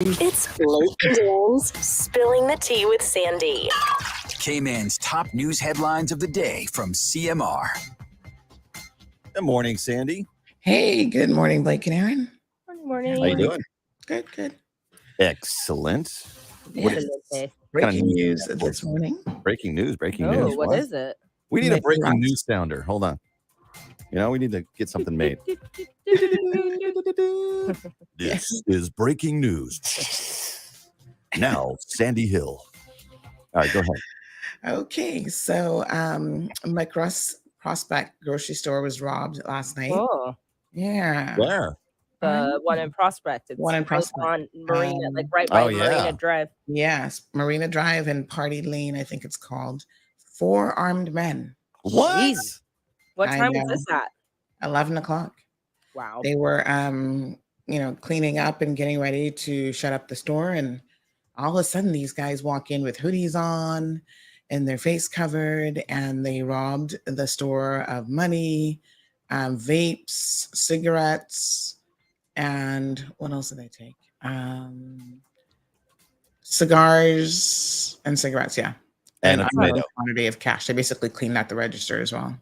It's Blake and Dan's Spilling the Tea with Sandy. Cayman's top news headlines of the day from CMR. Good morning, Sandy. Hey, good morning, Blake and Aaron. Good morning. How you doing? Good. Excellent. Yes. Breaking news this morning. Breaking news. Oh, what is it? We need a Nick breaking Ross. news sounder. Hold on. We need to get something made. This is breaking news. Now, Sandy Hill. All right, go ahead. Okay, so McRuss Prospect grocery store was robbed last night. Oh, Yeah. Where? the one in Prospect. It's One in right Prospect. on Marina, like right Oh, by yeah. Marina Drive. Yes, Marina Drive and Party Lane, I think it's called. 4 armed men. What? Jeez. What I time was know. this at? 11 o'clock. Wow. They were cleaning up and getting ready to shut up the store, and all of a sudden these guys walk in with hoodies on and their face covered, and they robbed the store of money, vapes, cigarettes, and what else did they take? Cigars and cigarettes, yeah. And a an tomato. unknown quantity of cash. They basically cleaned out the register as well.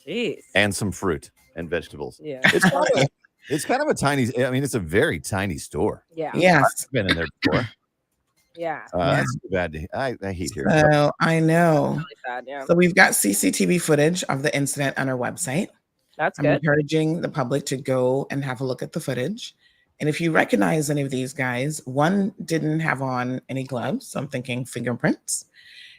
Jeez. And some fruit and vegetables. Yeah. It's kind of a tiny, it's a very tiny store. Yeah. Yes. I've been in there before. Yeah. That's too bad. I hate here. So I know. Really sad. Yeah. So we've got CCTV footage of the incident on our website. That's I'm good. encouraging the public to go and have a look at the footage. And if you recognize any of these guys, one didn't have on any gloves, so I'm thinking fingerprints.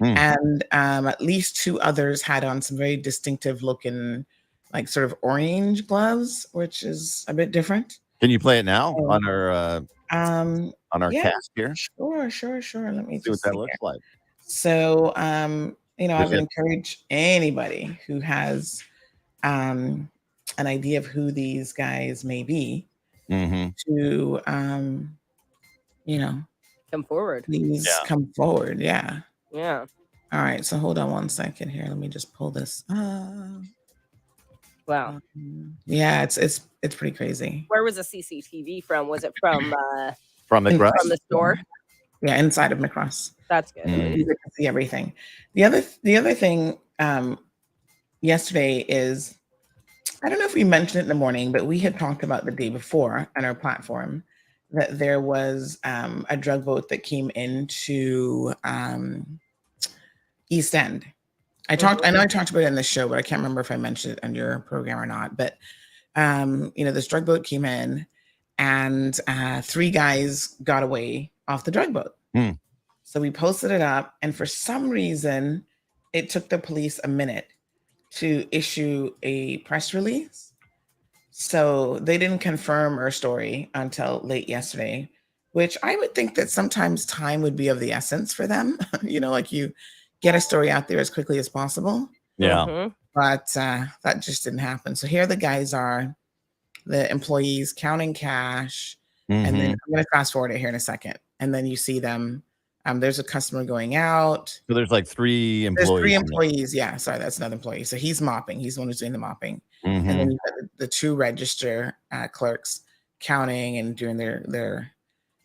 And at least 2 others had on some very distinctive looking, like sort of orange gloves, which is a bit different. Can you play it now Oh. on our Yeah. cast here? Sure. Let me See what just that see looks here. like. So I would encourage anybody who has an idea of who these guys may be to Come forward. please come forward. Yeah. Yeah. All right, so hold on one second here. Let me just pull this up. Wow. Yeah, it's pretty crazy. Where was the CCTV from? Was it from the from the store? Yeah, inside of McRoss. That's good. You get to see everything. The other thing yesterday is, I don't know if we mentioned it in the morning, but we had talked about the day before on our platform that there was a drug boat that came into East End. I know I talked about it in the show, but I can't remember if I mentioned it on your program or not. But this drug boat came in, and 3 guys got away off the drug boat. So we posted it up, and for some reason, it took the police a minute to issue a press release. So they didn't confirm our story until late yesterday, which I would think that sometimes time would be of the essence for them. Like you get a story out there as quickly as possible. Yeah. But that just didn't happen. So here the guys are, the employees counting cash. And then I'm going to fast forward it here in a second. And then you see them. There's a customer going out. So there's like 3 employees. There's 3 employees. Yeah, sorry, that's another employee. So he's mopping. He's the one who's doing the mopping. And then you got the 2 register clerks counting and doing their.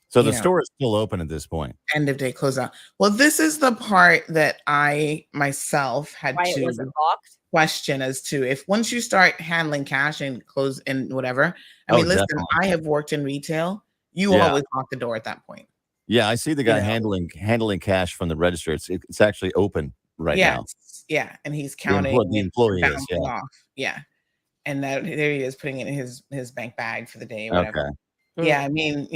So the store is still open at this point. End of day closeout. Well, this is the part that I myself had Why to it wasn't locked? question as to if once you start handling cash and close and whatever. I mean, listen, definitely. I have worked in retail. You always lock the door at that point. Yeah, I see the guy handling cash from the register. It's actually open right now. Yeah, and he's counting. The employee is, off. Yeah, and there he is putting it in his bank bag for the day. Whatever. Okay. Yeah, I mean,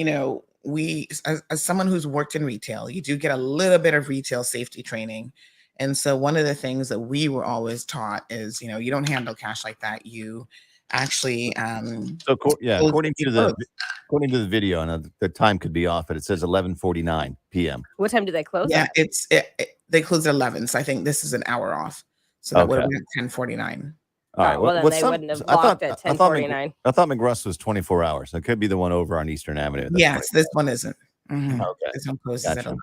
we as someone who's worked in retail, you do get a little bit of retail safety training. And so one of the things that we were always taught is, you don't handle cash like that. You actually according to the video, and the time could be off, but it says 11:49 p.m. What time do they close? Yeah, they close at 11, so I think this is an hour off. So that would have been 10:49. All right. Well, then they wouldn't have locked at 10:49. I thought McRuss was 24 hours. It could be the one over on Eastern Avenue. Yes, this one isn't. Okay. This one closes at 11.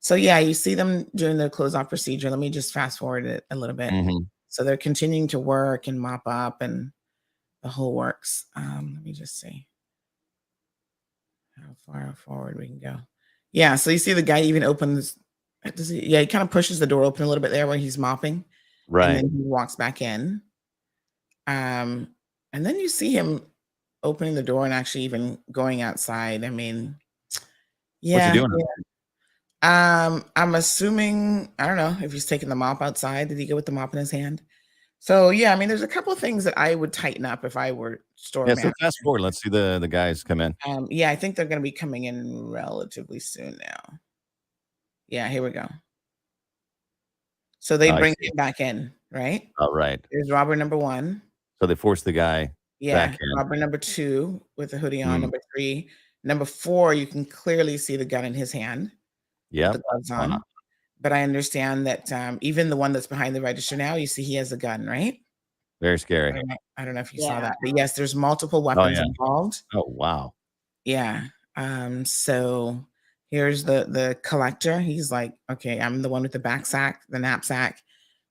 So yeah, you see them doing their closeout procedure. Let me just fast forward it a little bit. So they're continuing to work and mop up and the whole works. Let me just see. how far forward we can go. Yeah, so you see the guy even opens. Does he? Yeah, he kind of pushes the door open a little bit there while he's mopping, and Right. then he walks back in. And then you see him opening the door and actually even going outside. I mean, What's he yeah, doing? I'm assuming, I don't know if he's taking the mop outside. Did he go with the mop in his hand? So yeah, I mean, there's a couple of things that I would tighten up if I were store Yeah. So manager. fast forward. Let's see the guys come in. Yeah, I think they're going to be coming in relatively soon now. Yeah, here we go. So they Oh, I bring see. him back in, right? All right. There's robber number 1. So they force the guy Yeah, back in. robber number 2 with the hoodie on. Mm. Number 3, number 4, you can clearly see the gun in his hand with Yep. the gloves on. But I understand that even the one that's behind the register now, you see he has a gun, right? Very scary. I don't know if you saw Yeah. that, but yes, there's multiple Oh, weapons yeah. involved. Oh, wow. Yeah. So here's the collector. He's like, okay, I'm the one with the the knapsack.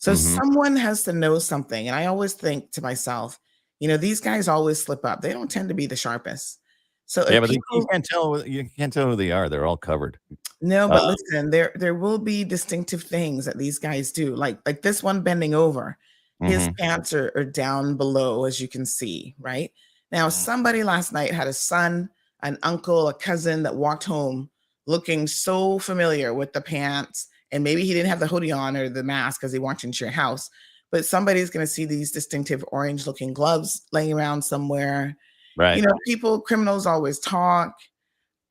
So Mhm. someone has to know something. And I always think to myself, these guys always slip up. They don't tend to be the sharpest. So Yeah, if but you people can't tell who they are. They're all covered. no, Uh, but listen, there will be distinctive things that these guys do. Like this one bending over. His Mhm. pants are down below, as you can see, right? Now, somebody last night had a son, an uncle, a cousin that walked home looking so familiar with the pants, and maybe he didn't have the hoodie on or the mask because he walked into your house. But somebody's going to see these distinctive orange-looking gloves laying around somewhere. Right. Criminals always talk.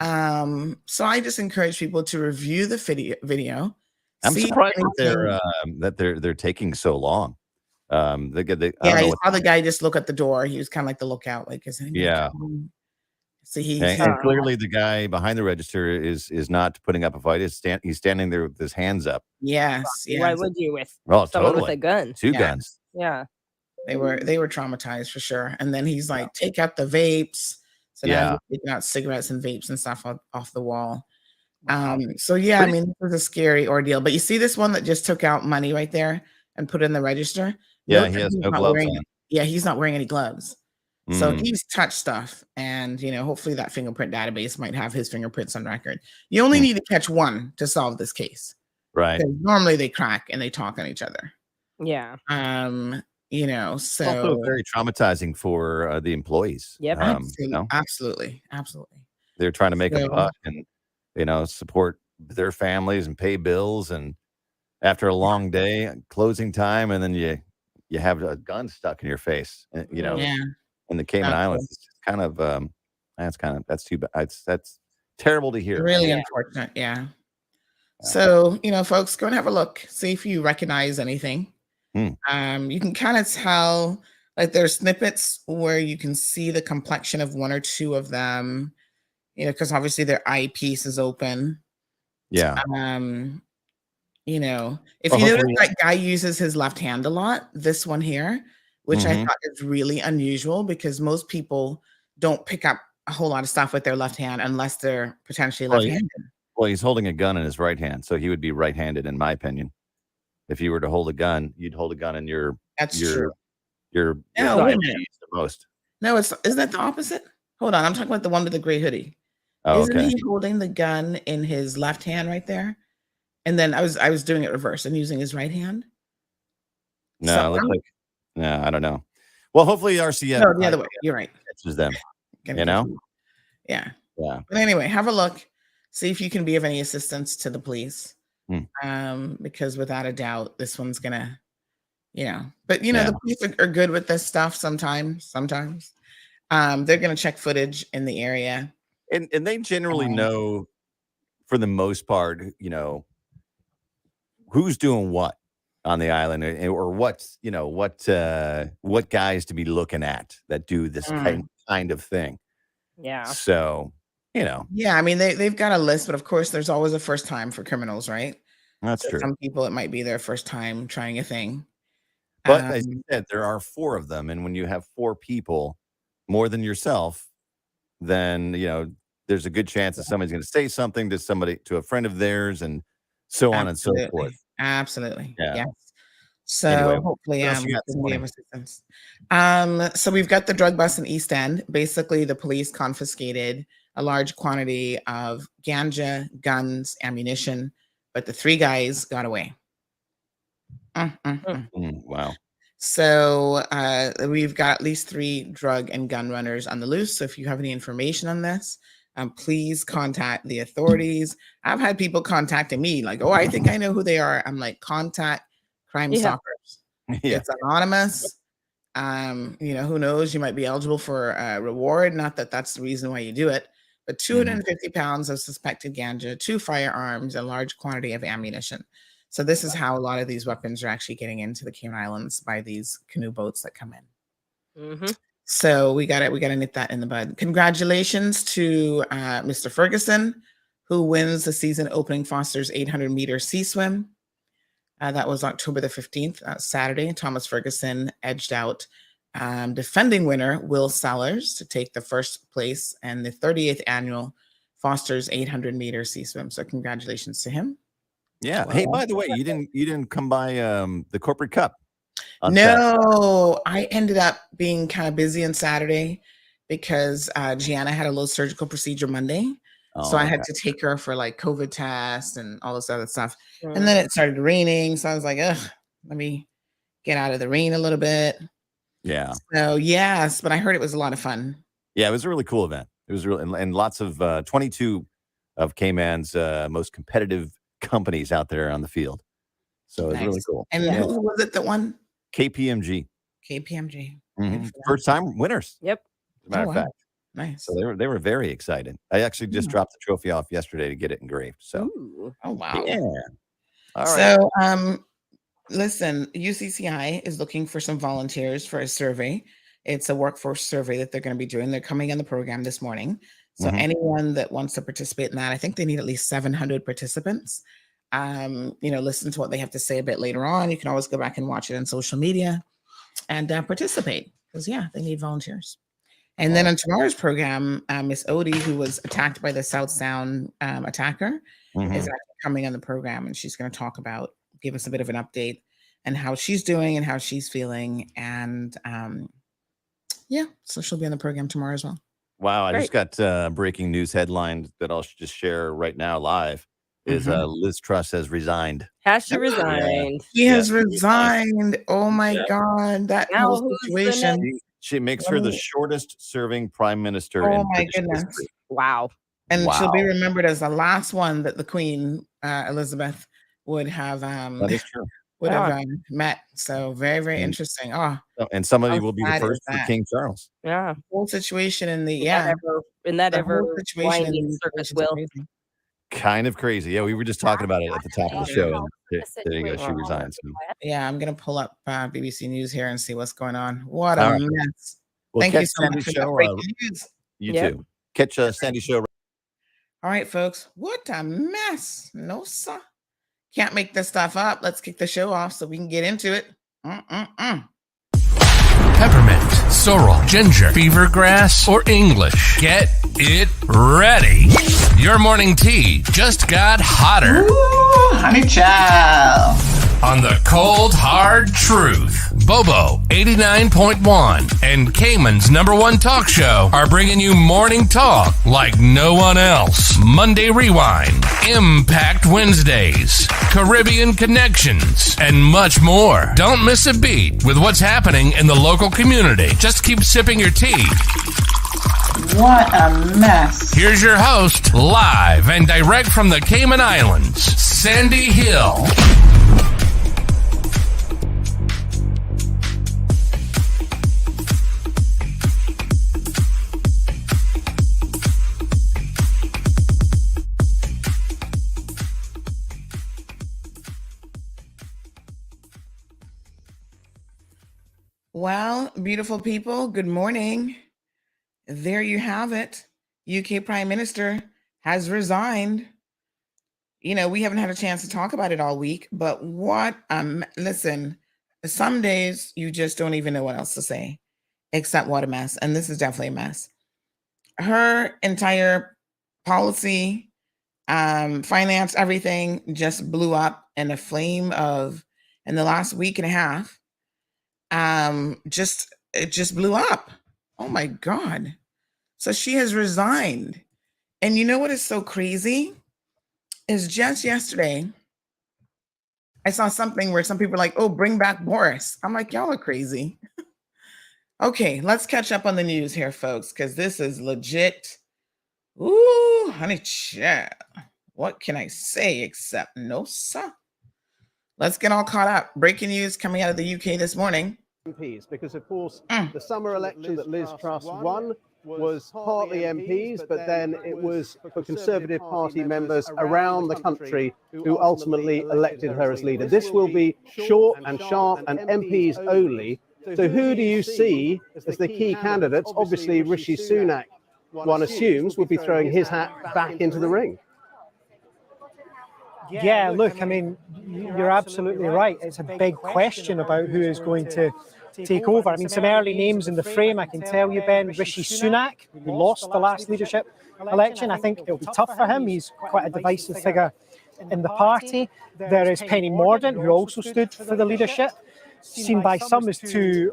So I just encourage people to review the video. I'm See if surprised anything. that they're taking so long. I don't Yeah, know you what. saw the guy just look at the door. He was kind of like the lookout, like, is anybody Yeah. coming? So And clearly the guy behind the register is not putting up a fight. He's standing there with his hands up. yes, Why yes. would you with Oh, someone with totally. a gun? 2 Yeah. guns. Yeah. They were traumatized for sure. And then he's like, take out the vapes. So now Yeah. he's taking out cigarettes and vapes and stuff off the wall. So yeah, I mean, this was a scary ordeal. But you see this one that just took out money right there and put it in the register? Yeah, Note he that has he's no not gloves wearing on. Yeah, he's not wearing any gloves. So Mm. he's touched stuff, and hopefully that fingerprint database might have his fingerprints on record. You only need to catch one to solve this case. Right. Because normally they crack and they talk on each other. Yeah. Also So very traumatizing for the employees. Yep. absolutely. They're trying to make a So buck and support their families and pay bills, and after a long day, closing time, and then you have a gun stuck in your face. yeah, In the Cayman Islands, it's just kind of that's too bad. That's terrible to hear. really Yeah. unfortunate. Yeah. So, folks, go and have a look. See if you recognize anything. You can kind of tell, like, there's snippets where you can see the complexion of one or two of them, because obviously their eyepiece is open. Yeah. If Well, you notice hopefully, that guy uses his left hand a lot, this one here, which I Mhm. thought is really unusual because most people don't pick up a whole lot of stuff with their left hand unless they're potentially Well, left-handed. he's holding a gun in his right hand, so he would be right-handed, in my opinion. If you were to hold a gun, you'd hold a gun in That's your true. your No, side wait a that minute. you use the most. No, isn't that the opposite? Hold on, I'm talking about the one with the gray hoodie. Oh, Isn't okay. he holding the gun in his left hand right there? And then I was doing it reverse and using his right hand. So No, it looks like no, I don't know. Well, hopefully RCF no, the other way. You're right. catches them. Getting You know? confused. Yeah. Yeah. But anyway, have a look. See if you can be of any assistance to the police. Hmm. Because without a doubt, this one's gonna, but Yeah. the police are good with this stuff sometimes. They're gonna check footage in the area. And they generally know, for the most part, who's doing what on the island, or what's what guys to be looking at that do this kind of thing. Yeah. So, Yeah, I mean they've got a list, but of course there's always a first time for criminals, right? that's So true. some people it might be their first time trying a thing. But as you Um, said, there are 4 of them, and when you have 4 people, more than yourself, then there's a good chance that somebody's going to say something to a friend of theirs, and so on and so forth. Absolutely. Yeah. Yes. Anyway, So hopefully what else you we got this can be of morning? assistance. So we've got the drug bust in East End. Basically, the police confiscated a large quantity of ganja, guns, ammunition, but the 3 guys got away. Wow. So we've got at least 3 drug and gun runners on the loose. So if you have any information on this, please contact the authorities. I've had people contacting me like, oh, I think I know who they are. I'm like, contact Crime Stoppers. Yeah. It's anonymous. Who knows? You might be eligible for a reward. Not that that's the reason why you do it, but 250 pounds of suspected ganja, 2 firearms, a large quantity of ammunition. So this is how a lot of these weapons are actually getting into the Cayman Islands by these canoe boats that come in. So we got to nip that in the bud. Congratulations to Mr. Ferguson, who wins the season opening Foster's 800-meter sea swim. That was October the 15th, Saturday. Thomas Ferguson edged out defending winner Will Sellers to take the first place and the 38th annual Foster's 800-meter sea swim. So congratulations to him. Yeah. Well, hey, by the way, you didn't come by the corporate cup. No, I ended up being kind of busy on Saturday because Gianna had a low surgical procedure Monday. So I had to take her for like COVID tests and all this other stuff. And then it started raining. So I was like, ugh, let me get out of the rain a little bit. Yeah. So yes, but I heard it was a lot of fun. Yeah, it was a really cool event. It was really, and lots of 22 of Cayman's most competitive companies out there on the field. So it was really cool. And who was it that won? KPMG. KPMG. First time winners. Yep. As a matter of fact. Nice. So they were very excited. I actually just dropped the trophy off yesterday to get it engraved. So oh wow. Yeah. All right. So listen, UCCI is looking for some volunteers for a survey. It's a workforce survey that they're going to be doing. They're coming on the program this morning. So anyone that wants to participate in that, I think they need at least 700 participants. Listen to what they have to say a bit later on. You can always go back and watch it on social media and participate because they need volunteers. And then on tomorrow's program, Miss Odie, who was attacked by the South Sound attacker, is actually coming on the program, and she's going to give us a bit of an update and how she's doing and how she's feeling. And so she'll be on the program tomorrow as well. Wow, I just got breaking news headline that I'll just share right now live. Is Liz Truss has resigned. Has she resigned? He has resigned. Oh my God, that whole situation. She makes her the shortest serving prime minister in British history. Wow. And she'll be remembered as the last one that the Queen, Elizabeth, would have that is true. have met. So very, very interesting. And somebody will be the first for King Charles. Yeah. The whole situation in the winding circus wheel. Kind of crazy. Yeah, we were just talking about it at the top of the show. And there you go. She resigned. So. Yeah, I'm going to pull up BBC News here and see what's going on. What a mess. Well, Thank you so much for that breaking news. You too. Catch Sandy Show. All right, folks. What a mess. No, sir. Can't make this stuff up. Let's kick the show off so we can get into it. Peppermint, sorrel, ginger, beaver grass, or English. Get it ready. Your morning tea just got hotter. Ooh, honey child. On the cold, hard truth. Bobo 89.1 and Cayman's #1 talk show are bringing you morning talk like no one else. Monday Rewind, Impact Wednesdays, Caribbean Connections, and much more. Don't miss a beat with what's happening in the local community. Just keep sipping your tea. What a mess. Here's your host, live and direct from the Cayman Islands, Sandy Hill. Well, beautiful people, good morning. There you have it. UK Prime Minister has resigned. We haven't had a chance to talk about it all week, but listen, some days you just don't even know what else to say, except what a mess. And this is definitely a mess. Her entire policy, finance, everything just blew up in a flame in the last week and a half. It just blew up. Oh my God. So she has resigned. And you know what is so crazy? Is just yesterday, I saw something where some people are like, oh, bring back Boris. I'm like, y'all are crazy. Okay, let's catch up on the news here, folks, because this is legit. Ooh, honey, child. What can I say except no, sir? Let's get all caught up. Breaking news coming out of the UK this morning. MPs, because of course the summer election that Liz Truss won was partly MPs, but then it was for Conservative Party members around the country who ultimately elected her as leader. This will be short and sharp and MPs only. So who do you see as the key candidates? Obviously Rishi Sunak, one assumes, would be throwing his hat back into the ring. Yeah, look, I mean, you're absolutely right. It's a big question about who is going to take over. I mean, some early names in the frame, I can tell you, Ben. Rishi Sunak, who lost the last leadership election. I think it'll be tough for him. He's quite a divisive figure in the party. There is Penny Mordaunt, who also stood for the leadership, seen by some as too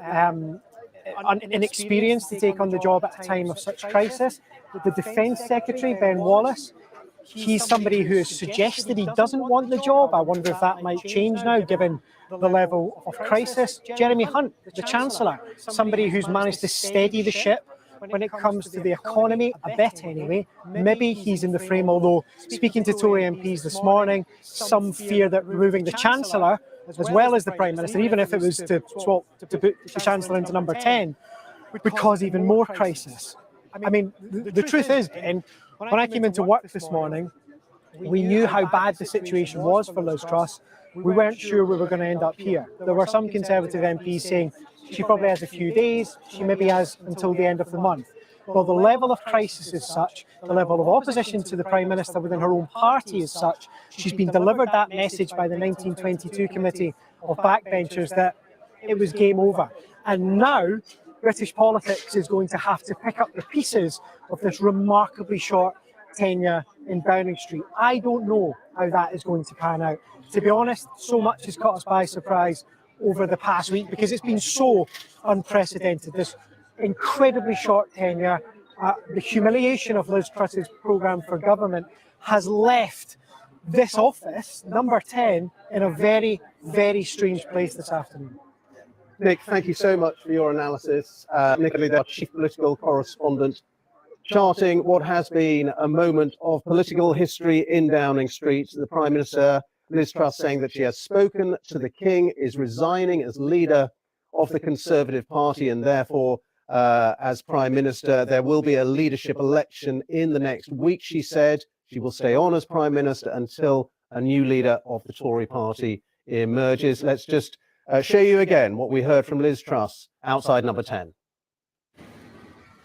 inexperienced to take on the job at a time of such crisis. The Defence Secretary, Ben Wallace, he's somebody who has suggested he doesn't want the job. I wonder if that might change now, given the level of crisis. Jeremy Hunt, the Chancellor, somebody who's managed to steady the ship when it comes to the economy, a bit anyway. Maybe he's in the frame, although speaking to Tory MPs this morning, some fear that removing the Chancellor, as well as the Prime Minister, even if it was to swap, to put the Chancellor into number 10, would cause even more crisis. I mean, the truth is, Ben, when I came into work this morning, we knew how bad the situation was for Liz Truss. We weren't sure we were going to end up here. There were some Conservative MPs saying she probably has a few days, she maybe has until the end of the month. Well, the level of crisis is such, the level of opposition to the Prime Minister within her own party is such, she's been delivered that message by the 1922 committee of backbenchers that it was game over. And now, British politics is going to have to pick up the pieces of this remarkably short tenure in Downing Street. I don't know how that is going to pan out. To be honest, so much has caught us by surprise over the past week because it's been so unprecedented. This incredibly short tenure, the humiliation of Liz Truss's programme for government has left this office, number 10, in a very, very strange place this afternoon. Nick, thank you so much for your analysis. Nick, our chief political correspondent, charting what has been a moment of political history in Downing Street. The Prime Minister, Liz Truss, saying that she has spoken to the King, is resigning as leader of the Conservative Party, and therefore, as Prime Minister, there will be a leadership election in the next week, she said. She will stay on as Prime Minister until a new leader of the Tory Party emerges. Let's just show you again what we heard from Liz Truss outside number 10.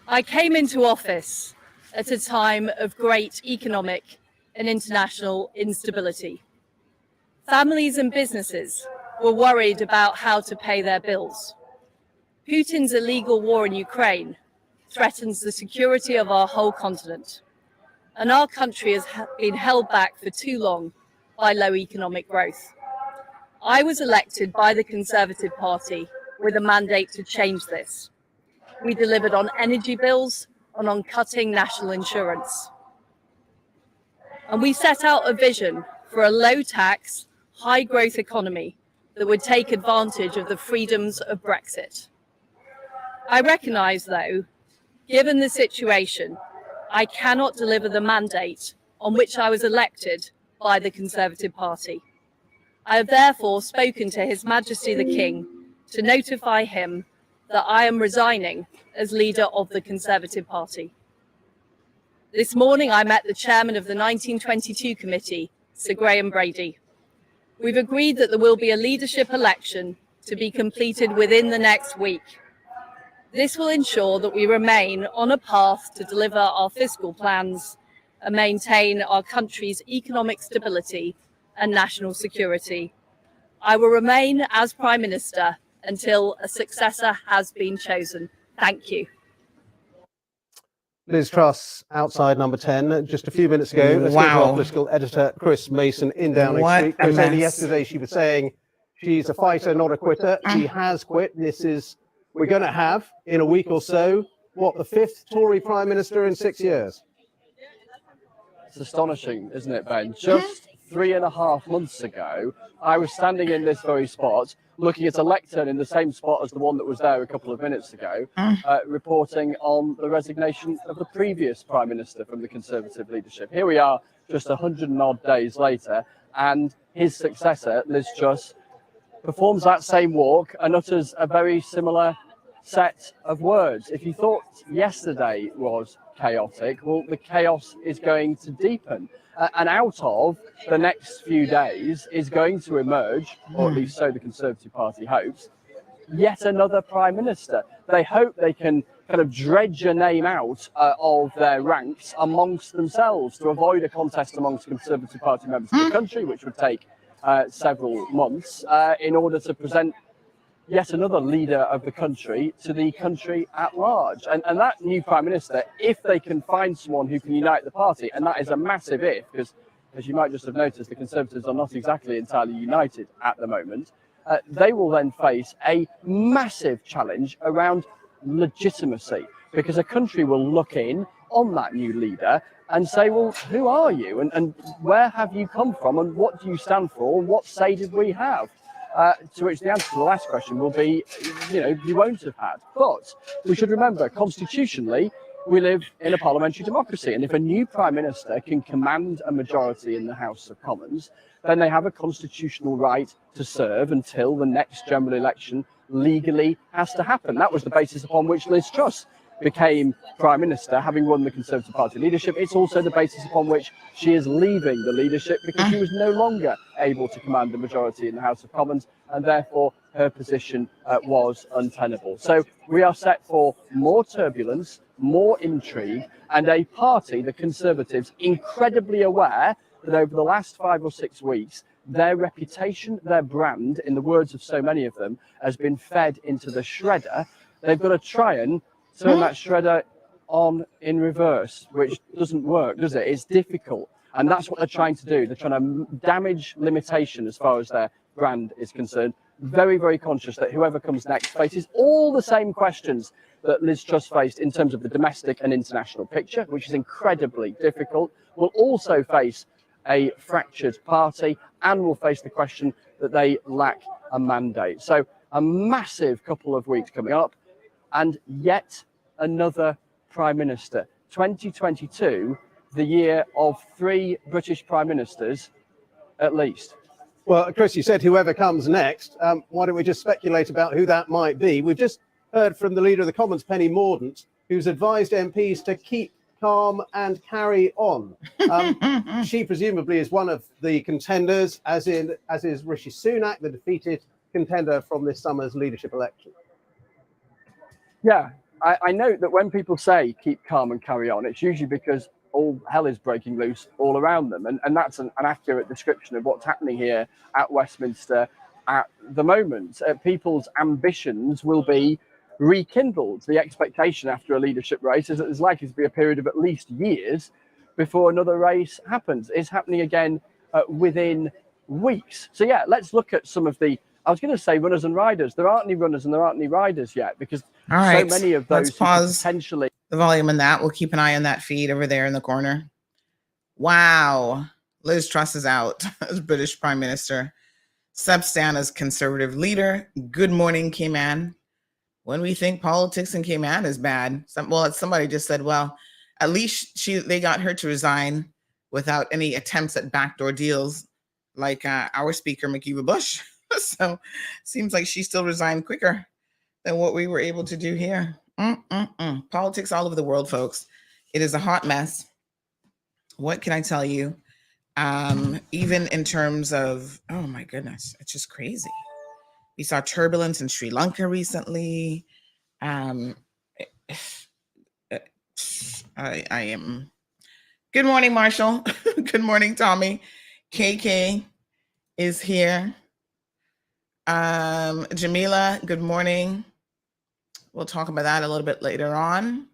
I came into office at a time of great economic and international instability. Families and businesses were worried about how to pay their bills. Putin's illegal war in Ukraine threatens the security of our whole continent, and our country has been held back for too long by low economic growth. I was elected by the Conservative Party with a mandate to change this. We delivered on energy bills and on cutting national insurance. And we set out a vision for a low-tax, high-growth economy that would take advantage of the freedoms of Brexit. I recognise, though, given the situation, I cannot deliver the mandate on which I was elected by the Conservative Party. I have therefore spoken to His Majesty the King to notify him that I am resigning as leader of the Conservative Party. This morning I met the chairman of the 1922 committee, Sir Graham Brady. We've agreed that there will be a leadership election to be completed within the next week. This will ensure that we remain on a path to deliver our fiscal plans and maintain our country's economic stability and national security. I will remain as Prime Minister until a successor has been chosen. Thank you. Liz Truss outside number 10 just a few minutes ago. Let's go to our political editor, Chris Mason, in Downing Street. Chris, only yesterday she was saying she's a fighter, not a quitter. She has quit. We're going to have, in a week or so, the 5th Tory Prime Minister in 6 years. It's astonishing, isn't it, Ben? Just 3.5 months ago, I was standing in this very spot, looking at a lectern in the same spot as the one that was there a couple of minutes ago, reporting on the resignation of the previous Prime Minister from the Conservative leadership. Here we are, just 100 and odd days later, and his successor, Liz Truss, performs that same walk and utters a very similar set of words. If you thought yesterday was chaotic, well, the chaos is going to deepen. And out of the next few days is going to emerge, or at least so the Conservative Party hopes, yet another Prime Minister. They hope they can kind of dredge a name out of their ranks amongst themselves to avoid a contest amongst Conservative Party members of the country, which would take several months, in order to present yet another leader of the country to the country at large. And that new Prime Minister, if they can find someone who can unite the party, and that is a massive if, because as you might just have noticed, the Conservatives are not exactly entirely united at the moment, they will then face a massive challenge around legitimacy, because a country will look in on that new leader and say, well, who are you? And where have you come from? And what do you stand for? And what say did we have? To which the answer to the last question will be, you won't have had. But we should remember, constitutionally, we live in a parliamentary democracy. And if a new Prime Minister can command a majority in the House of Commons, then they have a constitutional right to serve until the next general election legally has to happen. That was the basis upon which Liz Truss became Prime Minister, having won the Conservative Party leadership. It's also the basis upon which she is leaving the leadership, because she was no longer able to command a majority in the House of Commons, and therefore her position was untenable. So we are set for more turbulence, more intrigue, and a party, the Conservatives, incredibly aware that over the last 5 or 6 weeks, their reputation, their brand, in the words of so many of them, has been fed into the shredder. They've got to try and turn that shredder on in reverse, which doesn't work, does it? It's difficult. And that's what they're trying to do. They're trying to damage limitation as far as their brand is concerned. Very, very conscious that whoever comes next faces all the same questions that Liz Truss faced in terms of the domestic and international picture, which is incredibly difficult. Will also face a fractured party, and will face the question that they lack a mandate. So a massive couple of weeks coming up, and yet another Prime Minister. 2022, the year of 3 British Prime Ministers at least. Well, Chris, you said whoever comes next. Why don't we just speculate about who that might be? We've just heard from the Leader of the Commons, Penny Mordaunt, who's advised MPs to keep calm and carry on. She presumably is one of the contenders, as is Rishi Sunak, the defeated contender from this summer's leadership election. Yeah, I note that when people say keep calm and carry on, it's usually because all hell is breaking loose all around them. And that's an accurate description of what's happening here at Westminster at the moment. People's ambitions will be rekindled. The expectation after a leadership race is that there's likely to be a period of at least years before another race happens. It's happening again within weeks. So yeah, let's look at some of the, I was going to say runners and riders. There aren't any runners and there aren't any riders yet, because all right, so many of those let's pause potentially the volume on that. We'll keep an eye on that feed over there in the corner. Wow. Liz Truss is out as British Prime Minister. Seb Stan as Conservative leader. Good morning, Cayman. When we think politics in Cayman is bad, somebody just said, well, at least they got her to resign without any attempts at backdoor deals like our speaker, McKeeva Bush. So seems like she still resigned quicker than what we were able to do here. Politics all over the world, folks. It is a hot mess. What can I tell you? Even in terms of, oh my goodness, it's just crazy. We saw turbulence in Sri Lanka recently. I am. Good morning, Marshall. Good morning, Tommy. KK is here. Jamila, good morning. We'll talk about that a little bit later on.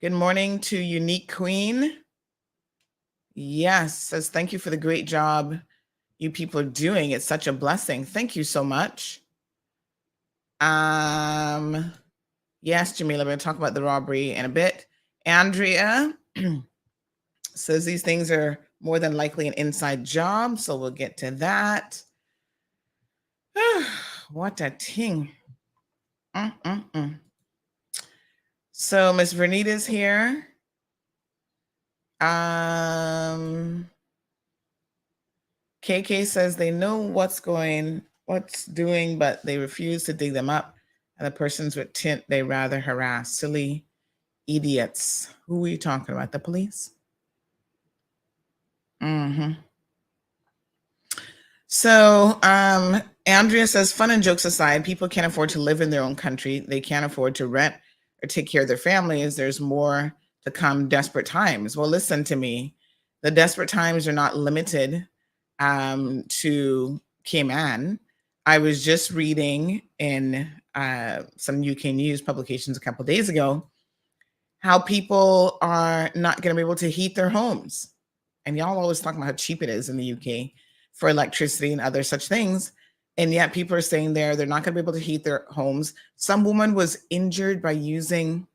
Good morning to Unique Queen. Yes, says thank you for the great job you people are doing. It's such a blessing. Thank you so much. Yes, Jamila, we're going to talk about the robbery in a bit. Andrea says these things are more than likely an inside job, so we'll get to that. What a ting. So Miss Vernita's here. KK says they know what's doing, but they refuse to dig them up. And the persons with tint they rather harass. Silly idiots. Who are you talking about? The police? So Andrea says, fun and jokes aside, people can't afford to live in their own country. They can't afford to rent or take care of their families. There's more to come, desperate times. Well, listen to me. The desperate times are not limited to Cayman. I was just reading in some UK news publications a couple of days ago how people are not going to be able to heat their homes. And y'all always talking about how cheap it is in the UK for electricity and other such things. And yet people are saying they're not going to be able to heat their homes. Some woman was injured by using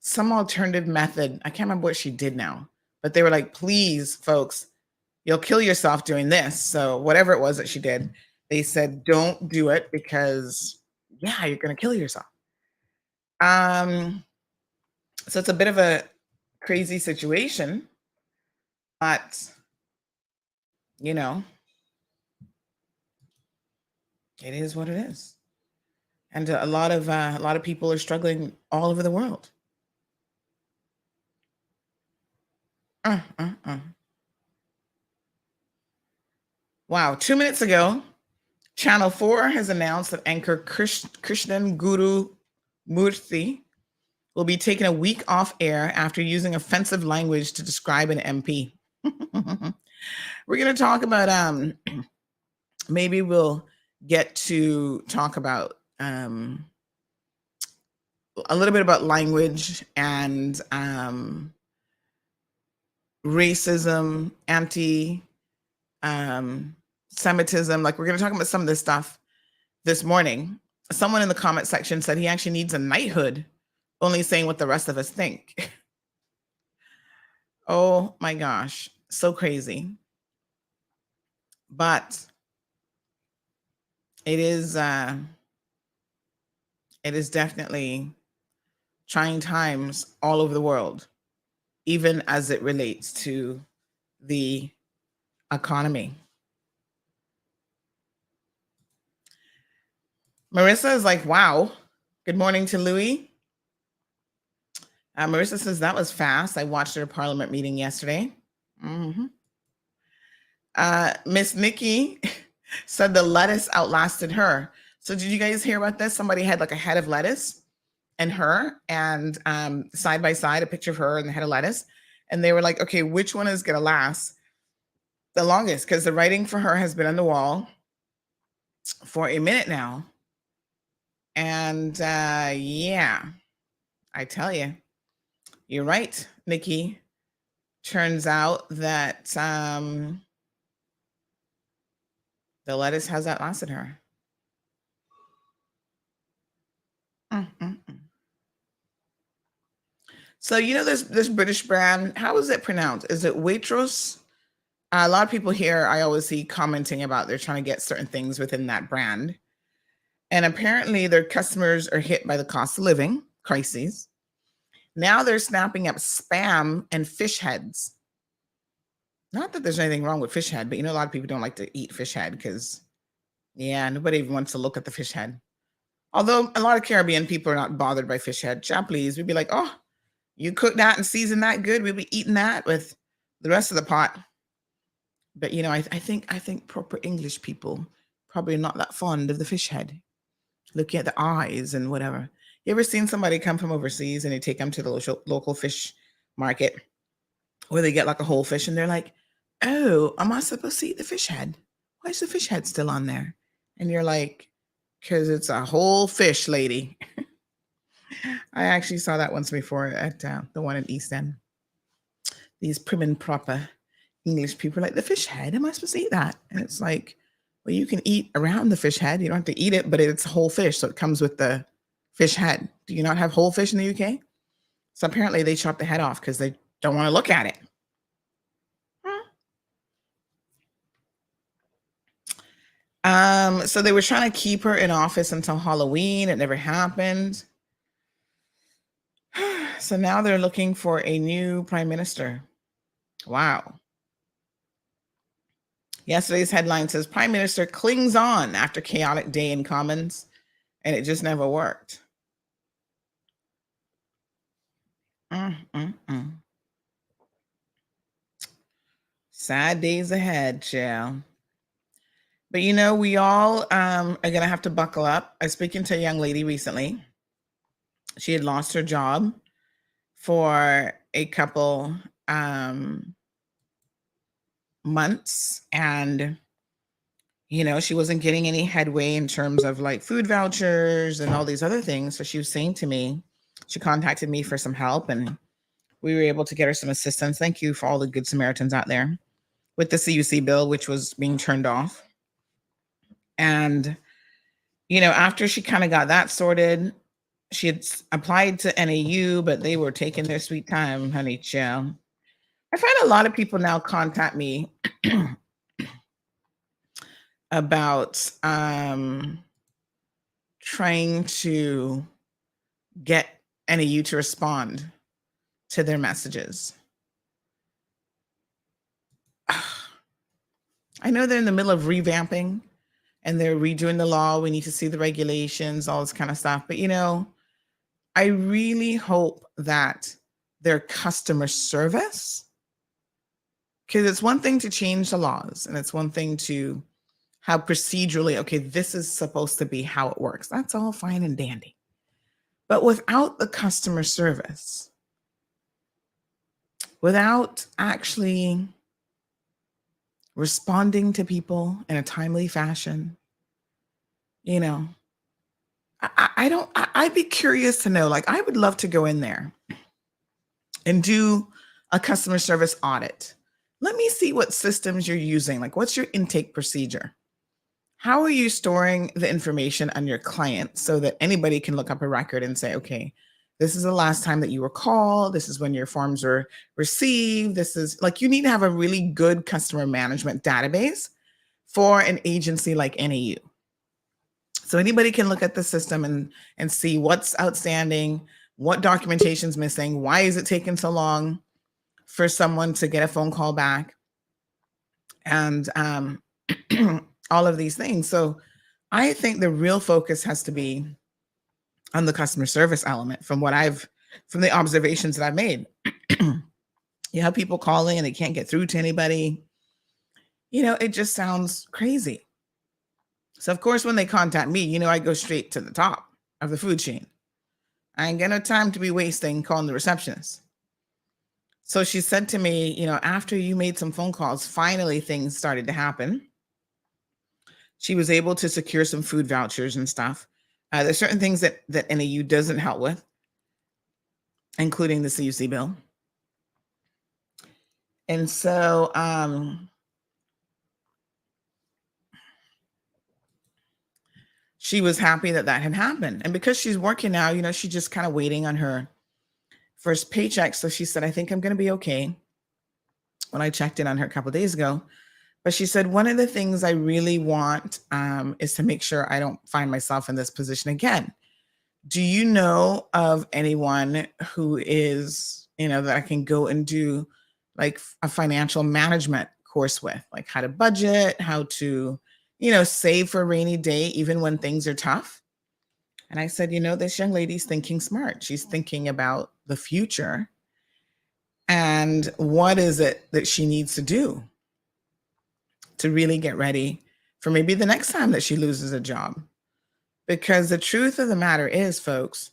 some alternative method. I can't remember what she did now, but they were like, please, folks, you'll kill yourself doing this. So whatever it was that she did, they said, don't do it because, yeah, you're going to kill yourself. So it's a bit of a crazy situation, but, you know, it is what it is. And a lot of people are struggling all over the world. Wow. 2 minutes ago, Channel 4 has announced that anchor Krishnan Guru Murthy will be taking a week off air after using offensive language to describe an MP. We're going to talk about, maybe we'll get to talk about a little bit about language and racism, anti-Semitism. Like, we're going to talk about some of this stuff this morning. Someone in the comment section said he actually needs a knighthood, only saying what the rest of us think. Oh my gosh, so crazy. But it is definitely trying times all over the world, even as it relates to the economy. Marissa is like, wow. Good morning to Louis. Marissa says that was fast. I watched their parliament meeting yesterday. Miss Nikki said the lettuce outlasted her. So did you guys hear about this? Somebody had like a head of lettuce and her, and side by side, a picture of her and the head of lettuce. And they were like, okay, which one is going to last the longest? Because the writing for her has been on the wall for a minute now. And yeah, I tell you, you're right, Nikki. Turns out that the lettuce has outlasted her. So, you know, this British brand, how is it pronounced? Is it Waitrose? A lot of people here, I always see commenting about they're trying to get certain things within that brand. And apparently their customers are hit by the cost of living crises. Now they're snapping up Spam and fish heads. Not that there's anything wrong with fish head, but you know, a lot of people don't like to eat fish head because, yeah, nobody even wants to look at the fish head. Although a lot of Caribbean people are not bothered by fish head. Please, we'd be like, oh, you cook that and season that good, we'll be eating that with the rest of the pot. But you know, I think proper English people probably not that fond of the fish head. Looking at the eyes and whatever. You ever seen somebody come from overseas and they take them to the local fish market where they get like a whole fish and they're like, oh, am I supposed to eat the fish head? Why is the fish head still on there? And you're like, because it's a whole fish, lady. I actually saw that once before at the one in East End. These prim and proper English people are like, the fish head, am I supposed to eat that? And it's like, well, you can eat around the fish head. You don't have to eat it, but it's a whole fish. So it comes with the fish head. Do you not have whole fish in the UK? So apparently they chop the head off because they don't want to look at it. So they were trying to keep her in office until Halloween. It never happened. So now they're looking for a new prime minister. Wow. Yesterday's headline says Prime Minister clings on after chaotic day in Commons, and it just never worked. Sad days ahead, child. But you know, we all are going to have to buckle up. I was speaking to a young lady recently. She had lost her job for a couple months, and you know, she wasn't getting any headway in terms of like food vouchers and all these other things. So she was saying to me, she contacted me for some help, and we were able to get her some assistance. Thank you for all the good Samaritans out there with the CUC bill, which was being turned off. And, you know, after she kind of got that sorted, she had applied to NAU, but they were taking their sweet time, honey child. I find a lot of people now contact me about trying to get NAU to respond to their messages. I know they're in the middle of revamping and they're redoing the law. We need to see the regulations, all this kind of stuff. But, you know, I really hope that their customer service, because it's one thing to change the laws and it's one thing to have procedurally, okay, this is supposed to be how it works. That's all fine and dandy. But without the customer service, without actually responding to people in a timely fashion, you know, I'd be curious to know, like, I would love to go in there and do a customer service audit. Let me see what systems you're using. Like, what's your intake procedure? How are you storing the information on your client so that anybody can look up a record and say, okay, this is the last time that you were called. This is when your forms were received. This is like, you need to have a really good customer management database for an agency like NAU. So anybody can look at the system and see what's outstanding, what documentation's missing, why is it taking so long for someone to get a phone call back, and all of these things. So I think the real focus has to be on the customer service element from the observations that I've made. You have people calling and they can't get through to anybody. You know, it just sounds crazy. So of course, when they contact me, you know, I go straight to the top of the food chain. I ain't got no time to be wasting calling the receptionist. So she said to me, you know, after you made some phone calls, finally things started to happen. She was able to secure some food vouchers and stuff. There's certain things that NAU doesn't help with, including the CUC bill. And so she was happy that had happened. And because she's working now, you know, she's just kind of waiting on her first paycheck. So she said, I think I'm going to be okay. When I checked in on her a couple of days ago. But she said, one of the things I really want is to make sure I don't find myself in this position again. Do you know of anyone who is, you know, that I can go and do like a financial management course with, like how to budget, how to, you know, save for a rainy day, even when things are tough? And I said, you know, this young lady's thinking smart. She's thinking about the future and what is it that she needs to do to really get ready for maybe the next time that she loses a job. Because the truth of the matter is, folks,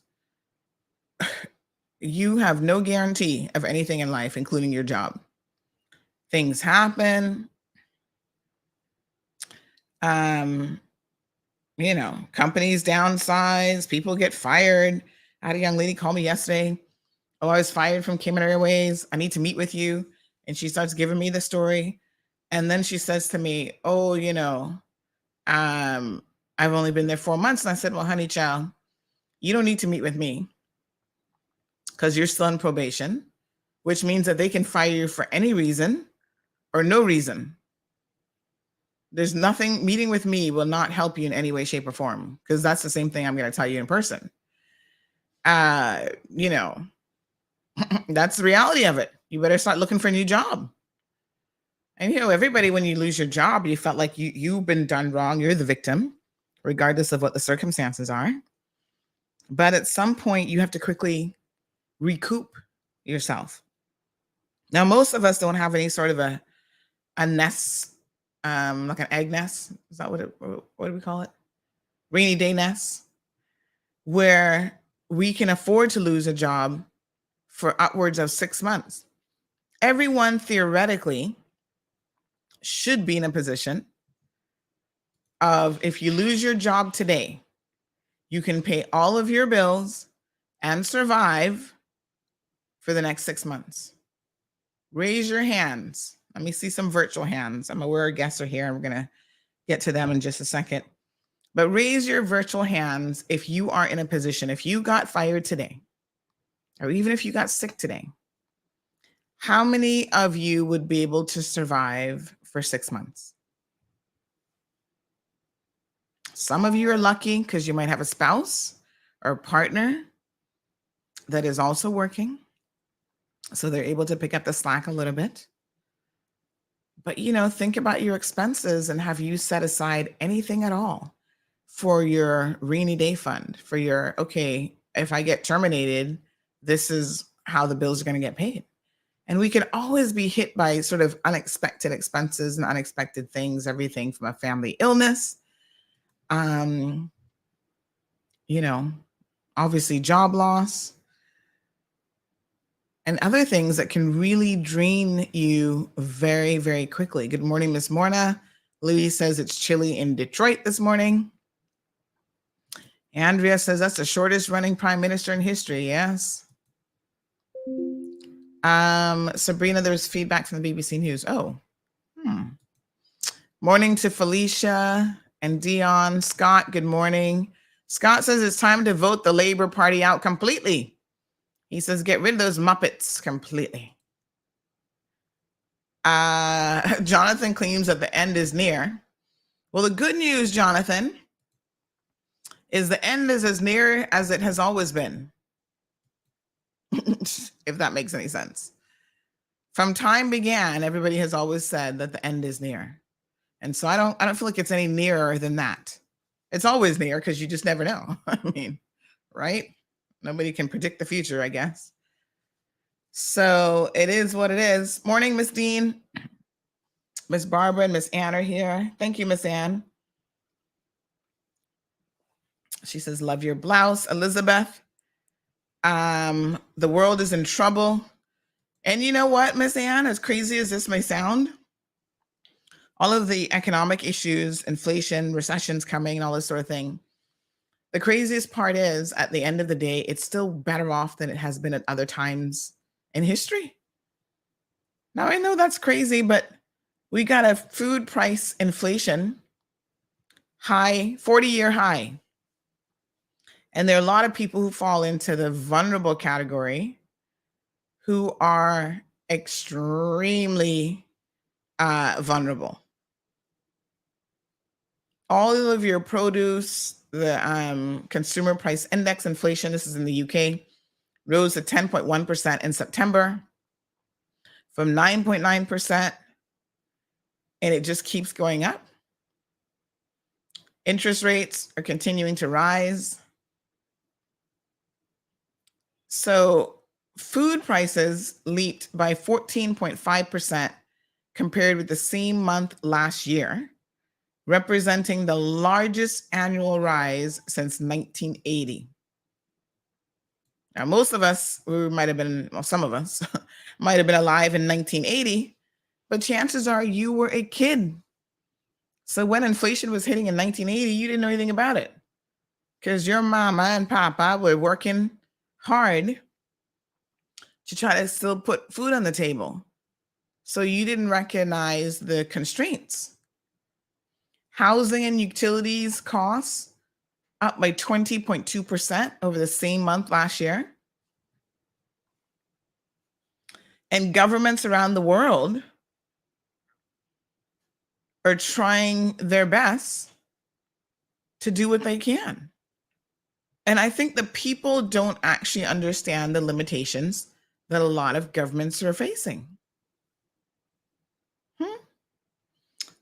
you have no guarantee of anything in life, including your job. Things happen. You know, companies downsize, people get fired. I had a young lady call me yesterday. Oh, I was fired from Cayman Airways. I need to meet with you. And she starts giving me the story. And then she says to me, oh, you know, I've only been there 4 months. And I said, well, honey child, you don't need to meet with me because you're still on probation, which means that they can fire you for any reason or no reason. There's nothing, meeting with me will not help you in any way, shape, or form, because that's the same thing I'm going to tell you in person. You know, that's the reality of it. You better start looking for a new job. And, you know, everybody, when you lose your job, you felt like you've been done wrong. You're the victim, regardless of what the circumstances are. But at some point, you have to quickly recoup yourself. Now, most of us don't have any sort of a nest, like an egg nest. Is that what do we call it? Rainy day nest, where we can afford to lose a job for upwards of 6 months. Everyone theoretically should be in a position of, if you lose your job today, you can pay all of your bills and survive for the next 6 months. Raise your hands. Let me see some virtual hands. I'm aware guests are here and we're going to get to them in just a second. But raise your virtual hands if you are in a position, if you got fired today, or even if you got sick today, how many of you would be able to survive for 6 months? Some of you are lucky because you might have a spouse or a partner that is also working, so they're able to pick up the slack a little bit. But, you know, think about your expenses, and have you set aside anything at all for your rainy day fund, for your, okay, if I get terminated, this is how the bills are going to get paid. And we can always be hit by sort of unexpected expenses and unexpected things, everything from a family illness, you know, obviously job loss, and other things that can really drain you very, very quickly. Good morning, Miss Morna. Louis says it's chilly in Detroit this morning. Andrea says that's the shortest running prime minister in history. Yes. Sabrina, there's feedback from the BBC News. Oh, Morning to Felicia and Dion. Scott, good morning. Scott says it's time to vote the Labour Party out completely. He says get rid of those Muppets completely. Jonathan claims that the end is near. Well, the good news, Jonathan, is the end is as near as it has always been. If that makes any sense. From time began, everybody has always said that the end is near. And so I don't feel like it's any nearer than that. It's always near because you just never know. I mean, right? Nobody can predict the future, I guess. So it is what it is. Morning, Miss Dean. Miss Barbara and Miss Ann are here. Thank you, Miss Ann. She says, love your blouse. Elizabeth, the world is in trouble. And you know what, Miss Ann, as crazy as this may sound, all of the economic issues, inflation, recessions coming, and all this sort of thing, the craziest part is, at the end of the day, it's still better off than it has been at other times in history. Now, I know that's crazy, but we got a food price inflation high, 40-year high. And there are a lot of people who fall into the vulnerable category who are extremely vulnerable. All of your produce, the consumer price index inflation, this is in the UK, rose to 10.1% in September from 9.9%, and it just keeps going up. Interest rates are continuing to rise. So food prices leaped by 14.5% compared with the same month last year, representing the largest annual rise since 1980. Now, most of us, we might have been, well, some of us might have been alive in 1980, but chances are you were a kid. So when inflation was hitting in 1980, you didn't know anything about it because your mama and papa were working hard to try to still put food on the table. So you didn't recognize the constraints. Housing and utilities costs up by 20.2% over the same month last year. And governments around the world are trying their best to do what they can. And I think the people don't actually understand the limitations that a lot of governments are facing.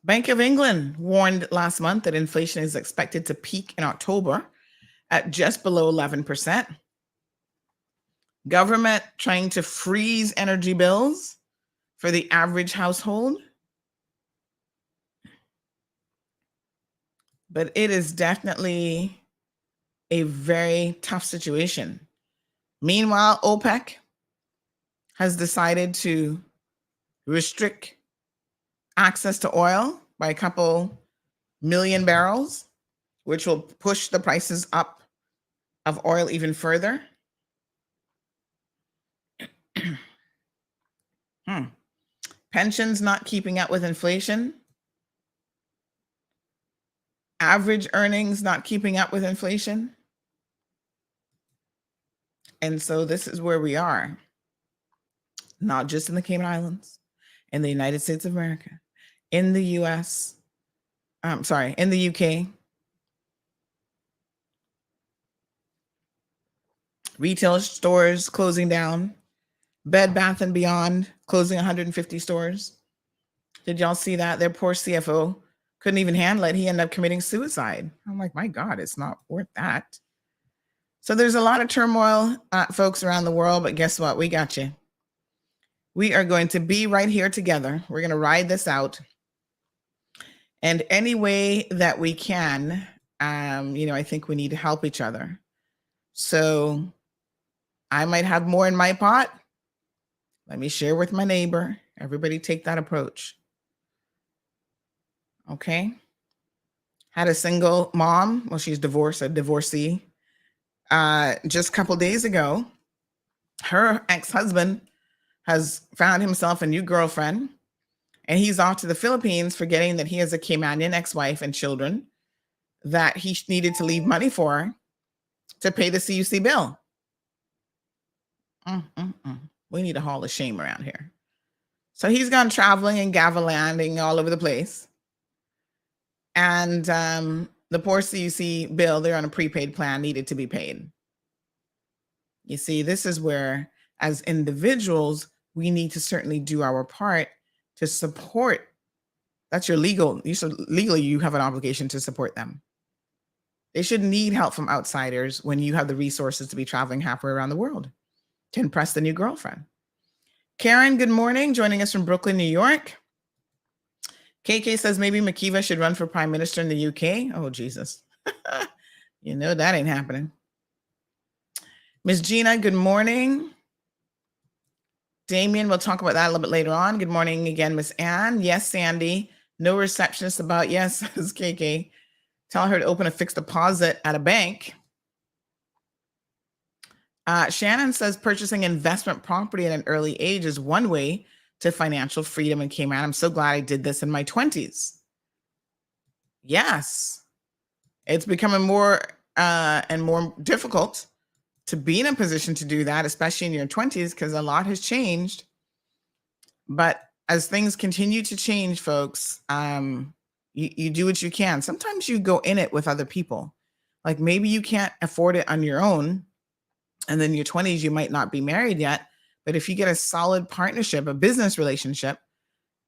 Bank of England warned last month that inflation is expected to peak in October at just below 11%. Government trying to freeze energy bills for the average household. But it is definitely a very tough situation. Meanwhile, OPEC has decided to restrict access to oil by a couple million barrels, which will push the prices up of oil even further. Pensions not keeping up with inflation. Average earnings not keeping up with inflation. And so this is where we are, not just in the Cayman Islands, in the United States of America, in the US, in the UK. Retail stores closing down. Bed Bath & Beyond closing 150 stores. Did y'all see that? Their poor CFO couldn't even handle it. He ended up committing suicide. I'm like, my God, it's not worth that. So there's a lot of turmoil, folks, around the world, but guess what? We got you. We are going to be right here together. We're going to ride this out. And any way that we can, I think we need to help each other. So I might have more in my pot. Let me share with my neighbor. Everybody take that approach. Okay. Had a single mom. Well, she's divorced, a divorcee. Just a couple days ago, her ex-husband has found himself a new girlfriend, and he's off to the Philippines, forgetting that he has a Caymanian ex-wife and children that he needed to leave money for to pay the CUC bill. We need a hall of shame around here. So he's gone traveling and gavelanding all over the place. And the poor CUC bill, they're on a prepaid plan, needed to be paid. You see, this is where, as individuals, we need to certainly do our part to support. That's your legally, you have an obligation to support them. They shouldn't need help from outsiders when you have the resources to be traveling halfway around the world to impress the new girlfriend. Karen, good morning, joining us from Brooklyn, New York. KK says maybe McKeeva should run for prime minister in the UK. Oh, Jesus. You know that ain't happening. Miss Gina, good morning. Damien, we'll talk about that a little bit later on. Good morning again, Miss Ann. Yes, Sandy. No receptionist about yes, says KK. Tell her to open a fixed deposit at a bank. Shannon says purchasing investment property at an early age is one way to financial freedom in Cayman. I'm so glad I did this in my 20s. Yes, it's becoming more and more difficult to be in a position to do that, especially in your 20s, because a lot has changed. But as things continue to change, folks, you do what you can. Sometimes you go in it with other people. Like maybe you can't afford it on your own. And then in your 20s, you might not be married yet. But if you get a solid partnership, a business relationship,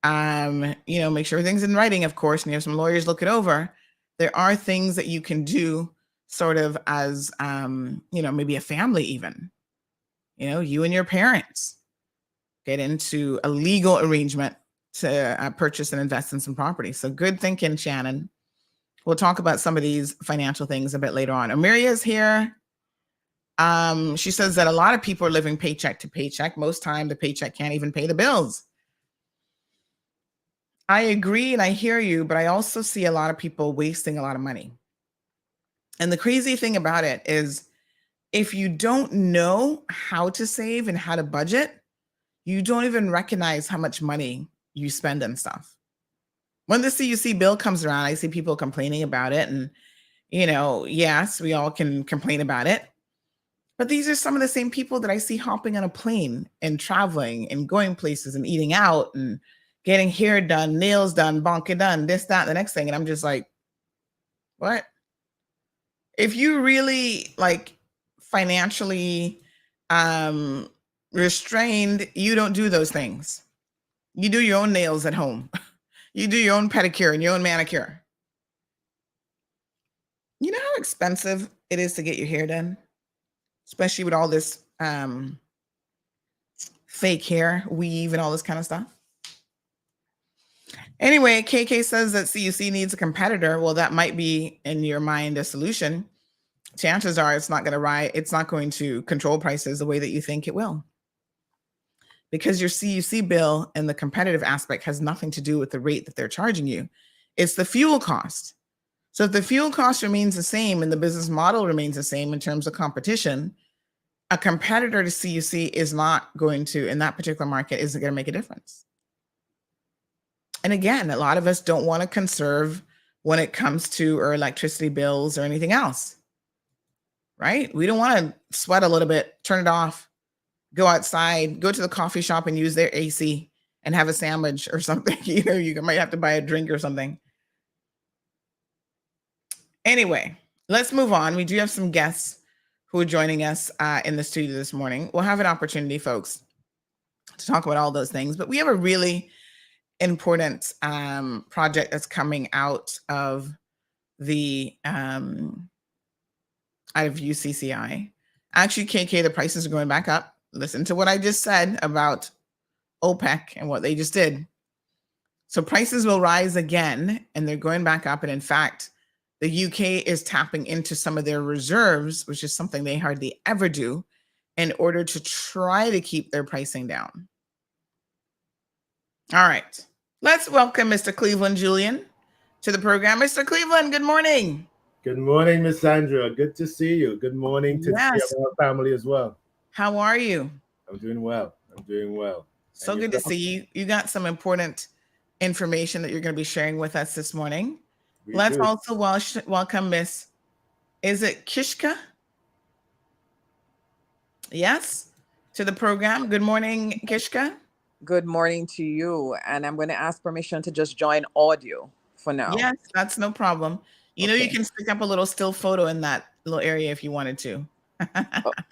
make sure everything's in writing, of course, and you have some lawyers look it over. There are things that you can do sort of as, maybe a family even. You and your parents get into a legal arrangement to purchase and invest in some property. So good thinking, Shannon. We'll talk about some of these financial things a bit later on. Amiria's here. She says that a lot of people are living paycheck to paycheck. Most time the paycheck can't even pay the bills. I agree and I hear you, but I also see a lot of people wasting a lot of money. And the crazy thing about it is if you don't know how to save and how to budget, you don't even recognize how much money you spend on stuff. When the CUC bill comes around, I see people complaining about it. And, yes, we all can complain about it. But these are some of the same people that I see hopping on a plane and traveling and going places and eating out and, getting hair done, nails done, bonka done, this, that, the next thing. And I'm just like, what? If you really like financially restrained, you don't do those things. You do your own nails at home. You do your own pedicure and your own manicure. You know how expensive it is to get your hair done? Especially with all this fake hair, weave, and all this kind of stuff. Anyway, KK says that CUC needs a competitor. Well, that might be in your mind a solution. Chances are it's not going to control prices the way that you think it will. Because your CUC bill and the competitive aspect has nothing to do with the rate that they're charging you. It's the fuel cost. So if the fuel cost remains the same and the business model remains the same in terms of competition, a competitor to CUC is not going to, in that particular market, isn't going to make a difference. And again, a lot of us don't want to conserve when it comes to our electricity bills or anything else, right? We don't want to sweat a little bit, turn it off, go outside, go to the coffee shop and use their AC and have a sandwich or something. You know, you might have to buy a drink or something. Anyway, let's move on. We do have some guests who are joining us in the studio this morning. We'll have an opportunity, folks, to talk about all those things. But we have a really important project that's coming out of the out of UCCI. Actually, KK, the prices are going back up. Listen to what I just said about OPEC and what they just did. So prices will rise again, and they're going back up. And in fact, the UK is tapping into some of their reserves, which is something they hardly ever do, in order to try to keep their pricing down. All right. Let's welcome Mr. Cleveland Julian to the program. Mr. Cleveland, good morning. Good morning, Miss Sandra. Good to see you. Good morning to our family as well. How are you? I'm doing well. So good to see you. You got some important information that you're going to be sharing with us this morning. Let's also welcome Miss, is it Kishka? Yes, to the program. Good morning, Kishka. Good morning to you. And I'm going to ask permission to just join audio for now. Yes, that's no problem. You know, you can stick up a little still photo in that little area if you wanted to.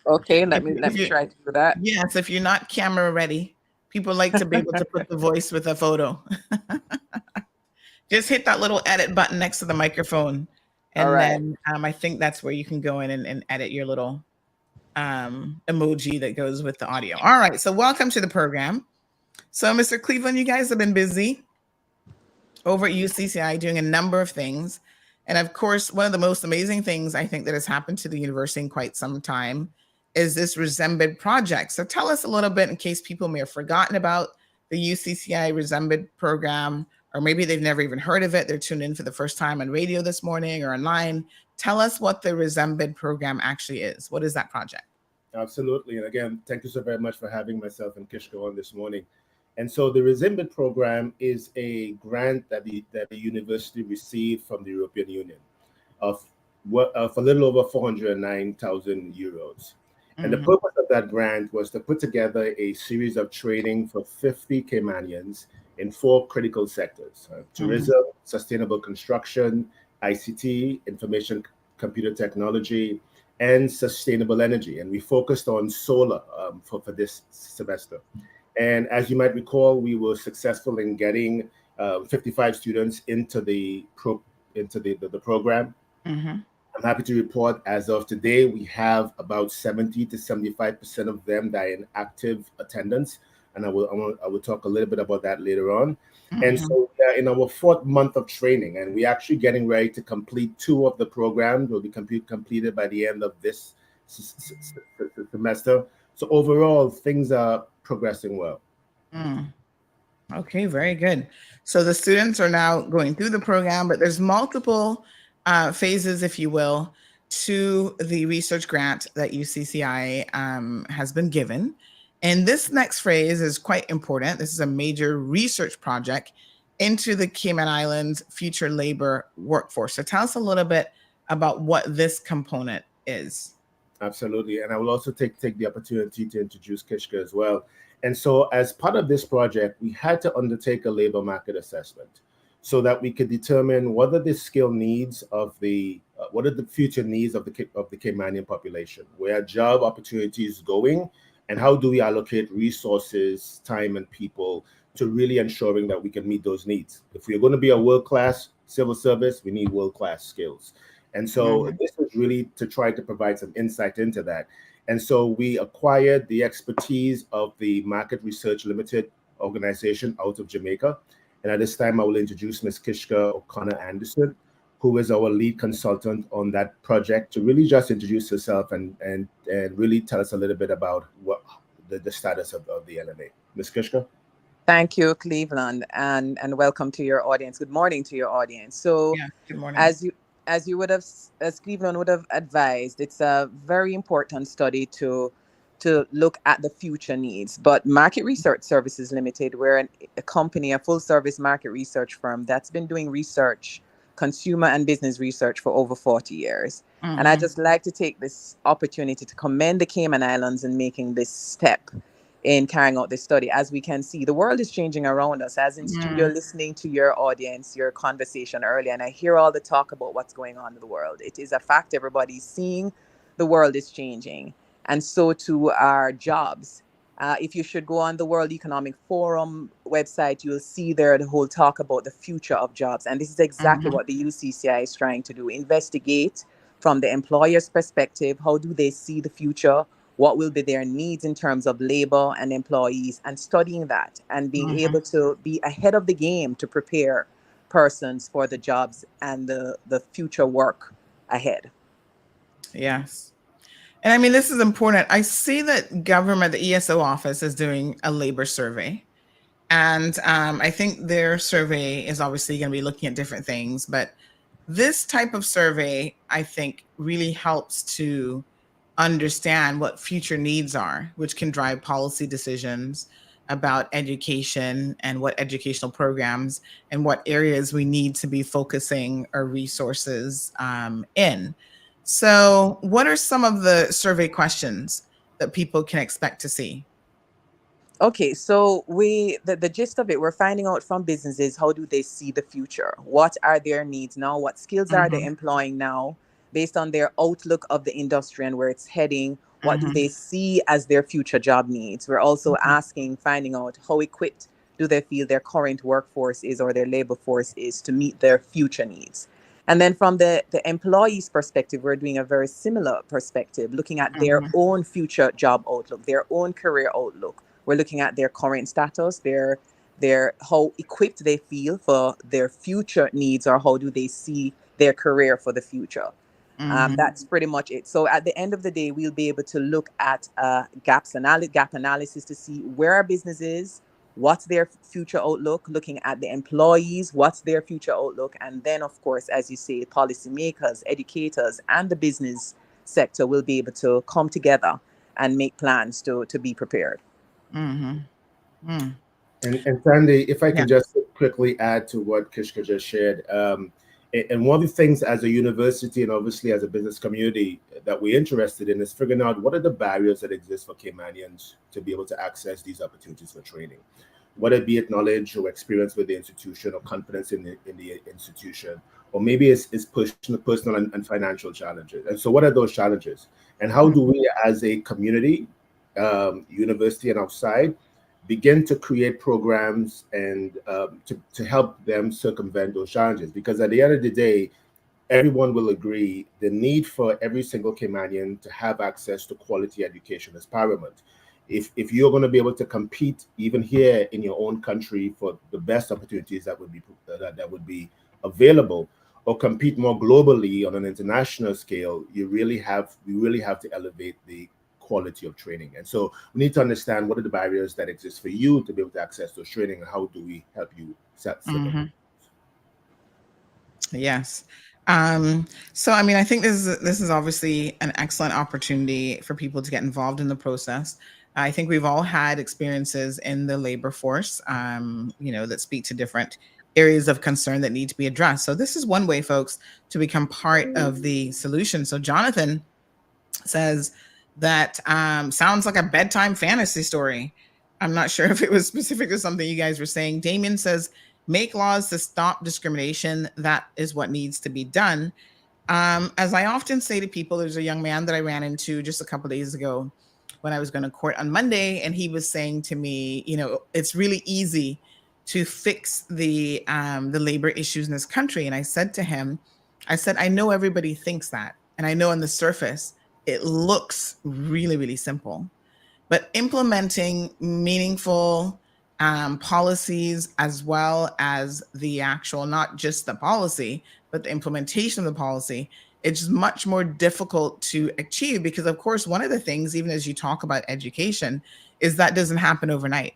Okay, let me try to do that. Yes, if you're not camera ready, people like to be able to put the voice with a photo. Just hit that little edit button next to the microphone. And then I think that's where you can go in and edit your little emoji that goes with the audio. All right, so welcome to the program. So Mr. Cleveland, you guys have been busy over at UCCI doing a number of things. And of course, one of the most amazing things I think that has happened to the university in quite some time is this Resembid project. So tell us a little bit, in case people may have forgotten about the UCCI Resembid program, or maybe they've never even heard of it. They're tuned in for the first time on radio this morning or online. Tell us what the Resembid program actually is. What is that project? Absolutely. And again, thank you so very much for having myself and Kishka on this morning. And so the Resembid program is a grant that the university received from the European Union of a little over 409,000 euros. And the purpose of that grant was to put together a series of training for 50 Caymanians in 4 critical sectors: tourism, sustainable construction, ICT, information computer technology, and sustainable energy. And we focused on solar for this semester. And as you might recall, we were successful in getting 55 students into the program. I'm happy to report, as of today, we have about 70 to 75% of them that are in active attendance. And I will talk a little bit about that later on. And so we are in our 4th month of training, and we're actually getting ready to complete 2 of the programs. Will be completed by the end of this semester. So overall, things are progressing well. Okay, very good. So the students are now going through the program, but there's multiple phases, if you will, to the research grant that UCCI has been given. And this next phase is quite important. This is a major research project into the Cayman Islands future labor workforce. So tell us a little bit about what this component is. Absolutely. And I will also take the opportunity to introduce Kishka as well. And so as part of this project, we had to undertake a labor market assessment so that we could determine what are the skill needs of what are the future needs of the Caymanian population, where are job opportunities going, and how do we allocate resources, time, and people to really ensuring that we can meet those needs. If we're going to be a world-class civil service, we need world-class skills. And so this was really to try to provide some insight into that. And so we acquired the expertise of the Market Research Limited organization out of Jamaica. And at this time, I will introduce Ms. Kishka O'Connor Anderson, who is our lead consultant on that project, to really just introduce herself and really tell us a little bit about what the status of the LMA. Ms. Kishka? Thank you, Cleveland, and welcome to your audience. Good morning to your audience. So, good morning. As Cleveland would have advised, it's a very important study to look at the future needs. But Market Research Services Limited, we're a company, a full service market research firm that's been doing research, consumer and business research for over 40 years. And I just like to take this opportunity to commend the Cayman Islands in making this step in carrying out this study. As we can see, the world is changing around us. As in studio, listening to your audience, your conversation earlier, and I hear all the talk about what's going on in the world. It is a fact everybody's seeing the world is changing, and so too are jobs. If you should go on the World Economic Forum website, you'll see there the whole talk about the future of jobs. And this is exactly what the UCCI is trying to do. Investigate from the employer's perspective, how do they see the future? What will be their needs in terms of labor and employees, and studying that and being able to be ahead of the game to prepare persons for the jobs and the future work ahead. Yes. And I mean, this is important. I see that government, the ESO office, is doing a labor survey. And I think their survey is obviously going to be looking at different things. But this type of survey, I think, really helps to understand what future needs are, which can drive policy decisions about education and what educational programs and what areas we need to be focusing our resources in. So what are some of the survey questions that people can expect to see? Okay, so the gist of it, we're finding out from businesses, how do they see the future? What are their needs now? What skills are they employing now? Based on their outlook of the industry and where it's heading, what do they see as their future job needs? We're also finding out how equipped do they feel their current workforce is or their labor force is to meet their future needs. And then from the employee's perspective, we're doing a very similar perspective, looking at their own future job outlook, their own career outlook. We're looking at their current status, their how equipped they feel for their future needs, or how do they see their career for the future. That's pretty much it. So at the end of the day, we'll be able to look at gap analysis to see where our business is, what's their future outlook, looking at the employees, what's their future outlook. And then, of course, as you say, policymakers, educators, and the business sector will be able to come together and make plans to be prepared. And Sandy, if I could just quickly add to what Kishka just shared. And one of the things as a university and obviously as a business community that we're interested in is figuring out what are the barriers that exist for Caymanians to be able to access these opportunities for training, whether it be it knowledge or experience with the institution or confidence in the institution, or maybe it's personal and financial challenges. And so what are those challenges? And how do we as a community, university and outside, begin to create programs and to help them circumvent those challenges? Because at the end of the day, everyone will agree the need for every single Caymanian to have access to quality education is paramount. If you're going to be able to compete even here in your own country for the best opportunities that would be available, or compete more globally on an international scale, we really have to elevate the quality of training. And so we need to understand what are the barriers that exist for you to be able to access those training, and how do we help you set them. Yes. So, I mean, I think this is obviously an excellent opportunity for people to get involved in the process. I think we've all had experiences in the labor force, that speak to different areas of concern that need to be addressed. So this is one way, folks, to become part of the solution. So Jonathan says that sounds like a bedtime fantasy story. I'm not sure if it was specific to something you guys were saying. Damien says, make laws to stop discrimination. That is what needs to be done. As I often say to people, there's a young man that I ran into just a couple days ago when I was going to court on Monday, and he was saying to me, you know, it's really easy to fix the labor issues in this country. And I said to him, I said, I know everybody thinks that, and I know on the surface it looks really, really simple, but implementing meaningful policies, as well as the actual, not just the policy, but the implementation of the policy, it's much more difficult to achieve because, of course, one of the things, even as you talk about education, is that doesn't happen overnight.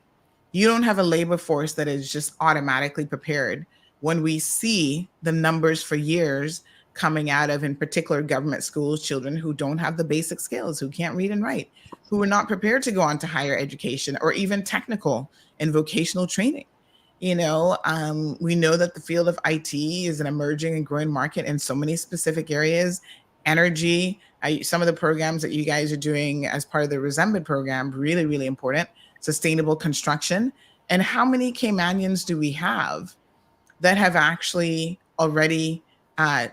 You don't have a labor force that is just automatically prepared. When we see the numbers for years coming out of, in particular, government schools, children who don't have the basic skills, who can't read and write, who are not prepared to go on to higher education or even technical and vocational training. You know, we know that the field of IT is an emerging and growing market in so many specific areas. Energy, some of the programs that you guys are doing as part of the Resembed program, really, really important. Sustainable construction. And how many Caymanians do we have that have actually already,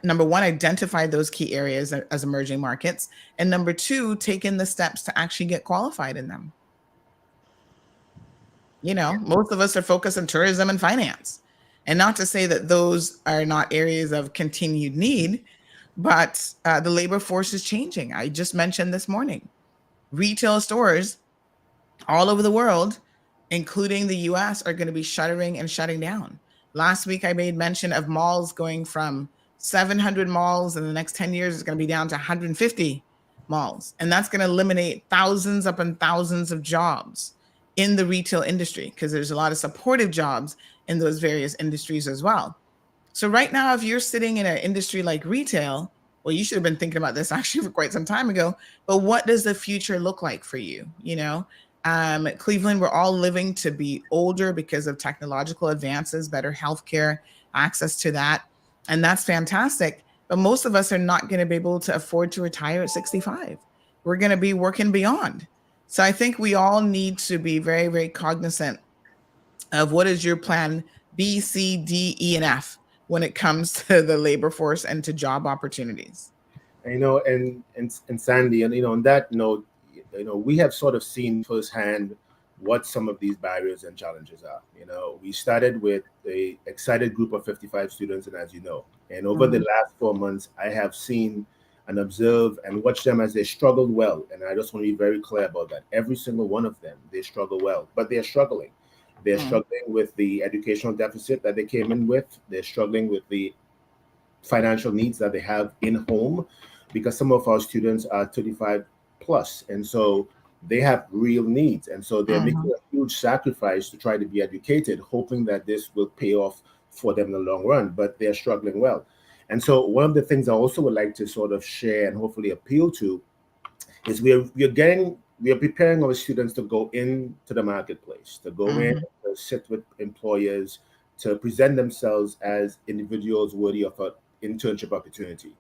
number one, identified those key areas as emerging markets, and number two, taken the steps to actually get qualified in them? You know, most of us are focused on tourism and finance. And not to say that those are not areas of continued need, but the labor force is changing. I just mentioned this morning, retail stores all over the world, including the US, are going to be shuttering and shutting down. Last week, I made mention of malls going from 700 malls in the next 10 years, it's going to be down to 150 malls. And that's going to eliminate thousands upon thousands of jobs in the retail industry, because there's a lot of supportive jobs in those various industries as well. So right now, if you're sitting in an industry like retail, well, you should have been thinking about this actually for quite some time ago, but what does the future look like for you? You know, Cleveland, we're all living to be older because of technological advances, better healthcare, access to that. And that's fantastic. But most of us are not going to be able to afford to retire at 65. We're going to be working beyond. So I think we all need to be very, very cognizant of what is your plan B, C, D, E, and F when it comes to the labor force and to job opportunities. You know, and Sandy, and you know, on that note, you know, we have sort of seen firsthand what some of these barriers and challenges are. You know, we started with a excited group of 55 students, and as you know, and over the last 4 months, I have seen and observe and watch them as they struggled well. And I just want to be very clear about that. Every single one of them, they struggle well, but they're struggling. They're struggling with the educational deficit that they came in with. They're struggling with the financial needs that they have in home, because some of our students are 35 plus. And so they have real needs. And so they're making a huge sacrifice to try to be educated, hoping that this will pay off for them in the long run, but they're struggling well. And so one of the things I also would like to sort of share and hopefully appeal to is we are preparing our students to go into the marketplace, to go in, to sit with employers, to present themselves as individuals worthy of an internship opportunity.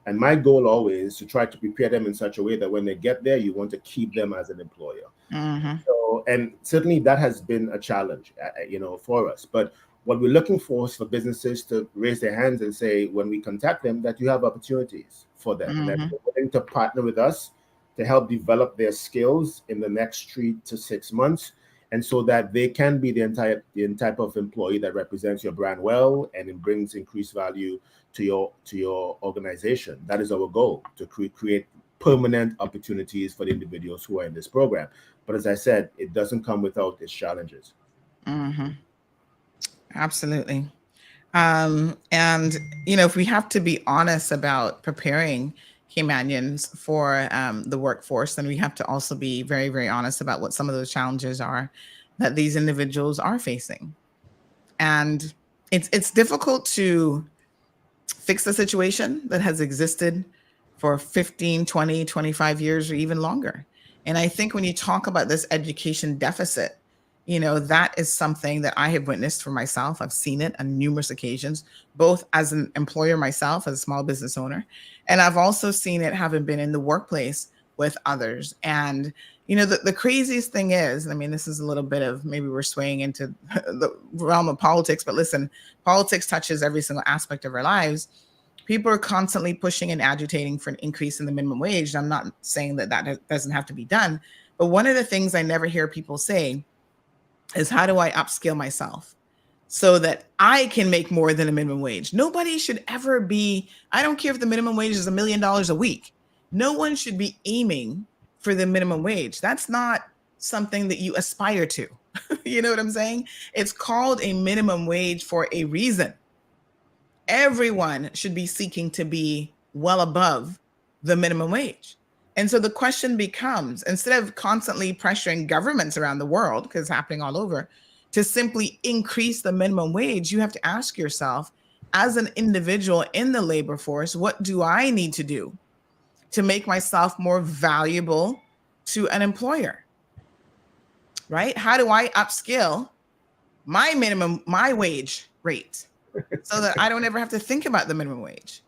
And my goal always is to try to prepare them in such a way that when they get there, you want to keep them as an employer. So, and certainly that has been a challenge, you know, for us. But what we're looking for is for businesses to raise their hands and say, when we contact them, that you have opportunities for them, and that they're willing to partner with us to help develop their skills in the next 3 to 6 months, and so that they can be the type of employee that represents your brand well and it brings increased value to your organization. That is our goal, to create permanent opportunities for the individuals who are in this program. But as I said, it doesn't come without its challenges. Absolutely. And, you know, if we have to be honest about preparing Caymanians for the workforce, then we have to also be very, very honest about what some of those challenges are that these individuals are facing. And it's difficult to fix a situation that has existed for 15, 20, 25 years or even longer. And I think when you talk about this education deficit, you know, that is something that I have witnessed for myself. I've seen it on numerous occasions, both as an employer myself, as a small business owner, and I've also seen it having been in the workplace with others. And, You know, the craziest thing is, I mean, this is a little bit of, maybe we're swaying into the realm of politics, but listen, politics touches every single aspect of our lives. People are constantly pushing and agitating for an increase in the minimum wage. I'm not saying that that doesn't have to be done, but one of the things I never hear people say is, how do I upskill myself so that I can make more than a minimum wage? Nobody should ever be, I don't care if the minimum wage is $1 million a week. No one should be aiming for the minimum wage. That's not something that you aspire to. You know what I'm saying? It's called a minimum wage for a reason. Everyone should be seeking to be well above the minimum wage. And so the question becomes, instead of constantly pressuring governments around the world, because it's happening all over, to simply increase the minimum wage, you have to ask yourself, as an individual in the labor force, what do I need to do to make myself more valuable to an employer? Right? How do I upskill my wage rate so that I don't ever have to think about the minimum wage?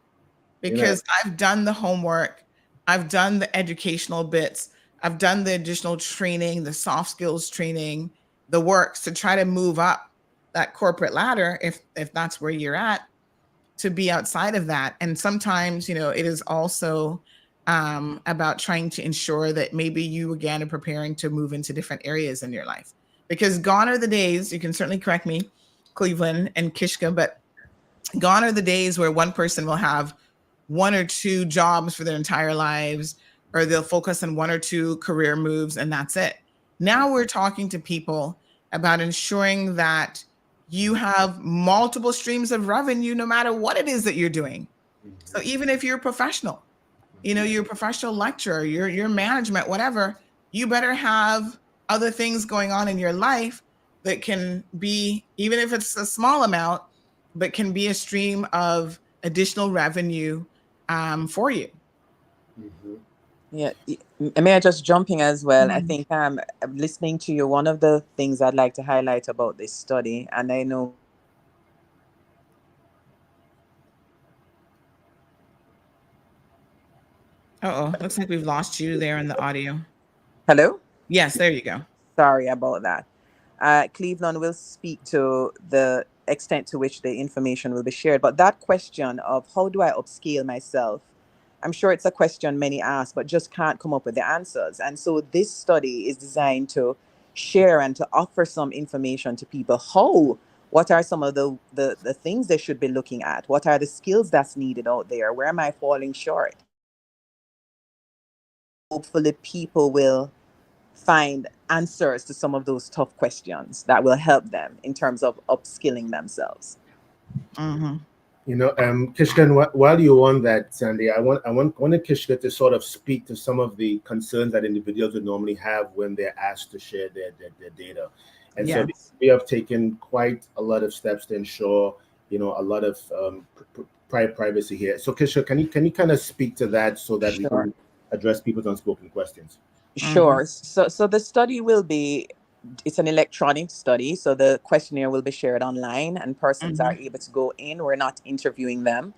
Because I've done the homework, I've done the educational bits, I've done the additional training, the soft skills training, the works to try to move up that corporate ladder, if that's where you're at, to be outside of that. And sometimes, you know, it is also about trying to ensure that maybe you again are preparing to move into different areas in your life. Because gone are the days, you can certainly correct me, Cleveland and Kishka, but gone are the days where one person will have one or two jobs for their entire lives, or they'll focus on one or two career moves and that's it. Now we're talking to people about ensuring that you have multiple streams of revenue no matter what it is that you're doing. So even if you're a professional, you know, you're a professional lecturer, your management, whatever, you better have other things going on in your life that can be, even if it's a small amount, but can be a stream of additional revenue for you. Yeah, may I just jump in as well? I think listening to you, one of the things I'd like to highlight about this study, and I know Looks like we've lost you there in the audio. Hello? Yes, there you go. Sorry about that. Cleveland will speak to the extent to which the information will be shared. But that question of how do I upscale myself, I'm sure it's a question many ask, but just can't come up with the answers. And so this study is designed to share and to offer some information to people. What are some of the things they should be looking at? What are the skills that's needed out there? Where am I falling short? Hopefully people will find answers to some of those tough questions that will help them in terms of upskilling themselves. You know, Kishka, while you're on that, Sandy, I wanted Kishka to sort of speak to some of the concerns that individuals would normally have when they're asked to share their data. And so we have taken quite a lot of steps to ensure, you know, a lot of privacy here. So Kishka, can you kind of speak to that so that we can address people's unspoken questions? Sure. So the study will be, it's an electronic study. So the questionnaire will be shared online and persons are able to go in. We're not interviewing them.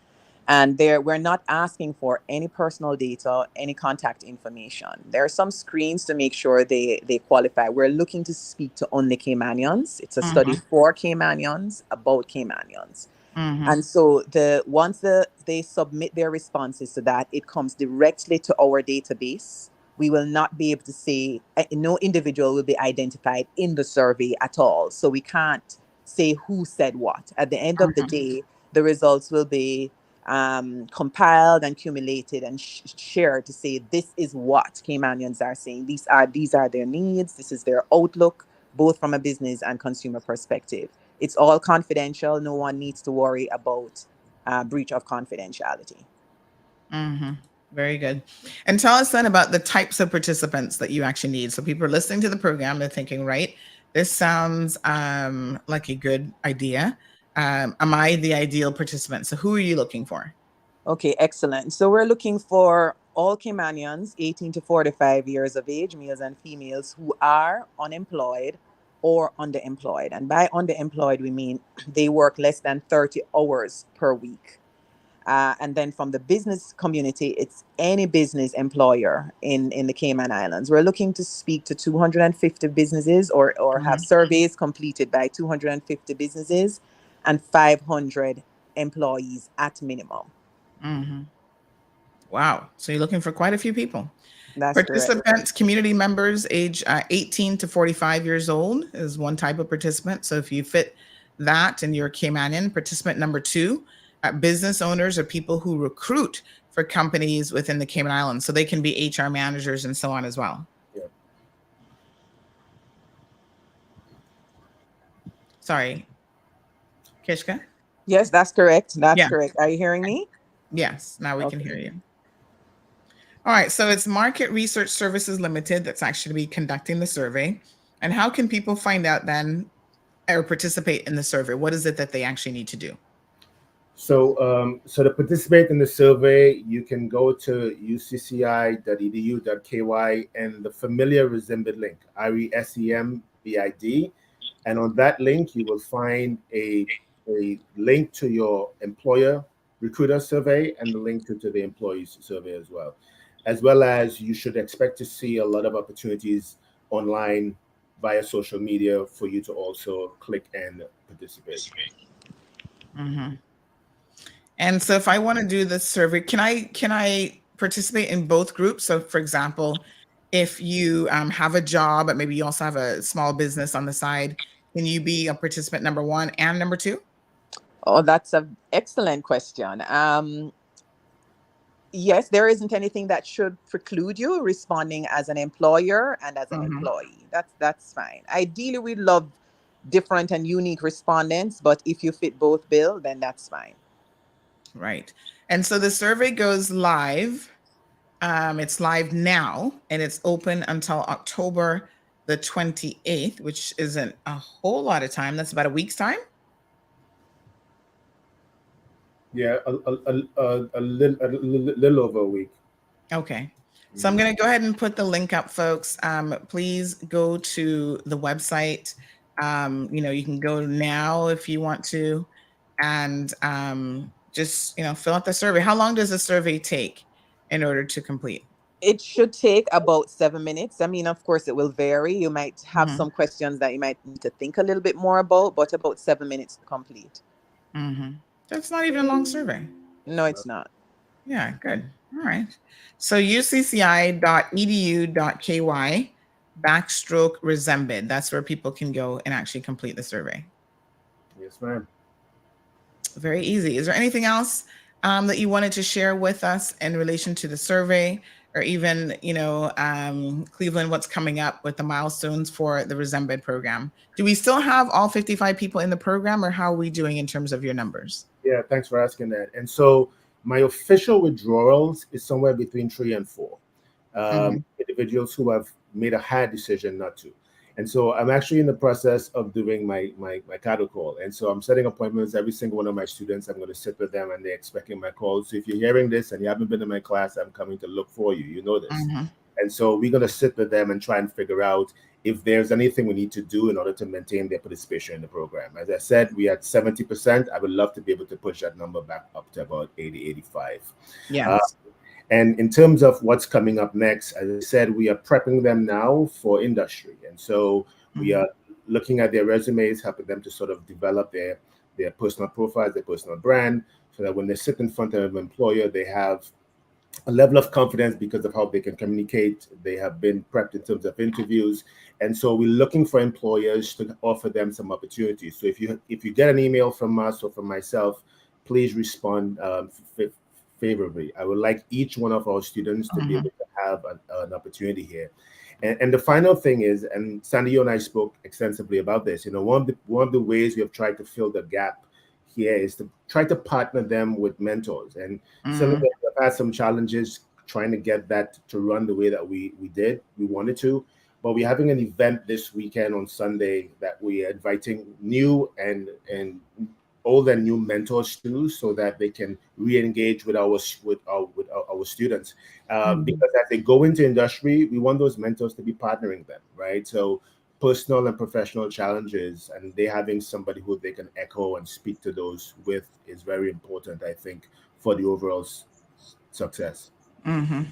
And we're not asking for any personal data, any contact information. There are some screens to make sure they qualify. We're looking to speak to only Caymanians. It's a study for Caymanians, about Caymanians. And so once they submit their responses to that, it comes directly to our database. We will not be able to say, no individual will be identified in the survey at all. So we can't say who said what. At the end of the day, the results will be compiled and accumulated and shared to say, this is what Caymanians are saying. These are their needs. This is their outlook, both from a business and consumer perspective. It's all confidential. No one needs to worry about breach of confidentiality. Very good. And tell us then about the types of participants that you actually need. So people are listening to the program, they're thinking, right, this sounds like a good idea. Am I the ideal participant? So who are you looking for? Okay, excellent. So we're looking for all Caymanians 18 to 45 years of age, males and females, who are unemployed or underemployed. And by underemployed, we mean they work less than 30 hours per week. And then from the business community, it's any business employer in the Cayman Islands. We're looking to speak to 250 businesses or have surveys completed by 250 businesses and 500 employees at minimum. Wow. So you're looking for quite a few people. That's Participants, correct. community members age 18 to 45 years old is one type of participant. So if you fit that and you're a Caymanian, participant number 2, business owners are people who recruit for companies within the Cayman Islands. So they can be HR managers and so on as well. Yeah. Sorry, Kishka? Yes, that's correct. That's correct. Are you hearing me? Yes, now we can hear you. All right, so it's Market Research Services Limited that's actually conducting the survey. And how can people find out then or participate in the survey? What is it that they actually need to do? So, so to participate in the survey, you can go to ucci.edu.ky and the familiar Resembid link, RESEMBID. And on that link, you will find a link to your employer recruiter survey and the link to the employees survey as well. As well as you should expect to see a lot of opportunities online via social media for you to also click and participate. And so if I want to do this survey, can I participate in both groups? So for example, if you have a job, but maybe you also have a small business on the side, can you be a participant number 1 and number 2? Oh, that's an excellent question. Yes, there isn't anything that should preclude you responding as an employer and as an employee. That's fine. Ideally, we love different and unique respondents, but if you fit both bill, then that's fine. Right. And so the survey goes live. It's live now, and it's open until October the 28th, which isn't a whole lot of time. That's about a week's time. Yeah, a little over a week. Okay. So I'm going to go ahead and put the link up, folks. Please go to the website. You can go now if you want to, and just, fill out the survey. How long does the survey take in order to complete? It should take about 7 minutes. I mean, of course, it will vary. You might have some questions that you might need to think a little bit more about, but about 7 minutes to complete. That's not even a long survey. No, it's not. Yeah, good. All right. So ucci.edu.ky/Resembid. That's where people can go and actually complete the survey. Yes, ma'am. Very easy. Is there anything else that you wanted to share with us in relation to the survey, or even, Cleveland, what's coming up with the milestones for the Resembid program? Do we still have all 55 people in the program, or how are we doing in terms of your numbers? Yeah, thanks for asking that. And so my official withdrawals is somewhere between 3 and 4 individuals who have made a hard decision not to. And so I'm actually in the process of doing my cattle call. And so I'm setting appointments. Every single one of my students, I'm going to sit with them, and they're expecting my calls. So if you're hearing this and you haven't been in my class, I'm coming to look for you. You know this. And so we're going to sit with them and try and figure out if there's anything we need to do in order to maintain their participation in the program. As I said, we at 70%. I would love to be able to push that number back up to about 80, 85. Yes. And in terms of what's coming up next, as I said, we are prepping them now for industry. And so we are looking at their resumes, helping them to sort of develop their personal profiles, their personal brand, so that when they sit in front of an employer, they have a level of confidence because of how they can communicate. They have been prepped in terms of interviews. And so we're looking for employers to offer them some opportunities. So if you get an email from us or from myself, please respond favorably. I would like each one of our students to be able to have an opportunity here. And the final thing is, and Sandy, you and I spoke extensively about this, one of the ways we have tried to fill the gap here is to try to partner them with mentors. And some of them have had some challenges trying to get that to run the way that we wanted to. But we're having an event this weekend on Sunday that we are inviting new and old and new mentors to, so that they can re-engage with our students. Because as they go into industry, we want those mentors to be partnering them, right? So personal and professional challenges, and they having somebody who they can echo and speak to those with is very important, I think, for the overall success. Mm-hmm.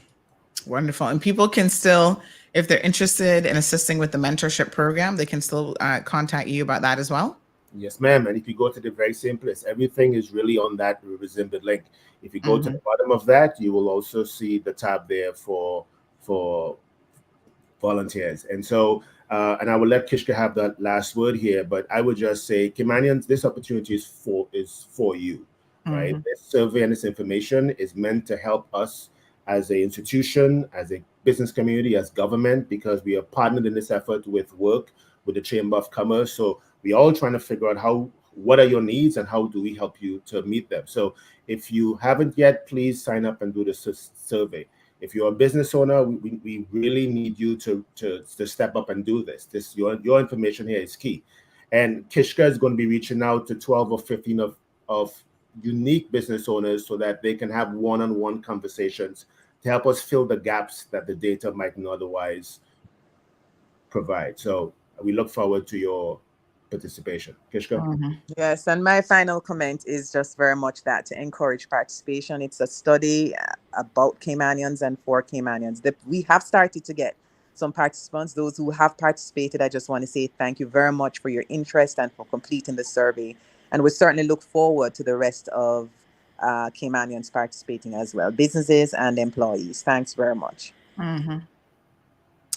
Wonderful. And people can still, if they're interested in assisting with the mentorship program, they can still contact you about that as well. Yes, ma'am. And if you go to the very same place, everything is really on that Resembled link. If you go to the bottom of that, you will also see the tab there for volunteers. And so, and I will let Kishka have the last word here, but I would just say, Caymanians, this opportunity is for you, right? This survey and this information is meant to help us as an institution, as a business community, as government, because we are partnered in this effort with work with the Chamber of Commerce. So we're all trying to figure out what are your needs and how do we help you to meet them. So if you haven't yet, please sign up and do the survey. If you're a business owner, we really need you to step up and do this. Your information here is key. And Kishka is going to be reaching out to 12 or 15 of unique business owners so that they can have one-on-one conversations to help us fill the gaps that the data might not otherwise provide. So we look forward to your participation. Kishka? Yes, and my final comment is just very much that, to encourage participation. It's a study about Caymanians and for Caymanians. We have started to get some participants. Those who have participated, I just want to say thank you very much for your interest and for completing the survey. And we certainly look forward to the rest of Caymanians participating as well, businesses and employees. Thanks very much.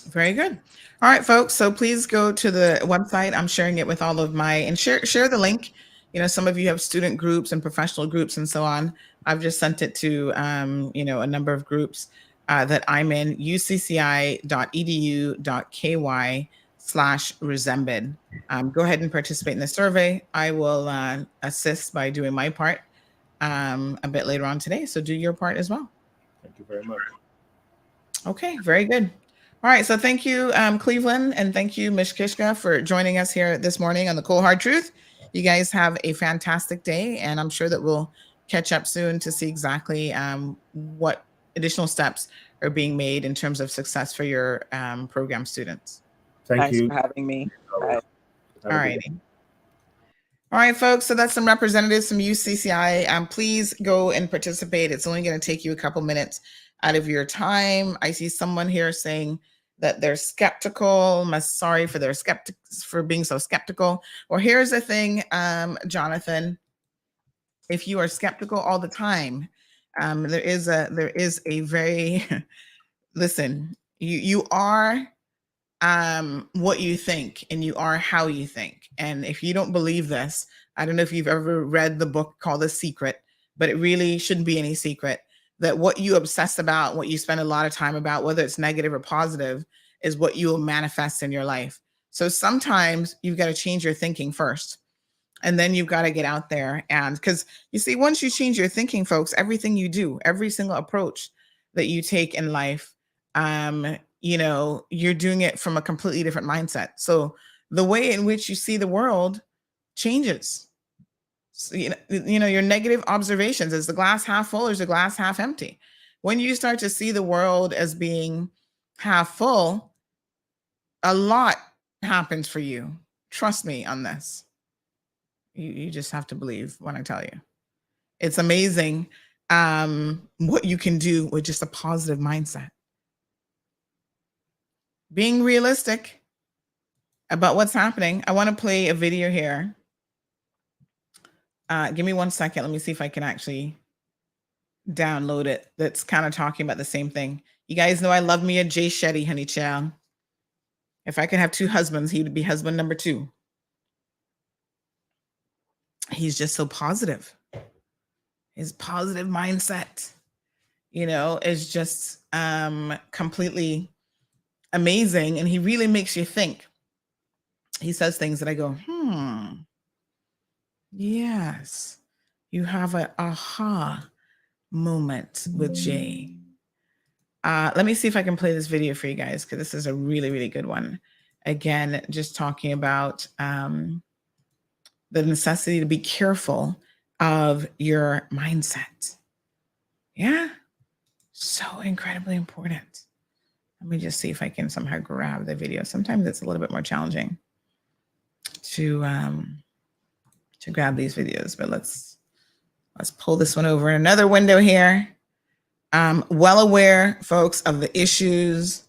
Very good. All right, folks. So please go to the website. I'm sharing it with all of and share the link. You know, some of you have student groups and professional groups and so on. I've just sent it to, a number of groups that I'm in, ucci.edu.ky/Resembled. Go ahead and participate in the survey. I will assist by doing my part a bit later on today. So do your part as well. Thank you very much. Okay, very good. All right, so thank you, Cleveland, and thank you, Ms. Kishka, for joining us here this morning on the Cold Hard Truth. You guys have a fantastic day, and I'm sure that we'll catch up soon to see exactly what additional steps are being made in terms of success for your program students. Thanks for having me. Bye. All righty. All right, folks, so that's some representatives from UCCI. Please go and participate. It's only going to take you a couple minutes out of your time. I see someone here saying that they're skeptical. I'm sorry for for being so skeptical. Well, here's the thing, Jonathan. If you are skeptical all the time, there is a very listen. You are what you think, and you are how you think. And if you don't believe this, I don't know if you've ever read the book called The Secret, but it really shouldn't be any secret that what you obsess about, what you spend a lot of time about, whether it's negative or positive, is what you will manifest in your life. So sometimes you've got to change your thinking first, and then you've got to get out there. And because you see, once you change your thinking, folks, everything you do, every single approach that you take in life, you're doing it from a completely different mindset. So the way in which you see the world changes. So, your negative observations, is the glass half full or is the glass half empty? When you start to see the world as being half full, a lot happens for you. Trust me on this. You just have to believe when I tell you. It's amazing what you can do with just a positive mindset. Being realistic about what's happening. I want to play a video here. Give me 1 second. Let me see if I can actually download it. That's kind of talking about the same thing. You guys know I love me a Jay Shetty, honey child. If I could have 2 husbands, he would be husband number 2. He's just so positive. His positive mindset, is just completely amazing. And he really makes you think. He says things that I go, yes, you have an aha moment with Jay. Let me see if I can play this video for you guys, because this is a really, really good one. Again, just talking about the necessity to be careful of your mindset. Yeah, so incredibly important. Let me just see if I can somehow grab the video. Sometimes it's a little bit more challenging to grab these videos, but let's pull this one over in another window here. Well aware, folks, of the issues,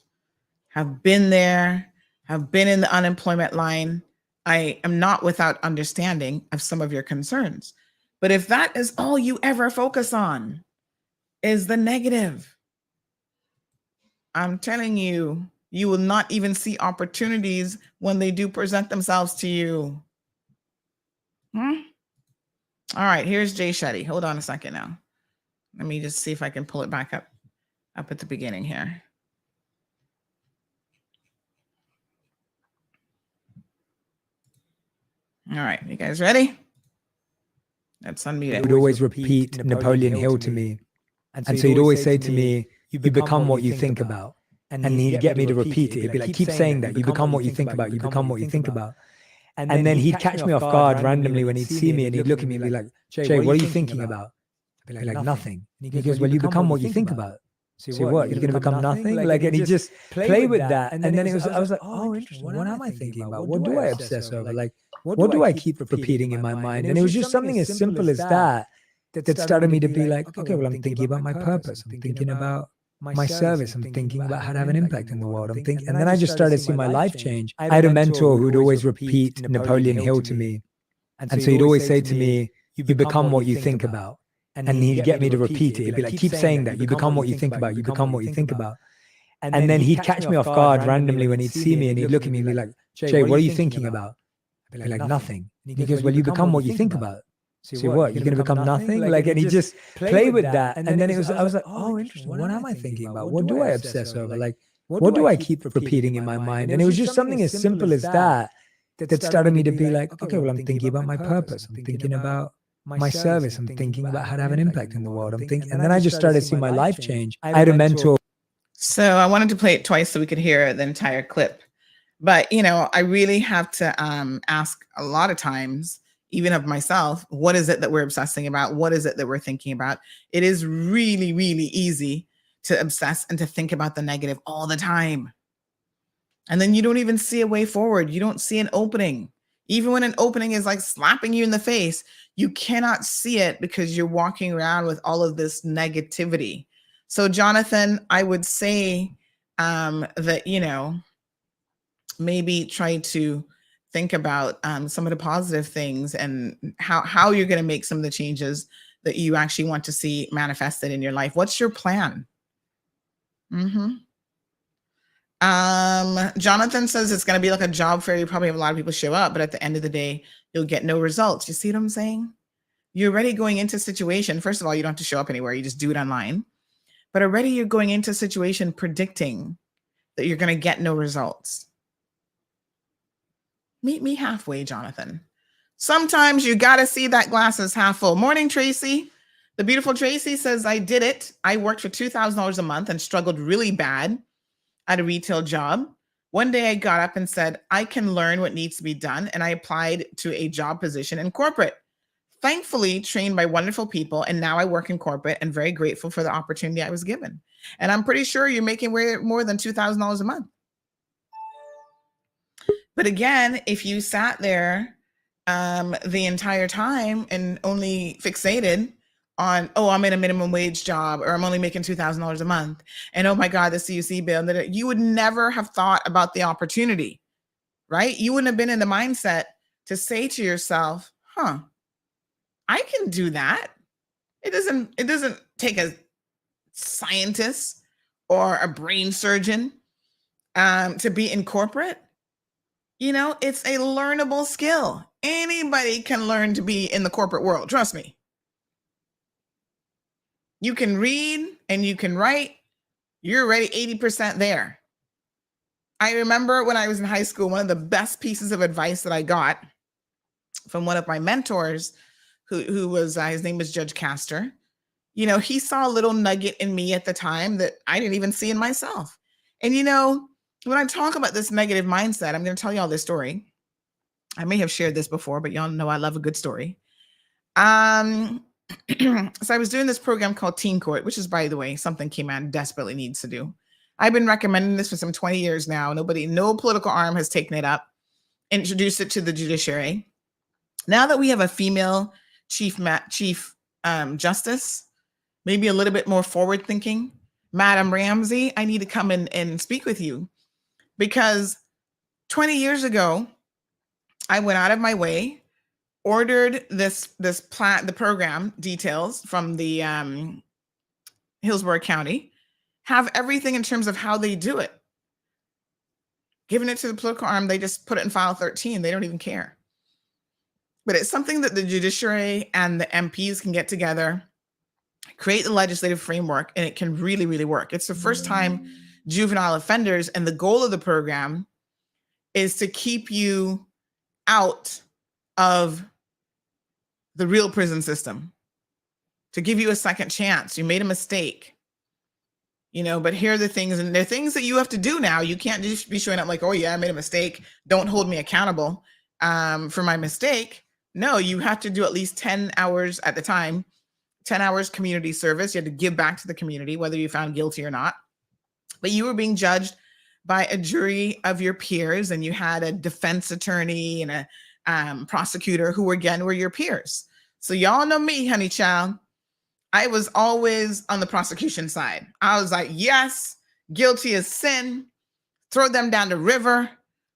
have been there, have been in the unemployment line. I am not without understanding of some of your concerns. But if that is all you ever focus on is the negative, I'm telling you, you will not even see opportunities when they do present themselves to you. All right, here's Jay Shetty. Hold on a second now. Let me just see if I can pull it back up at the beginning here. All right, you guys ready? Let's unmute it. He would always repeat Napoleon Hill to me. And so he'd always say to me, you become what you think about. And he'd get me to repeat it. He'd be like, keep saying that. You become what you think about. You become what you think about. And then he'd catch me off guard randomly when he'd see me and he'd look at me and be like, Jay, what are you thinking about? I'd be like, nothing. And he goes, well, you become what you think about. So what? You're going to become nothing? Like, and he just play with that. And then I was like, oh, interesting. What am I thinking about? What do I obsess over? Like, what do I keep repeating in my mind? And it was just something as simple as that started me to be like, okay, well, I'm thinking about my purpose. I'm thinking about my service. I'm thinking about how to have an impact in the world. I'm thinking, and then I just started seeing my life change. I had a mentor who'd always repeat Napoleon Hill to me. And so he'd always say to me, you become what you think about. And he'd get me to repeat it. He'd be like, keep saying that. You become what you think about. You become what you think about. And then he'd catch me off guard randomly when he'd see me and he'd look at me and be like, Jay, what are you thinking about? I'd be like, nothing. And he goes, well, you become what you think about. So what? You're going to become nothing? Like, and he just play with that. And then I was like, oh, interesting. What am I thinking about? What do I obsess over? Like, what do I keep repeating in my mind? And it was just something as simple as that started me to be like, okay, well, I'm thinking about my purpose. I'm thinking about my service. I'm thinking about how to have an impact in the world. I'm thinking, and then I just started seeing my life change. I had a mentor. So I wanted to play it twice so we could hear the entire clip. But, you know, I really have to ask a lot of times, even of myself, what is it that we're obsessing about? What is it that we're thinking about? It is really, really easy to obsess and to think about the negative all the time. And then you don't even see a way forward. You don't see an opening. Even when an opening is like slapping you in the face, you cannot see it because you're walking around with all of this negativity. So, Jonathan, I would say that, you know, maybe try to think about some of the positive things and how you're going to make some of the changes that you actually want to see manifested in your life. What's your plan? Jonathan says it's going to be like a job fair. You probably have a lot of people show up, but at the end of the day, you'll get no results. You see what I'm saying? You're already going into a situation. First of all, you don't have to show up anywhere. You just do it online. But already you're going into a situation predicting that you're going to get no results. Meet me halfway, Jonathan. Sometimes you got to see that glass is half full. Morning, Tracy. The beautiful Tracy says, I did it. I worked for $2,000 a month and struggled really bad at a retail job. One day I got up and said, I can learn what needs to be done. And I applied to a job position in corporate. Thankfully, trained by wonderful people. And now I work in corporate and very grateful for the opportunity I was given. And I'm pretty sure you're making way more than $2,000 a month. But again, if you sat there the entire time and only fixated on, oh, I'm in a minimum wage job, or I'm only making $2,000 a month, and oh my God, the CUC bill, that you would never have thought about the opportunity, right? You wouldn't have been in the mindset to say to yourself, I can do that. It doesn't take a scientist or a brain surgeon to be in corporate. You know, it's a learnable skill. Anybody can learn to be in the corporate world. Trust me. You can read and you can write. You're already 80% there. I remember when I was in high school, one of the best pieces of advice that I got from one of my mentors, who was, his name was Judge Castor. You know, he saw a little nugget in me at the time that I didn't even see in myself. And, you know, when I talk about this negative mindset, I'm going to tell y'all this story. I may have shared this before, but y'all know I love a good story. So I was doing this program called Teen Court, which is, by the way, something Cayman desperately needs to do. I've been recommending this for some 20 years now. No political arm has taken it up, introduced it to the judiciary. Now that we have a female chief justice, maybe a little bit more forward thinking, Madam Ramsey, I need to come in and speak with you, because 20 years ago, I went out of my way, ordered the program details from the Hillsborough County, have everything in terms of how they do it. Giving it to the political arm, they just put it in file 13. They don't even care. But it's something that the judiciary and the MPs can get together, create the legislative framework, and it can really, really work. It's the first time juvenile offenders, and the goal of the program is to keep you out of the real prison system, to give you a second chance. You made a mistake, but here are the things, and they're things that you have to do now. You can't just be showing up like, oh yeah, I made a mistake, don't hold me accountable for my mistake. No, you have to do at least 10 hours at the time, 10 hours community service. You had to give back to the community, whether you found guilty or not. But you were being judged by a jury of your peers, and you had a defense attorney and a prosecutor who were your peers. So y'all know me, honey child. I was always on the prosecution side. I was like, yes, guilty as sin. Throw them down the river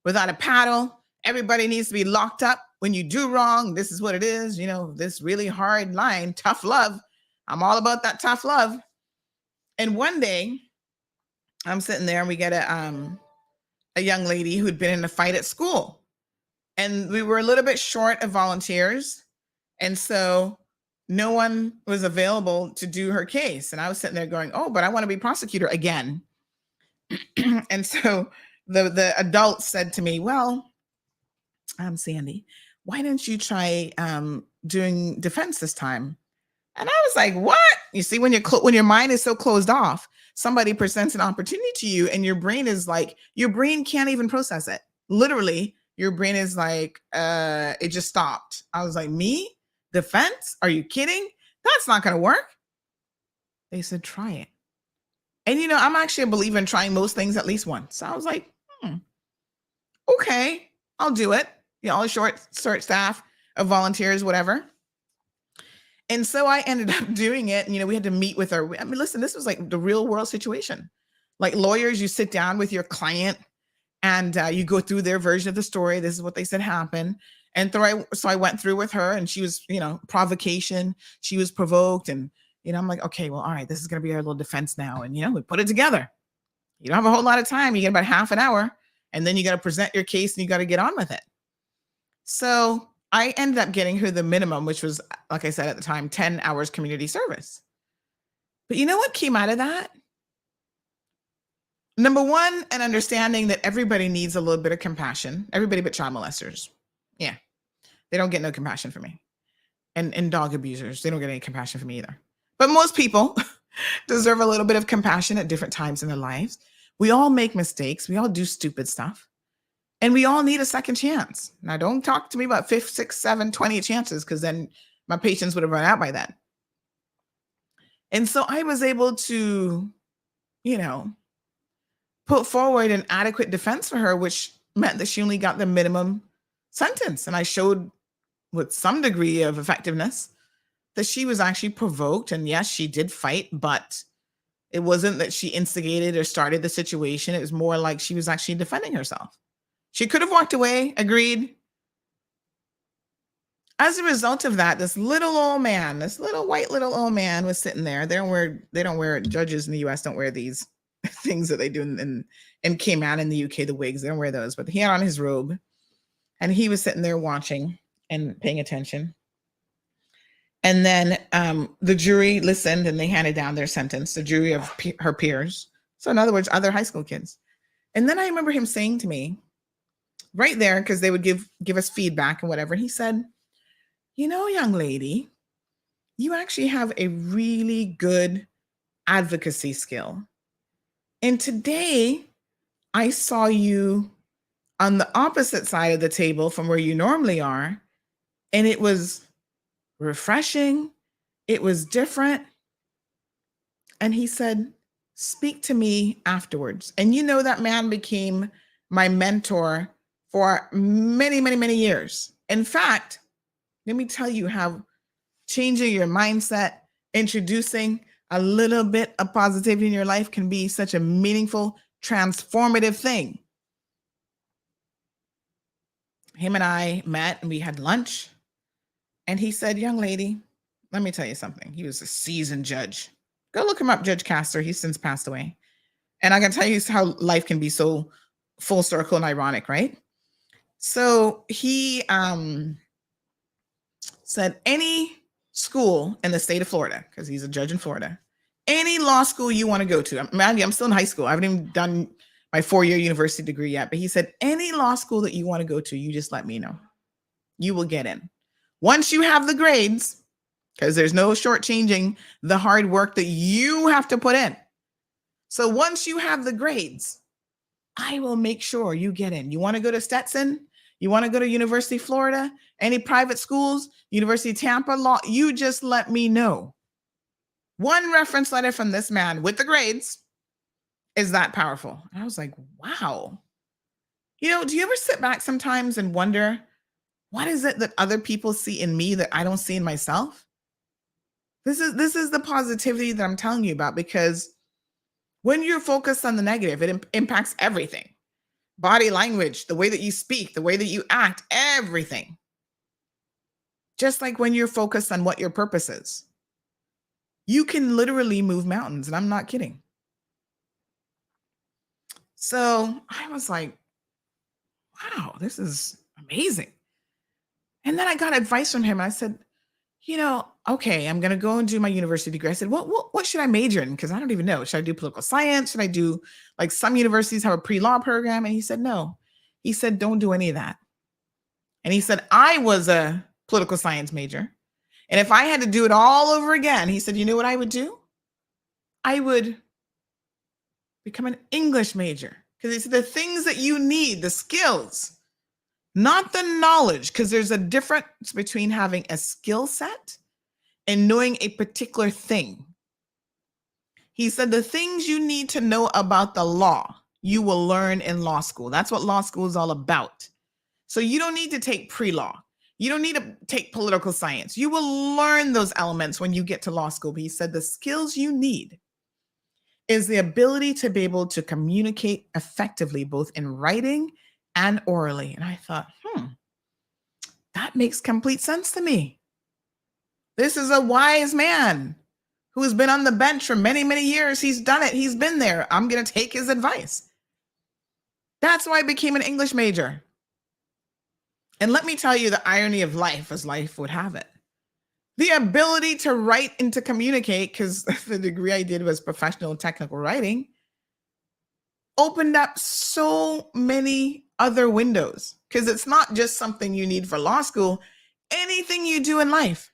without a paddle. Everybody needs to be locked up. When you do wrong, this is what it is. This really hard line, tough love. I'm all about that tough love. And one day I'm sitting there and we get a young lady who'd been in a fight at school, and we were a little bit short of volunteers. And so no one was available to do her case. And I was sitting there going, oh, but I want to be prosecutor again. And so the adult said to me, well, Sandy, why didn't you try doing defense this time? And I was like, what? You see, when your mind is so closed off, somebody presents an opportunity to you, and your brain can't even process it. Literally, your brain is like, it just stopped. I was like, me? Defense? Are you kidding? That's not going to work. They said, try it. And I'm actually a believer in trying most things at least once. So I was like, okay, I'll do it. A short staff of volunteers, whatever. And so I ended up doing it. And, we had to meet with her. I mean, listen, this was like the real world situation. Like lawyers, you sit down with your client and you go through their version of the story. This is what they said happened. And so I went through with her, and she was, provocation. She was provoked. And, I'm like, okay, well, all right, this is going to be our little defense now. And, we put it together. You don't have a whole lot of time. You get about half an hour, and then you got to present your case and you got to get on with it. So I ended up getting her the minimum, which was, like I said at the time, 10 hours community service. But you know what came out of that? Number one, an understanding that everybody needs a little bit of compassion. Everybody but child molesters. Yeah. They don't get no compassion for me. And dog abusers, they don't get any compassion from me either. But most people deserve a little bit of compassion at different times in their lives. We all make mistakes. We all do stupid stuff. And we all need a second chance. Now, don't talk to me about 5, 6, 7, 20 chances, because then my patience would have run out by then. And so I was able to, put forward an adequate defense for her, which meant that she only got the minimum sentence. And I showed with some degree of effectiveness that she was actually provoked. And yes, she did fight, but it wasn't that she instigated or started the situation. It was more like she was actually defending herself. She could have walked away, agreed. As a result of that, this little old man, this little white little old man was sitting there. They don't wear judges in the US don't wear these things that they do in Cayman in the UK, the wigs. They don't wear those, but he had on his robe, and he was sitting there watching and paying attention. And then the jury listened, and they handed down their sentence, the jury of her peers. So in other words, other high school kids. And then I remember him saying to me right there, because they would give us feedback and whatever. And he said, young lady, you actually have a really good advocacy skill. And today I saw you on the opposite side of the table from where you normally are. And it was refreshing. It was different. And he said, speak to me afterwards. And you know, that man became my mentor for many, many, many years. In fact, let me tell you how changing your mindset, introducing a little bit of positivity in your life can be such a meaningful, transformative thing. Him and I met and we had lunch. And he said, young lady, let me tell you something. He was a seasoned judge. Go look him up, Judge Castor. He's since passed away. And I can tell you how life can be so full circle and ironic, right? So he said, any school in the state of Florida, because he's a judge in Florida, any law school you want to go to. I'm still in high school. I haven't even done my 4-year university degree yet. But he said, any law school that you want to go to, you just let me know. You will get in. Once you have the grades, because there's no shortchanging the hard work that you have to put in. So once you have the grades, I will make sure you get in. You want to go to Stetson? You want to go to University of Florida? Any private schools? University of Tampa Law? You just let me know. One reference letter from this man with the grades is that powerful. And I was like, wow. You know, do you ever sit back sometimes and wonder, what is it that other people see in me that I don't see in myself? This is the positivity that I'm telling you about, because when you're focused on the negative, it impacts everything. Body language, the way that you speak, the way that you act, everything. Just like when you're focused on what your purpose is. You can literally move mountains, and I'm not kidding. So I was like, wow, this is amazing. And then I got advice from him. I said, you know, okay, I'm going to go and do my university degree. I said, what should I major in? Because I don't even know. Should I do political science? Should I do, like, some universities have a pre-law program? And he said, no. He said, don't do any of that. And he said, I was a political science major. And if I had to do it all over again, he said, you know what I would do? I would become an English major. Because he said, the things that you need, the skills, not the knowledge, because there's a difference between having a skill set and knowing a particular thing. He said the things you need to know about the law, you will learn in law school. That's what law school is all about. So you don't need to take pre-law. You don't need to take political science. You will learn those elements when you get to law school. But he said the skills you need is the ability to be able to communicate effectively, both in writing and orally. And I thought, that makes complete sense to me. This is a wise man who has been on the bench for many, many years. He's done it. He's been there. I'm going to take his advice. That's why I became an English major. And let me tell you the irony of life, as life would have it. The ability to write and to communicate, because the degree I did was professional and technical writing, opened up so many other windows, because it's not just something you need for law school. Anything you do in life,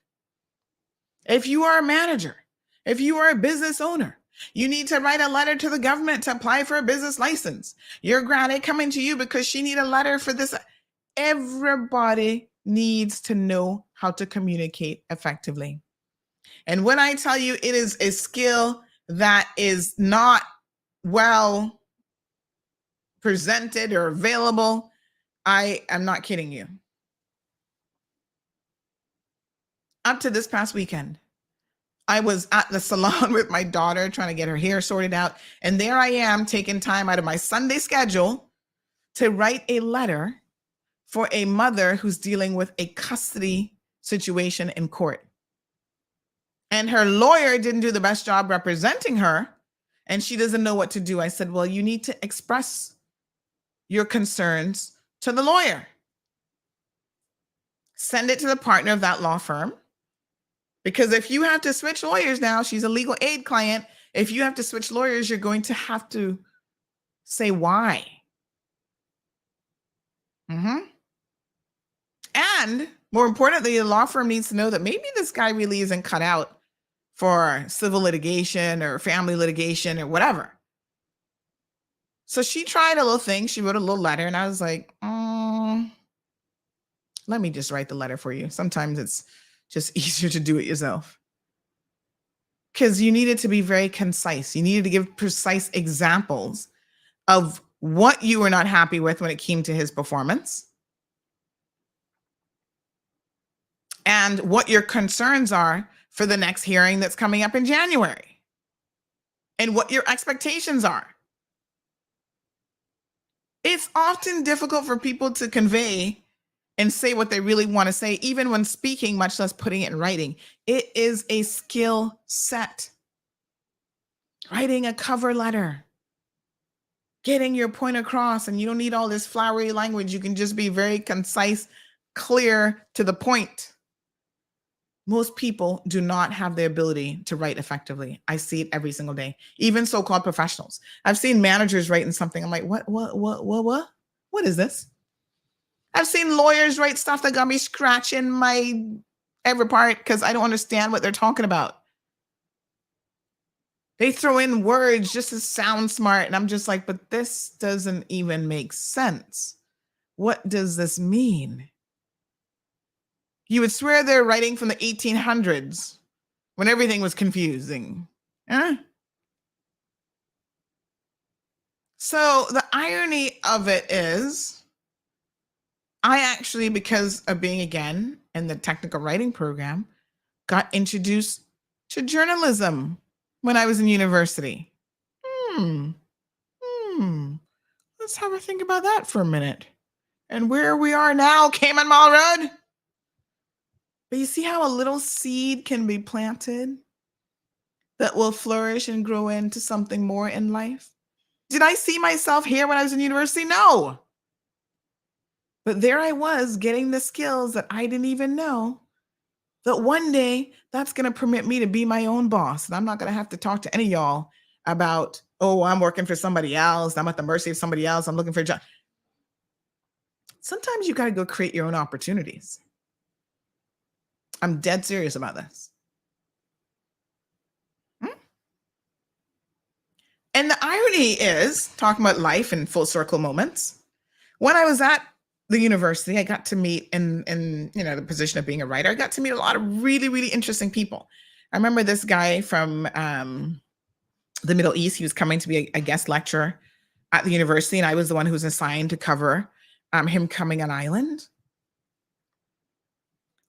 if you are a manager, if you are a business owner, you need to write a letter to the government to apply for a business license. Your granny coming to you because she need a letter for this. Everybody needs to know how to communicate effectively. And when I tell you it is a skill that is not well presented or available, I am not kidding you. Up to this past weekend, I was at the salon with my daughter trying to get her hair sorted out. And there I am taking time out of my Sunday schedule to write a letter for a mother who's dealing with a custody situation in court. And her lawyer didn't do the best job representing her, and she doesn't know what to do. I said, well, you need to express your concerns to the lawyer. Send it to the partner of that law firm. Because if you have to switch lawyers now, she's a legal aid client. If you have to switch lawyers, you're going to have to say why. And more importantly, the law firm needs to know that maybe this guy really isn't cut out for civil litigation or family litigation or whatever. So she tried a little thing. She wrote a little letter, and I was like, let me just write the letter for you. Sometimes it's just easier to do it yourself. because you needed to be very concise. You needed to give precise examples of what you were not happy with when it came to his performance and what your concerns are for the next hearing that's coming up in January and what your expectations are. It's often difficult for people to convey and say what they really want to say, even when speaking, much less putting it in writing. It is a skill set. Writing a cover letter, getting your point across, and you don't need all this flowery language. You can just be very concise, clear, to the point. Most people do not have the ability to write effectively. I see it every single day, even so-called professionals. I've seen managers writing something. I'm like, what? What is this? I've seen lawyers write stuff that got me scratching my every part because I don't understand what they're talking about. They throw in words just to sound smart. And I'm just like, but this doesn't even make sense. What does this mean? You would swear they're writing from the 1800s when everything was confusing. Huh? So the irony of it is, I actually, because of being again in the technical writing program, got introduced to journalism when I was in university. Let's have a think about that for a minute. And where we are now, Cayman Mall Road. But you see how a little seed can be planted that will flourish and grow into something more in life? Did I see myself here when I was in university? No. But there I was getting the skills that I didn't even know that one day that's going to permit me to be my own boss. And I'm not going to have to talk to any of y'all about, oh, I'm working for somebody else. I'm at the mercy of somebody else. I'm looking for a job. Sometimes you got to go create your own opportunities. I'm dead serious about this. And the irony is, talking about life and full circle moments, when I was at the university, I got to meet in the position of being a writer. I got to meet a lot of really, really interesting people. I remember this guy from the Middle East. He was coming to be a guest lecturer at the university, and I was the one who was assigned to cover him coming on island.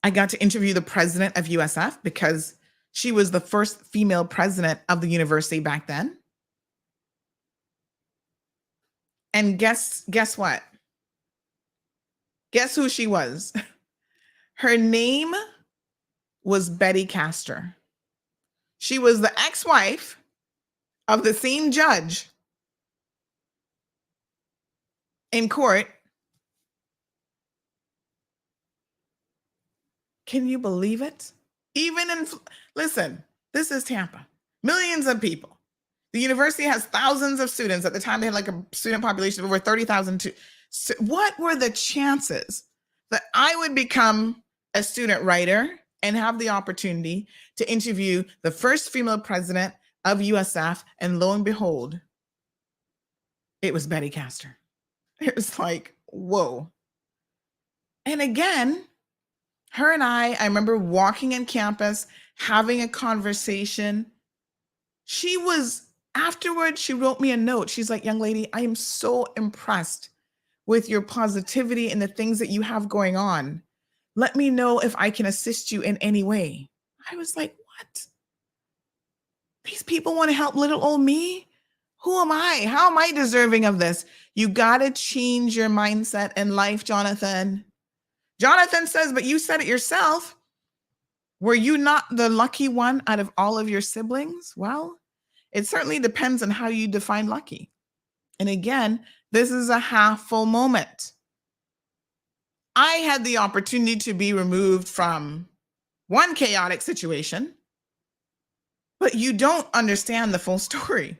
I got to interview the president of USF because she was the first female president of the university back then. And guess what? Guess who she was? Her name was Betty Castor. She was the ex-wife of the same judge in court. Can you believe it? Listen, this is Tampa. Millions of people. The university has thousands of students. At the time, they had like a student population of over 30,000. So what were the chances that I would become a student writer and have the opportunity to interview the first female president of USF? And lo and behold, it was Betty Castor. It was like, whoa. And again, her and I remember walking in campus, having a conversation. Afterwards, she wrote me a note. She's like, young lady, I am so impressed with your positivity and the things that you have going on. Let me know if I can assist you in any way. I was like, what? These people want to help little old me? Who am I? How am I deserving of this? You got to change your mindset in life, Jonathan. Jonathan says, but you said it yourself. Were you not the lucky one out of all of your siblings? Well, it certainly depends on how you define lucky. And again, this is a half full moment. I had the opportunity to be removed from one chaotic situation, but you don't understand the full story.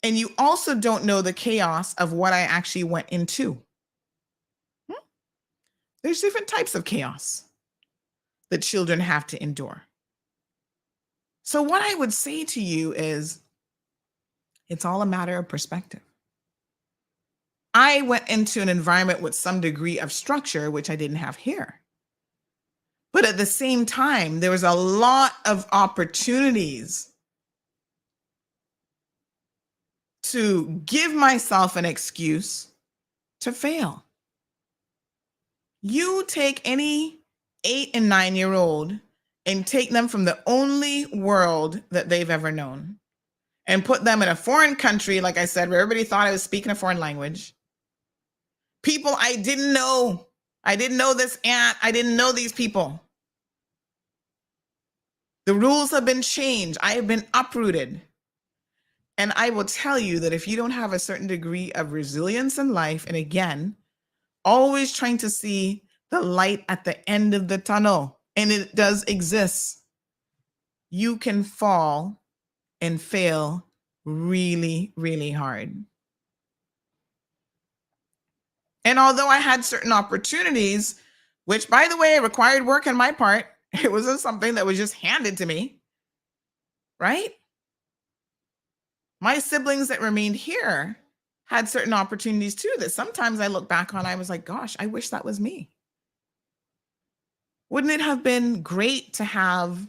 And you also don't know the chaos of what I actually went into. There's different types of chaos that children have to endure. So what I would say to you is, it's all a matter of perspective. I went into an environment with some degree of structure, which I didn't have here. But at the same time, there was a lot of opportunities to give myself an excuse to fail. You take any 8 and 9-year-old and take them from the only world that they've ever known and put them in a foreign country, like I said, where everybody thought I was speaking a foreign language. People I didn't know. I didn't know this aunt. I didn't know these people. The rules have been changed. I have been uprooted. And I will tell you that if you don't have a certain degree of resilience in life, and again, always trying to see the light at the end of the tunnel, and it does exist, you can fall and fail really, really hard. And although I had certain opportunities, which by the way, required work on my part, it wasn't something that was just handed to me, right? My siblings that remained here had certain opportunities too that sometimes I look back on, I was like, gosh, I wish that was me. Wouldn't it have been great to have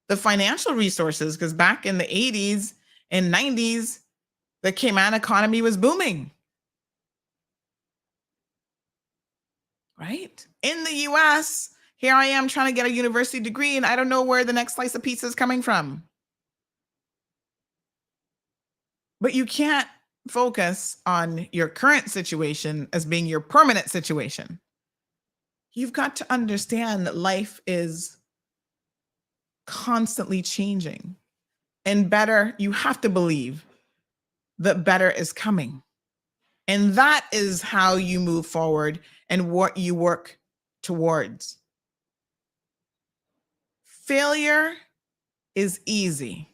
the financial resources? Because back in the 80s and 90s, the Cayman economy was booming. Right? In the US, here I am trying to get a university degree, and I don't know where the next slice of pizza is coming from. But you can't focus on your current situation as being your permanent situation. You've got to understand that life is constantly changing. And better, you have to believe that better is coming. And that is how you move forward and what you work towards. Failure is easy.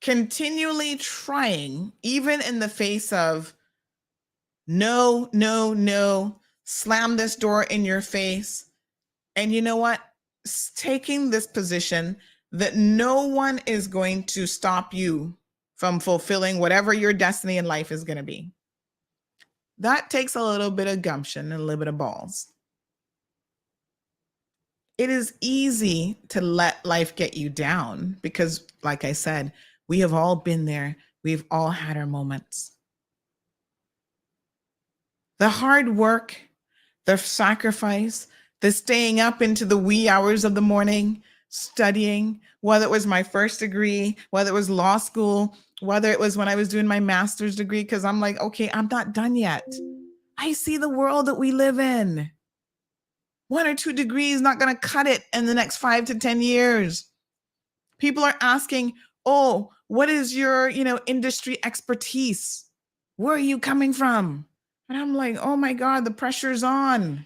Continually trying, even in the face of no, no, no, slam this door in your face. And you know what? Taking this position that no one is going to stop you from fulfilling whatever your destiny in life is going to be. That takes a little bit of gumption and a little bit of balls. It is easy to let life get you down because, like I said, we have all been there. We've all had our moments. The hard work, the sacrifice, the staying up into the wee hours of the morning, studying, whether it was my first degree, whether it was law school, whether it was when I was doing my master's degree, because I'm like, okay, I'm not done yet. I see the world that we live in. 1 or 2 degrees not going to cut it in the next 5 to 10 years. People are asking, oh, what is your, industry expertise? Where are you coming from? And I'm like, oh my God, the pressure's on.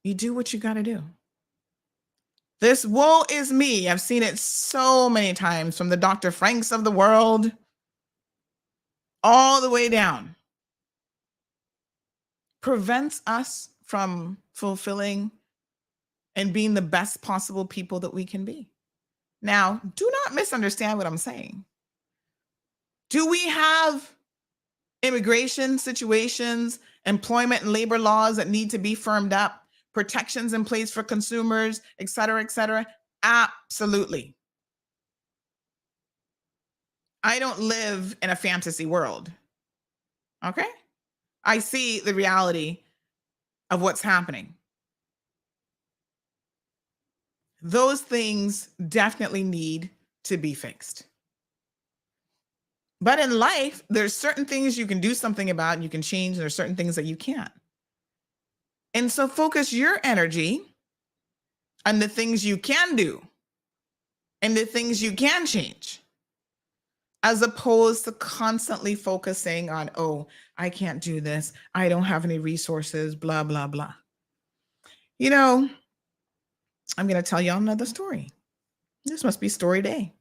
You do what you got to do. This woe is me. I've seen it so many times from the Dr. Franks of the world all the way down. Prevents us from fulfilling and being the best possible people that we can be. Now, do not misunderstand what I'm saying. Do we have immigration situations, employment and labor laws that need to be firmed up, protections in place for consumers, et cetera, et cetera? Absolutely. I don't live in a fantasy world. Okay? I see the reality of what's happening. Those things definitely need to be fixed. But in life, there's certain things you can do something about and you can change, and there's certain things that you can't. And so focus your energy on the things you can do and the things you can change, as opposed to constantly focusing on, oh, I can't do this. I don't have any resources, blah, blah, blah. I'm going to tell y'all another story. This must be story day.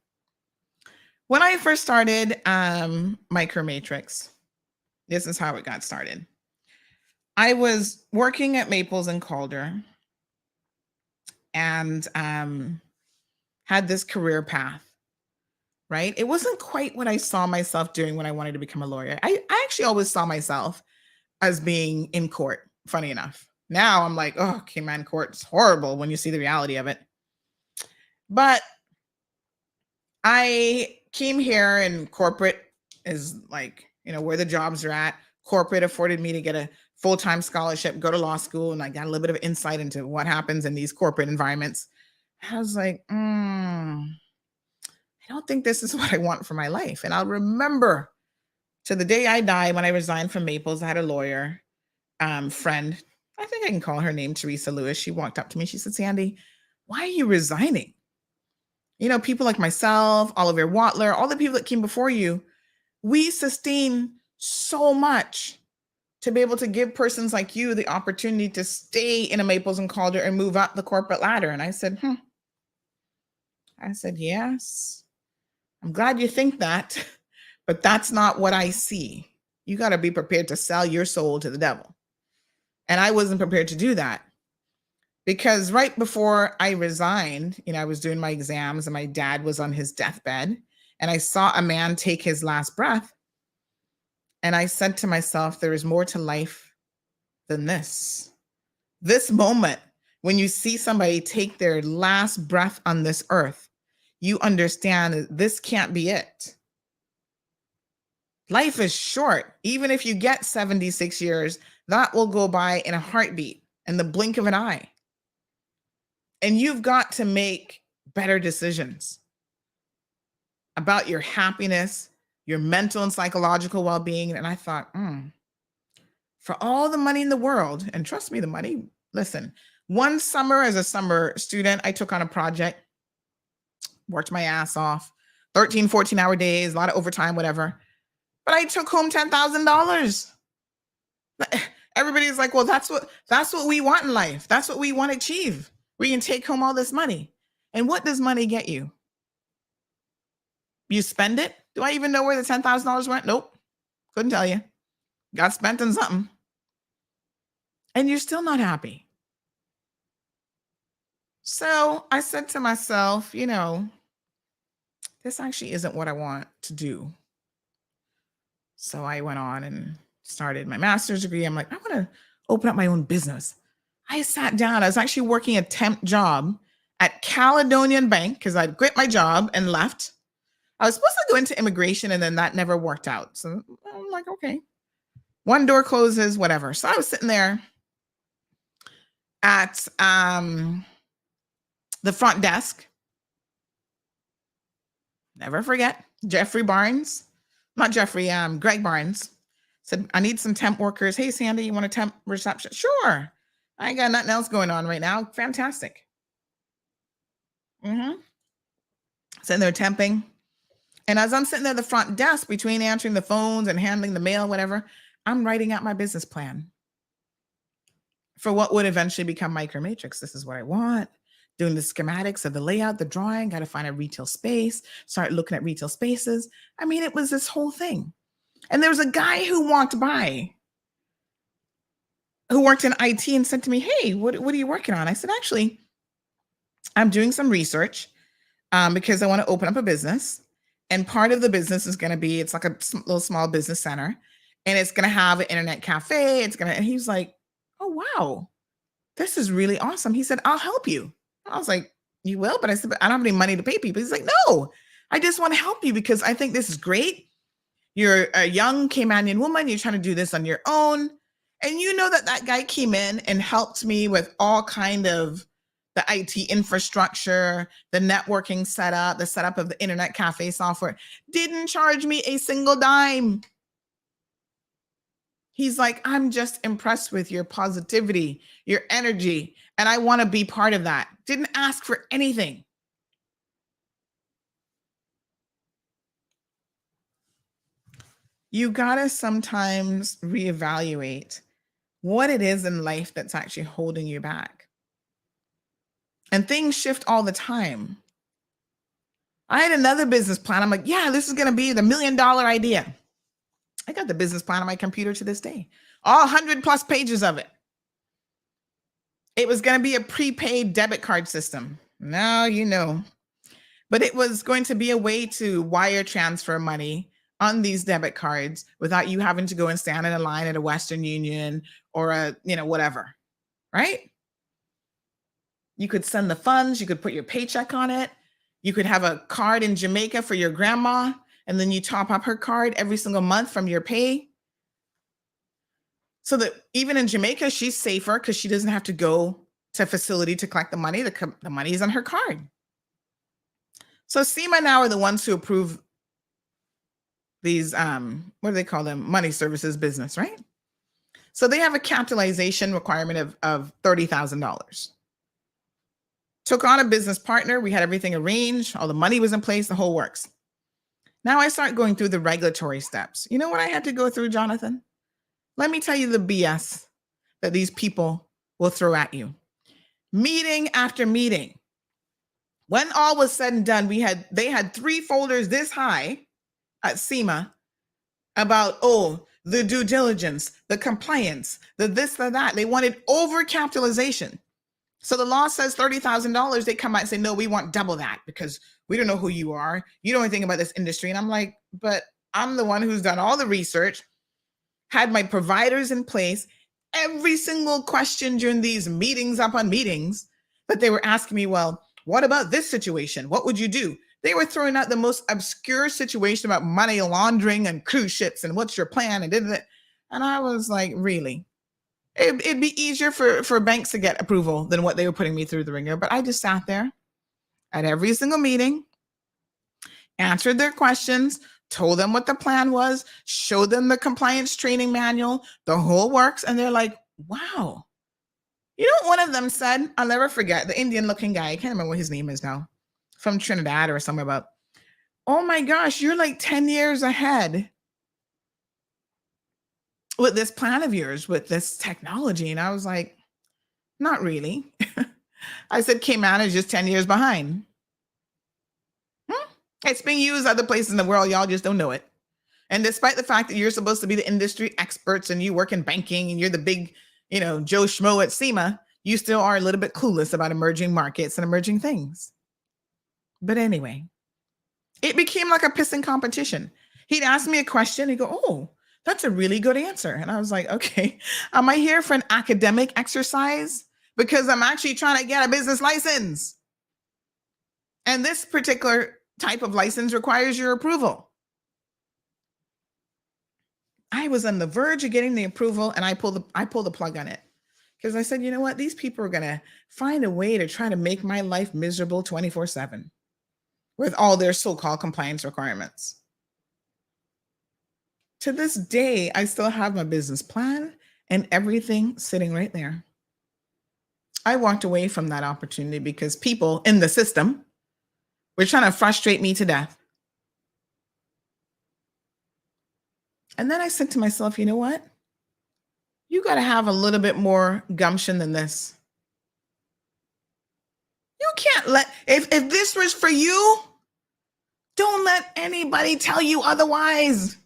When I first started Micromatrix, this is how it got started. I was working at Maples and Calder and had this career path, right? It wasn't quite what I saw myself doing when I wanted to become a lawyer. I actually always saw myself as being in court, funny enough. Now I'm like, oh, Cayman court's horrible when you see the reality of it. But I came here, and corporate is like, where the jobs are at. Corporate afforded me to get a full-time scholarship, go to law school, and I got a little bit of insight into what happens in these corporate environments. I was like, I don't think this is what I want for my life. And I'll remember to the day I died, when I resigned from Maples, I had a lawyer friend. I think I can call her name Teresa Lewis. She walked up to me. She said, Sandy, why are you resigning? People like myself, Oliver Watler, all the people that came before you, we sustain so much to be able to give persons like you the opportunity to stay in a Maples and Calder and move up the corporate ladder. And I said, yes, I'm glad you think that, but that's not what I see. You got to be prepared to sell your soul to the devil. And I wasn't prepared to do that, because right before I resigned, I was doing my exams and my dad was on his deathbed, and I saw a man take his last breath. And I said to myself, there is more to life than this. This moment, when you see somebody take their last breath on this earth, you understand that this can't be it. Life is short. Even if you get 76 years, that will go by in a heartbeat, in the blink of an eye. And you've got to make better decisions about your happiness, your mental and psychological well-being. And I thought, for all the money in the world, and trust me, the money, listen, one summer as a summer student, I took on a project, worked my ass off, 13, 14-hour days, a lot of overtime, whatever. But I took home $10,000. Everybody's like, well, that's what we want in life. That's what we want to achieve. We can take home all this money. And what does money get you? You spend it? Do I even know where the $10,000 went? Nope. Couldn't tell you. Got spent on something. And you're still not happy. So I said to myself, this actually isn't what I want to do. So I went on and started my master's degree. I'm like, I want to open up my own business. I sat down. I was actually working a temp job at Caledonian Bank because I'd quit my job and left. I was supposed to go into immigration, and then that never worked out. So I'm like, okay, one door closes, whatever. So I was sitting there at the front desk. Never forget, Greg Barnes said, I need some temp workers. Hey, Sandy, you want a temp reception? Sure. I ain't got nothing else going on right now. Fantastic. Sitting there temping. And as I'm sitting there at the front desk, between answering the phones and handling the mail, whatever, I'm writing out my business plan for what would eventually become Micromatrix. This is what I want. Doing the schematics of the layout, the drawing, got to find a retail space, start looking at retail spaces. I mean, it was this whole thing. And there was a guy who walked by who worked in IT and said to me, hey, what are you working on? I said, actually, I'm doing some research because I want to open up a business. And part of the business is going to be, it's like a little small business center, and it's going to have an internet cafe. And he was like, oh, wow, this is really awesome. He said, I'll help you. I was like, you will? But I said, but I don't have any money to pay people. He's like, no, I just want to help you because I think this is great. You're a young Caymanian woman. You're trying to do this on your own. And that guy came in and helped me with all kind of the IT infrastructure, the networking setup, the setup of the internet cafe software. Didn't charge me a single dime. He's like, I'm just impressed with your positivity, your energy, and I want to be part of that. Didn't ask for anything. You gotta sometimes reevaluate what it is in life that's actually holding you back. And things shift all the time. I had another business plan. I'm like, yeah, this is going to be the $1 million idea. I got the business plan on my computer to this day, all 100+ pages of it. It was going to be a prepaid debit card system. Now you know. But it was going to be a way to wire transfer money on these debit cards without you having to go and stand in a line at a Western Union or a, whatever, right? You could send the funds, you could put your paycheck on it, You could have a card in Jamaica for your grandma, and then you top up her card every single month from your pay. So that even in Jamaica, she's safer because she doesn't have to go to a facility to collect the money. The money is on her card. So SEMA now are the ones who approve these, what do they call them? Money services business, right? So they have a capitalization requirement of $30,000. Took on a business partner. We had everything arranged. All the money was in place, the whole works. Now I start going through the regulatory steps. You know what I had to go through, Jonathan? Let me tell you the BS that these people will throw at you. Meeting after meeting. When all was said and done, they had 3 folders this high at SEMA about, the due diligence, the compliance, the this, the that. They wanted overcapitalization. So the law says $30,000. They come out and say, no, we want double that because we don't know who you are. You don't know anything about this industry. And I'm like, but I'm the one who's done all the research, had my providers in place. Every single question during these meetings upon meetings that they were asking me, well, what about this situation? What would you do? They were throwing out the most obscure situation about money laundering and cruise ships and what's your plan and did it. And I was like, really? It'd be easier for banks to get approval than what they were putting me through the ringer. But I just sat there at every single meeting, answered their questions, told them what the plan was, showed them the compliance training manual, the whole works. And they're like, wow. You know what one of them said? I'll never forget, the Indian looking guy. I can't remember what his name is now. From Trinidad or somewhere about, oh my gosh, you're like 10 years ahead with this plan of yours, with this technology. And I was like, not really. I said, Cayman is just 10 years behind. It's being used other places in the world. Y'all just don't know it. And despite the fact that you're supposed to be the industry experts and you work in banking and you're the big, Joe Schmo at SEMA, you still are a little bit clueless about emerging markets and emerging things. But anyway, it became like a pissing competition. He'd ask me a question. He'd go, oh, that's a really good answer. And I was like, okay, am I here for an academic exercise? Because I'm actually trying to get a business license. And this particular type of license requires your approval. I was on the verge of getting the approval and I pulled the plug on it. Because I said, you know what? These people are going to find a way to try to make my life miserable 24/7 with all their so-called compliance requirements. To this day, I still have my business plan and everything sitting right there. I walked away from that opportunity because people in the system were trying to frustrate me to death. And then I said to myself, you know what? You got to have a little bit more gumption than this. You can't if this was for you, don't let anybody tell you otherwise.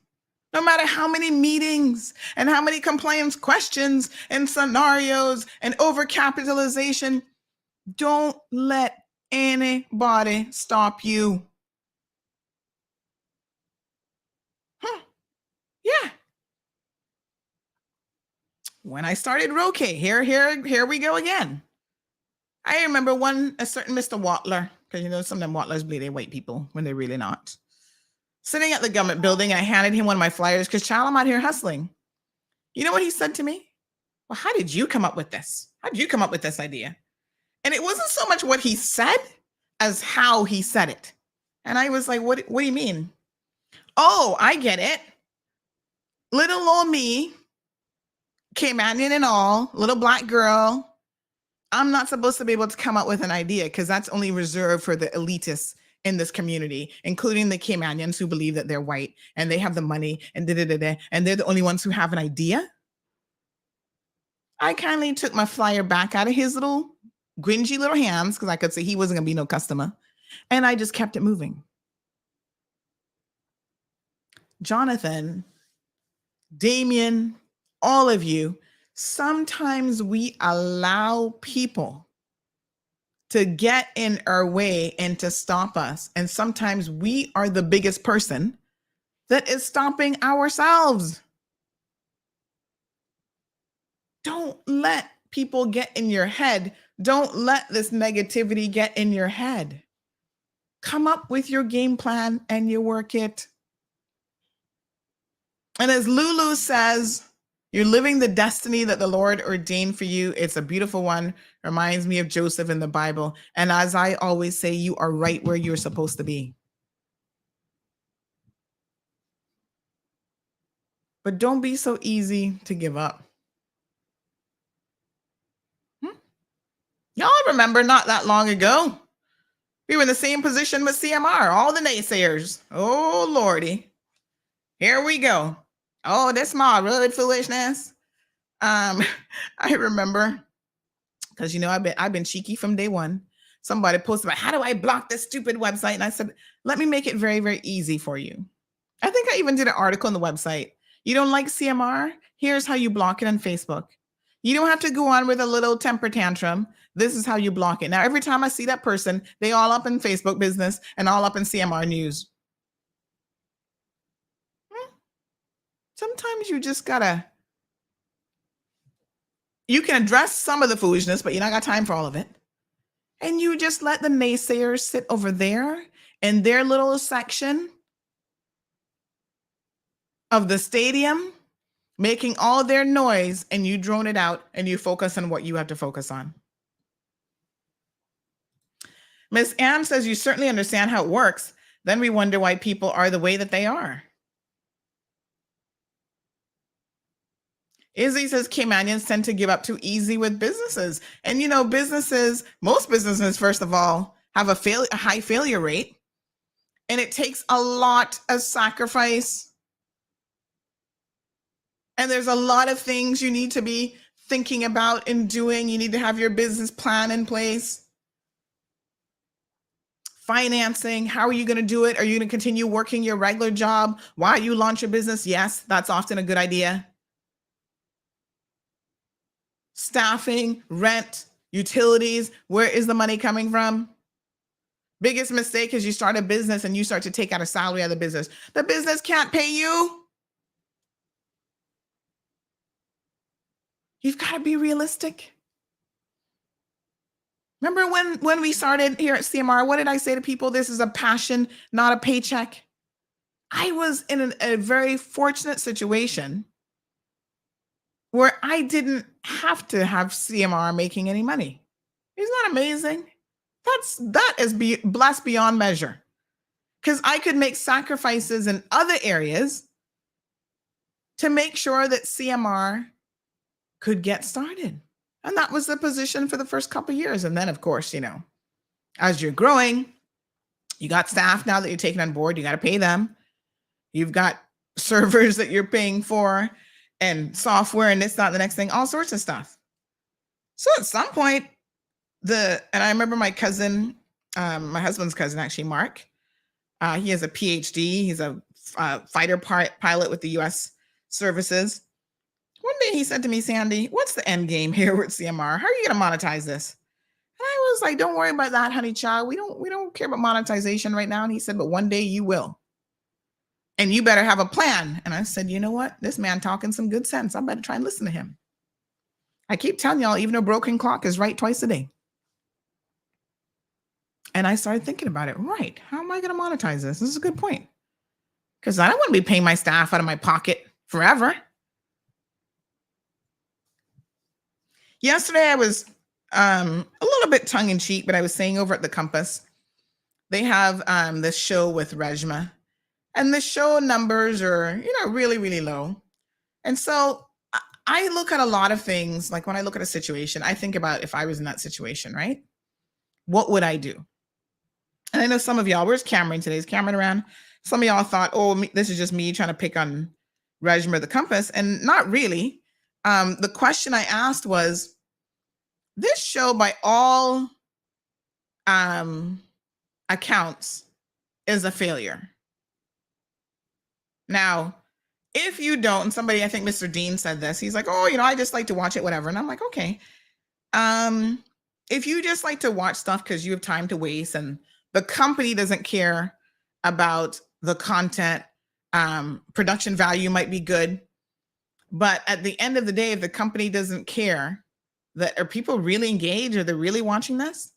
No matter how many meetings and how many compliance questions and scenarios and overcapitalization, don't let anybody stop you. Yeah. When I started Roque, here we go again. I remember a certain Mr. Watler, because some of them Watlers believe they're white people when they're really not. Sitting at the government building, I handed him one of my flyers because, child, I'm out here hustling. You know what he said to me? Well, how did you come up with this? How did you come up with this idea? And it wasn't so much what he said as how he said it. And I was like, what do you mean? Oh, I get it. Little old me, Caymanian and all, little black girl. I'm not supposed to be able to come up with an idea because that's only reserved for the elitists in this community, including the Caymanians who believe that they're white and they have the money and and they're the only ones who have an idea. I kindly took my flyer back out of his little gringy little hands because I could say he wasn't going to be no customer. And I just kept it moving. Jonathan, Damien, all of you, sometimes we allow people to get in our way and to stop us. And sometimes we are the biggest person that is stopping ourselves. Don't let people get in your head. Don't let this negativity get in your head. Come up with your game plan and you work it. And as Lulu says, you're living the destiny that the Lord ordained for you. It's a beautiful one. Reminds me of Joseph in the Bible. And as I always say, you are right where you're supposed to be. But don't be so easy to give up. Y'all remember not that long ago, we were in the same position with CMR, all the naysayers. Oh, Lordy. Here we go. Oh, that's my road foolishness. I remember, because I've been cheeky from day one. Somebody posted about, how do I block this stupid website? And I said, let me make it very, very easy for you. I think I even did an article on the website. You don't like CMR? Here's how you block it on Facebook. You don't have to go on with a little temper tantrum. This is how you block it. Now, every time I see that person, they all up in Facebook business and all up in CMR news. Sometimes you just gotta, you can address some of the foolishness, but you not got time for all of it. And you just let the naysayers sit over there in their little section of the stadium, making all their noise, and you drone it out and you focus on what you have to focus on. Miss Ann says, you certainly understand how it works. Then we wonder why people are the way that they are. Izzy says, Caymanians tend to give up too easy with businesses. And most businesses, first of all, have a high failure rate. And it takes a lot of sacrifice. And there's a lot of things you need to be thinking about and doing. You need to have your business plan in place. Financing, how are you going to do it? Are you going to continue working your regular job while you launch your business? Yes, that's often a good idea. Staffing, rent, utilities, where is the money coming from? Biggest mistake is you start a business and you start to take out a salary out of the business. The business can't pay you. You've got to be realistic. Remember when we started here at CMR, what did I say to people? This is a passion, not a paycheck. I was in a very fortunate situation where I didn't have to have CMR making any money. Isn't that amazing? That is blessed beyond measure, because I could make sacrifices in other areas to make sure that CMR could get started. And that was the position for the first couple of years. And then, of course, as you're growing, you got staff now that you're taking on board, you got to pay them. You've got servers that you're paying for and software and this, that, the next thing, all sorts of stuff. So at some point, and I remember my cousin, my husband's cousin, actually, Mark, he has a PhD. He's a fighter pilot with the U.S. services. One day he said to me, Sandy, what's the end game here with CMR? How are you going to monetize this? And I was like, don't worry about that, honey child. We don't care about monetization right now. And he said, but one day you will. And you better have a plan. And I said, you know what? This man talking some good sense. I better try and listen to him. I keep telling y'all, even a broken clock is right twice a day. And I started thinking about it. Right. How am I going to monetize this? This is a good point. Because I don't want to be paying my staff out of my pocket forever. Yesterday, I was a little bit tongue-in-cheek, but I was saying over at the Compass, they have this show with Rejma, and the show numbers are, really, really low. And so I look at a lot of things, like when I look at a situation, I think about if I was in that situation, right? What would I do? And I know some of y'all, where's Cameron today? Is Cameron around? Some of y'all thought, this is just me trying to pick on Rejma, the Compass, and not really. The question I asked was, this show, by all accounts, is a failure. Now, if you don't, and somebody, I think Mr. Dean said this, he's like, I just like to watch it, whatever. And I'm like, okay. If you just like to watch stuff because you have time to waste and the company doesn't care about the content, production value might be good. But at the end of the day, if the company doesn't care, are people really engaged? Are they really watching this?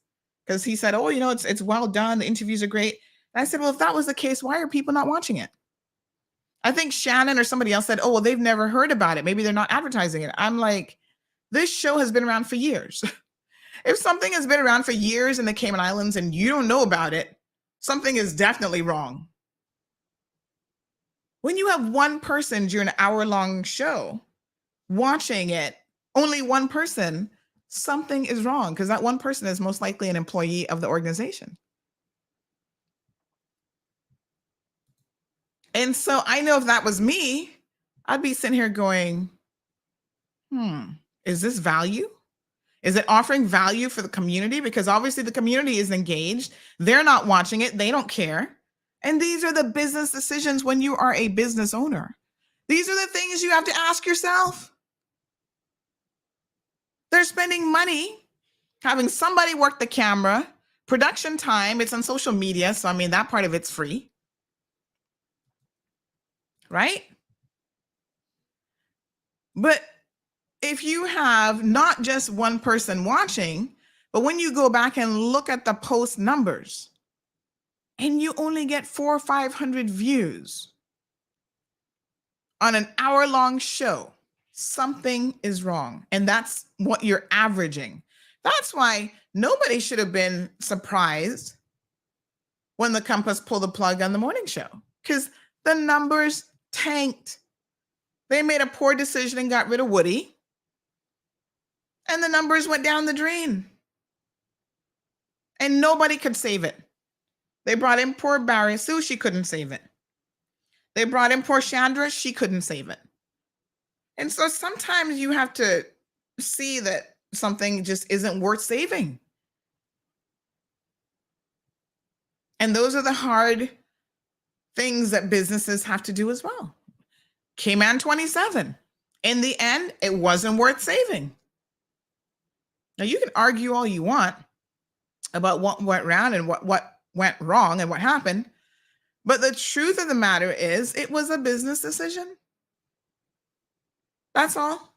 because he said, oh, it's well done. The interviews are great. And I said, well, if that was the case, why are people not watching it? I think Shannon or somebody else said, oh, well, they've never heard about it. Maybe they're not advertising it. I'm like, this show has been around for years. If something has been around for years in the Cayman Islands and you don't know about it, something is definitely wrong. When you have one person during an hour-long show watching it, only one person, something is wrong, because that one person is most likely an employee of the organization. And so I know if that was me, I'd be sitting here going, is this value? Is it offering value for the community? Because obviously the community is engaged. They're not watching it. They don't care. And these are the business decisions when you are a business owner. These are the things you have to ask yourself. They're spending money having somebody work the camera, production time. It's on social media. So, I mean, that part of it's free. Right? But if you have not just one person watching, but when you go back and look at the post numbers and you only get 400 or 500 views on an hour-long show, something is wrong. And that's what you're averaging. That's why nobody should have been surprised when the Compass pulled the plug on the morning show, because the numbers tanked. They made a poor decision and got rid of Woody. And the numbers went down the drain. And nobody could save it. They brought in poor Barry Sue, she couldn't save it. They brought in poor Chandra, she couldn't save it. And so sometimes you have to see that something just isn't worth saving. And those are the hard things that businesses have to do as well. Cayman 27. In the end, it wasn't worth saving. Now, you can argue all you want about what went wrong and what went wrong and what happened. But the truth of the matter is, it was a business decision. That's all.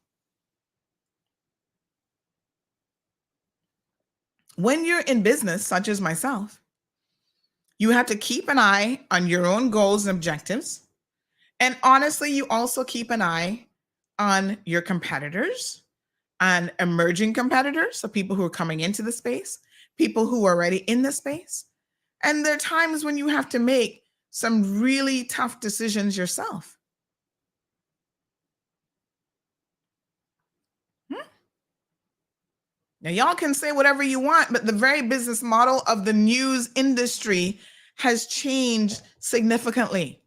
When you're in business, such as myself, you have to keep an eye on your own goals and objectives. And honestly, you also keep an eye on your competitors, on emerging competitors, so people who are coming into the space, people who are already in the space. And there are times when you have to make some really tough decisions yourself. Now, y'all can say whatever you want, but the very business model of the news industry has changed significantly.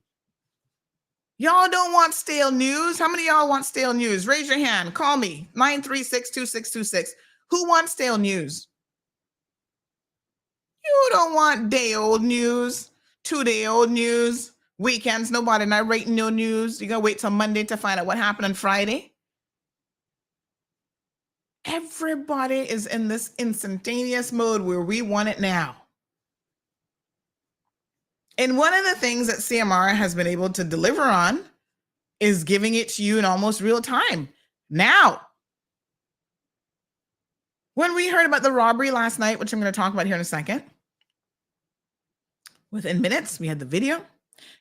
Y'all don't want stale news. How many of y'all want stale news? Raise your hand. Call me, 936-2626. Who wants stale news? You don't want day-old news, 2-day-old news, weekends, nobody narrating no news. You gotta wait till Monday to find out what happened on Friday. Everybody is in this instantaneous mode where we want it now. And one of the things that CMR has been able to deliver on is giving it to you in almost real time. Now, when we heard about the robbery last night, which I'm going to talk about here in a second, within minutes, we had the video,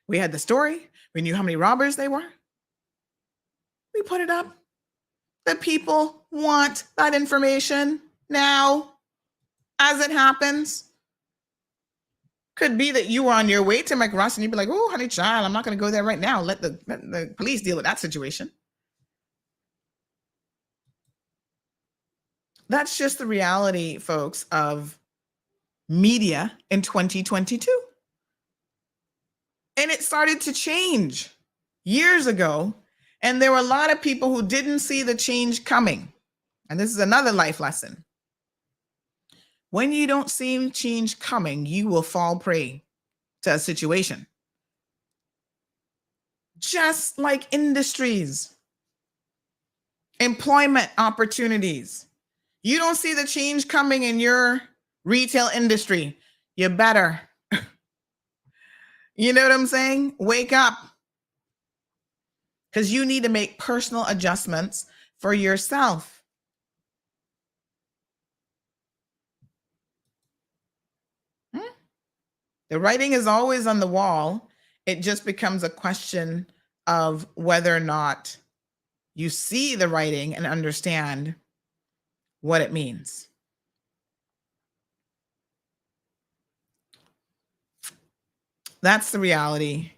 we had the story, we knew how many robbers they were. We put it up. The people want that information now, as it happens. Could be that you were on your way to McRuss and you'd be like, oh, honey child, I'm not going to go there right now. Let the police deal with that situation. That's just the reality, folks, of media in 2022. And it started to change years ago. And there were a lot of people who didn't see the change coming. And this is another life lesson. When you don't see change coming, you will fall prey to a situation. Just like industries, employment opportunities. You don't see the change coming in your retail industry, you better. You know what I'm saying? Wake up. Because you need to make personal adjustments for yourself. The writing is always on the wall. It just becomes a question of whether or not you see the writing and understand what it means. That's the reality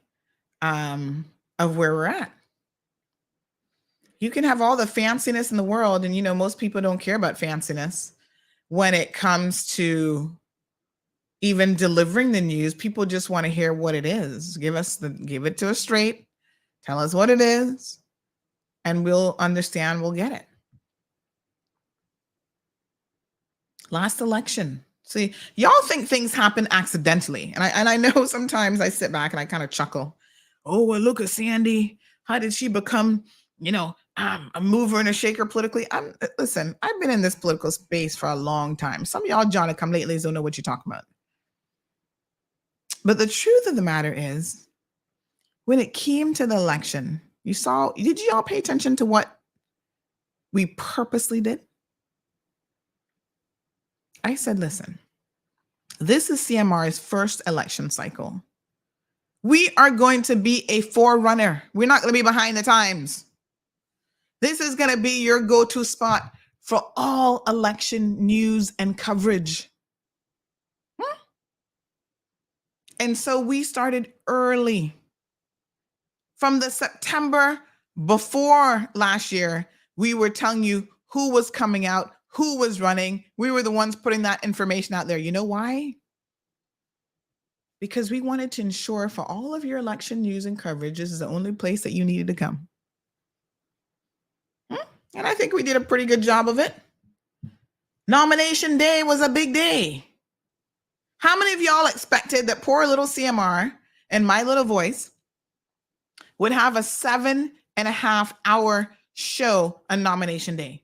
of where we're at. You can have all the fanciness in the world, and most people don't care about fanciness when it comes to even delivering the news. People just want to hear what it is. Give it to us straight. Tell us what it is, and we'll understand. We'll get it. Last election. See, y'all think things happen accidentally. And I know sometimes I sit back and I kind of chuckle. Oh, well, look at Sandy. How did she become, a mover and a shaker politically? Listen, I've been in this political space for a long time. Some of y'all Johnny come latelys don't know what you're talking about. But the truth of the matter is, when it came to the election, did you all pay attention to what we purposely did? I said, listen, this is CMR's first election cycle. We are going to be a forerunner. We're not going to be behind the times. This is going to be your go-to spot for all election news and coverage. And so we started early. From the September before last year, we were telling you who was coming out, who was running. We were the ones putting that information out there. You know why? Because we wanted to ensure for all of your election news and coverage, this is the only place that you needed to come. And I think we did a pretty good job of it. Nomination day was a big day. How many of y'all expected that poor little CMR and my little voice would have a 7.5-hour show on nomination day?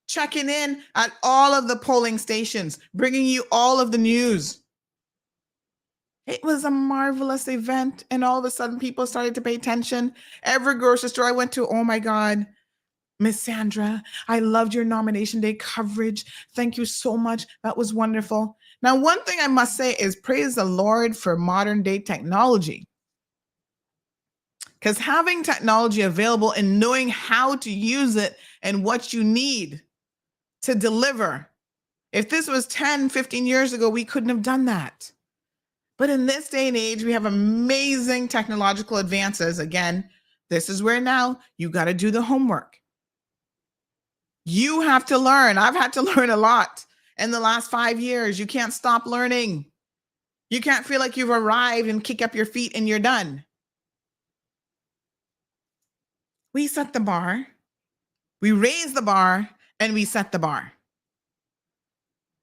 Checking in at all of the polling stations, bringing you all of the news. It was a marvelous event, and all of a sudden people started to pay attention. Every grocery store I went to, oh my God, Miss Sandra, I loved your nomination day coverage. Thank you so much. That was wonderful. Now, one thing I must say is praise the Lord for modern day technology. Because having technology available and knowing how to use it and what you need to deliver. If this was 10, 15 years ago, we couldn't have done that. But in this day and age, we have amazing technological advances. Again, this is where now you got to do the homework. You have to learn. I've had to learn a lot in the last 5 years. You can't stop learning. You can't feel like you've arrived and kick up your feet and you're done. We set the bar. We raise the bar and we set the bar.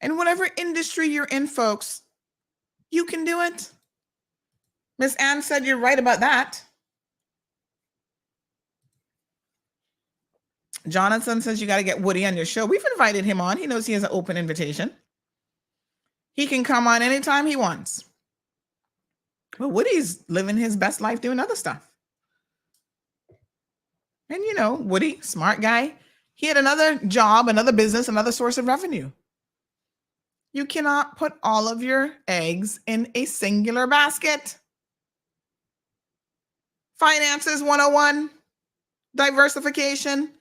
And whatever industry you're in, folks, you can do it. Miss Ann said you're right about that. Jonathan says you got to get Woody on your show. We've invited him on. He knows he has an open invitation. He can come on anytime he wants. Well, Woody's living his best life doing other stuff. And Woody, smart guy, he had another job, another business, another source of revenue. You cannot put all of your eggs in a singular basket. Finances 101, diversification,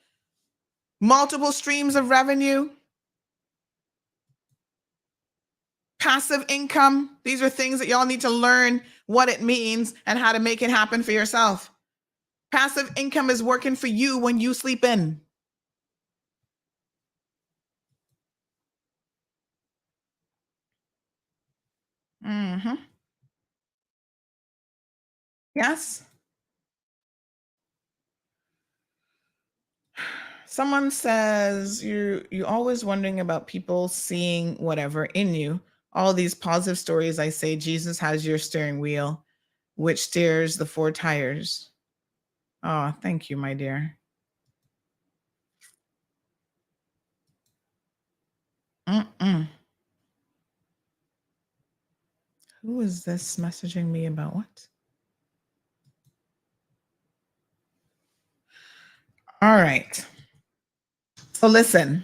multiple streams of revenue, passive income. These are things that y'all need to learn what it means and how to make it happen for yourself. Passive income is working for you when you sleep in. Mm-hmm. Yes. Someone says you're always wondering about people seeing whatever in you. All these positive stories, I say Jesus has your steering wheel, which steers the 4 tires. Oh, thank you, my dear. Who is this messaging me about what? All right. So listen,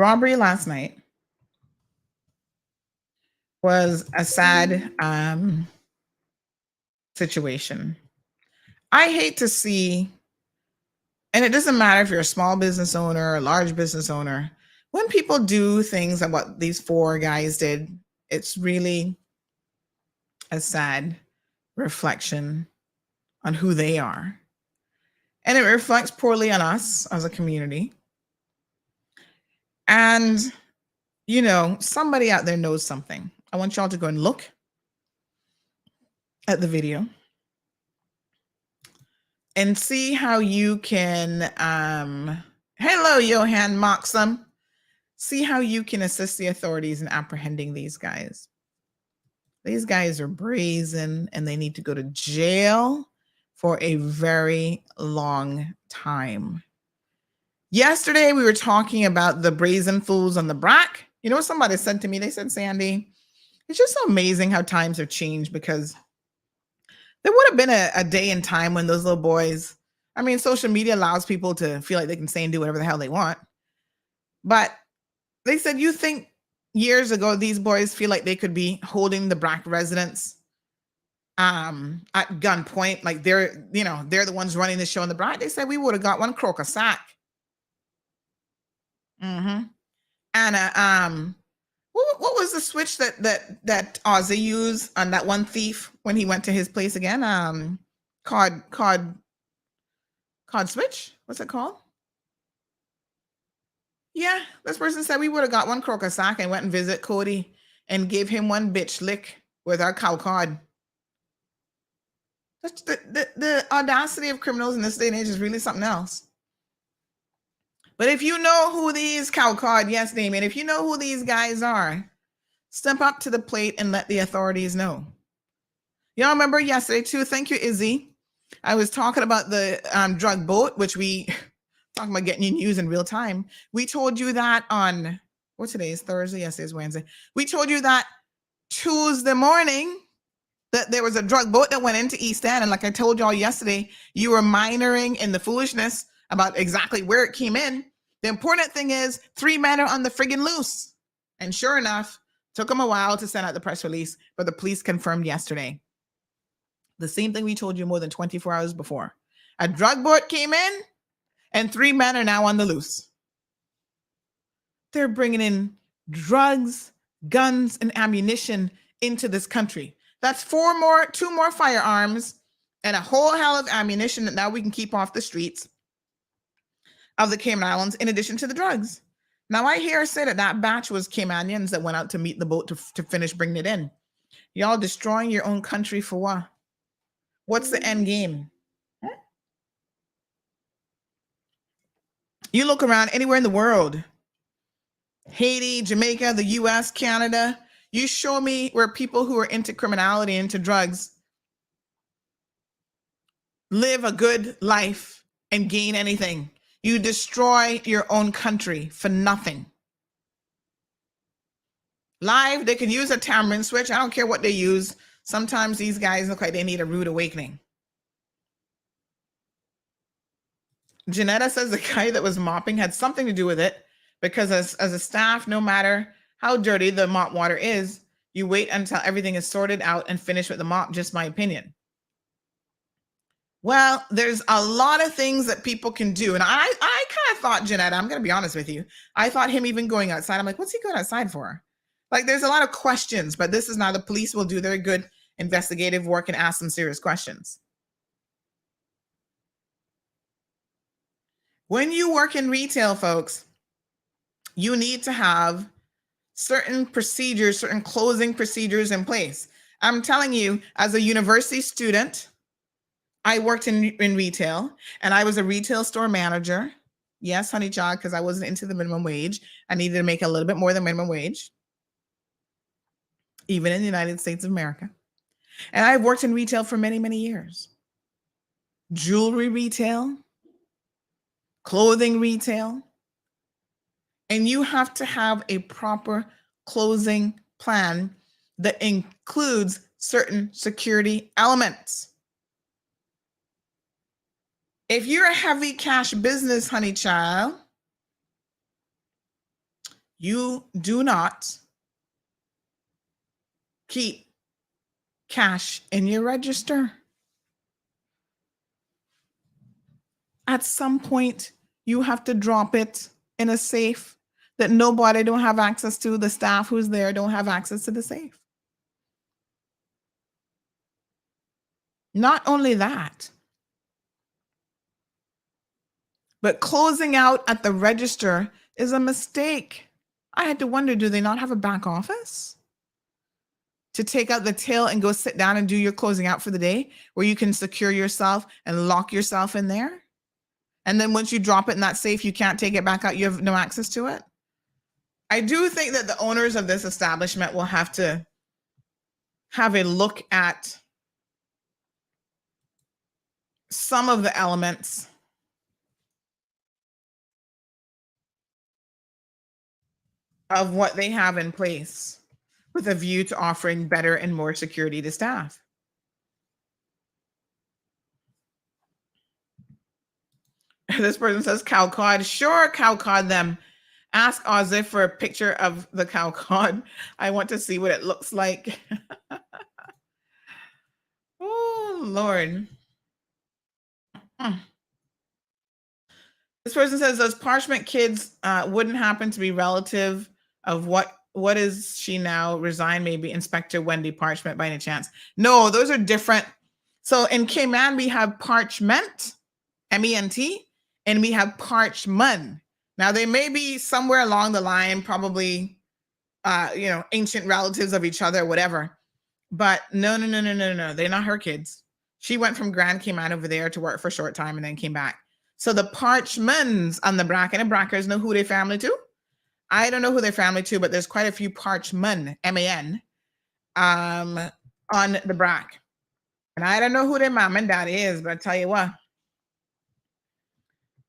robbery last night was a sad situation. I hate to see, and it doesn't matter if you're a small business owner or a large business owner, when people do things like what these 4 guys did, it's really a sad reflection on who they are. And it reflects poorly on us as a community. And, you know, somebody out there knows something. I want y'all to go and look at the video and see how you can, hello, Johan Moxham. See how you can assist the authorities in apprehending these guys. These guys are brazen and they need to go to jail for a very long time. Yesterday, we were talking about the brazen fools on the brack. You know what somebody said to me? They said, Sandy, it's just so amazing how times have changed, because there would have been a day and time when those little boys, I mean, social media allows people to feel like they can say and do whatever the hell they want. But they said, you think years ago, these boys feel like they could be holding the brack residents at gunpoint, like they're the ones running the show in the brack? They said we would have got one croak a sack. Mm-hmm. And what was the switch that Ozzy used on that one thief when he went to his place again? Cod switch? What's it called? Yeah, this person said we would have got one croak a sack and went and visit Cody and gave him one bitch lick with our cow cod. The audacity of criminals in this day and age is really something else. But if you know who these cow cod, yes, Damien, if you know who these guys are, step up to the plate and let the authorities know. Y'all remember yesterday too? Thank you, Izzy. I was talking about the drug boat, which we talking about getting you news in real time. We told you that on, what today is Thursday? Yes, it's Wednesday. We told you that Tuesday morning that there was a drug boat that went into East End. And like I told y'all yesterday, you were minoring in the foolishness about exactly where it came in. The important thing is 3 men are on the friggin' loose. And sure enough, took them a while to send out the press release, but the police confirmed yesterday. The same thing we told you more than 24 hours before. A drug boat came in and 3 men are now on the loose. They're bringing in drugs, guns, and ammunition into this country. That's 2 more firearms and a whole hell of ammunition that now we can keep off the streets of the Cayman Islands, in addition to the drugs. Now I hear say that batch was Caymanians that went out to meet the boat to finish bringing it in. Y'all destroying your own country for what? What's the end game? You look around anywhere in the world, Haiti, Jamaica, the US, Canada, you show me where people who are into criminality, into drugs, live a good life and gain anything. You destroy your own country for nothing. Live, they can use a tamarind switch. I don't care what they use. Sometimes these guys look like they need a rude awakening. Janetta says the guy that was mopping had something to do with it, because as a staff, no matter how dirty the mop water is, you wait until everything is sorted out and finish with the mop, just my opinion. Well, there's a lot of things that people can do. And I kind of thought, Janetta, I'm going to be honest with you, I thought him even going outside, I'm like, what's he going outside for? Like, there's a lot of questions, but this is now the police will do their good investigative work and ask some serious questions. When you work in retail, folks, you need to have certain procedures, certain closing procedures in place. I'm telling you, as a university student, I worked in retail, and I was a retail store manager. Yes, honey child, because I wasn't into the minimum wage. I needed to make a little bit more than minimum wage, even in the United States of America. And I've worked in retail for many, many years. Jewelry retail, clothing retail. And you have to have a proper closing plan that includes certain security elements. If you're a heavy cash business, honey child, You do not keep cash in your register. At some point, you have to drop it in a safe that nobody don't have access to. The staff who's there don't have access to the safe. Not only that, but closing out at the register is a mistake. I had to wonder, do they not have a back office to take out the till and go sit down and do your closing out for the day, where you can secure yourself and lock yourself in there? And then once you drop it in that safe, you can't take it back out. You have no access to it. I do think that the owners of this establishment will have to have a look at some of the elements of what they have in place with a view to offering better and more security to staff. This person says cow cod. Sure, cow cod them. Ask Ozzy for a picture of the cow cod. I want to see what it looks like. Oh, Lord. This person says those parchment kids wouldn't happen to be relative of what is she now? Resigned, maybe Inspector Wendy Parchment by any chance? No, those are different. So in Cayman, we have parchment, M-E-N-T, and we have parchment. Now they may be somewhere along the line, probably, ancient relatives of each other, whatever. But no. They're not her kids. She went from Grand Cayman over there to work for a short time and then came back. So the Parchmans on the bracket, and Brackers know who their family to. I don't know who their family to, but there's quite a few Parchman, M-A-N, on the brack. And I don't know who their mom and dad is, but I tell you what,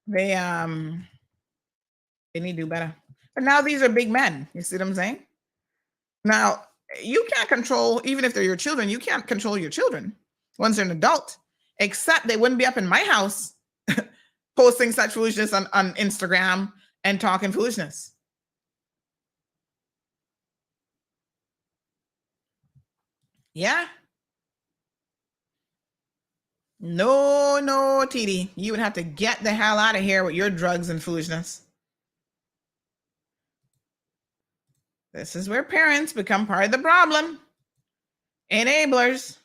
they need to do better. But now these are big men. You see what I'm saying? Now, you can't control, even if they're your children, you can't control your children once they're an adult, except they wouldn't be up in my house posting such foolishness on Instagram and talking foolishness. Yeah. No, TD. You would have to get the hell out of here with your drugs and foolishness. This is where parents become part of the problem. Enablers.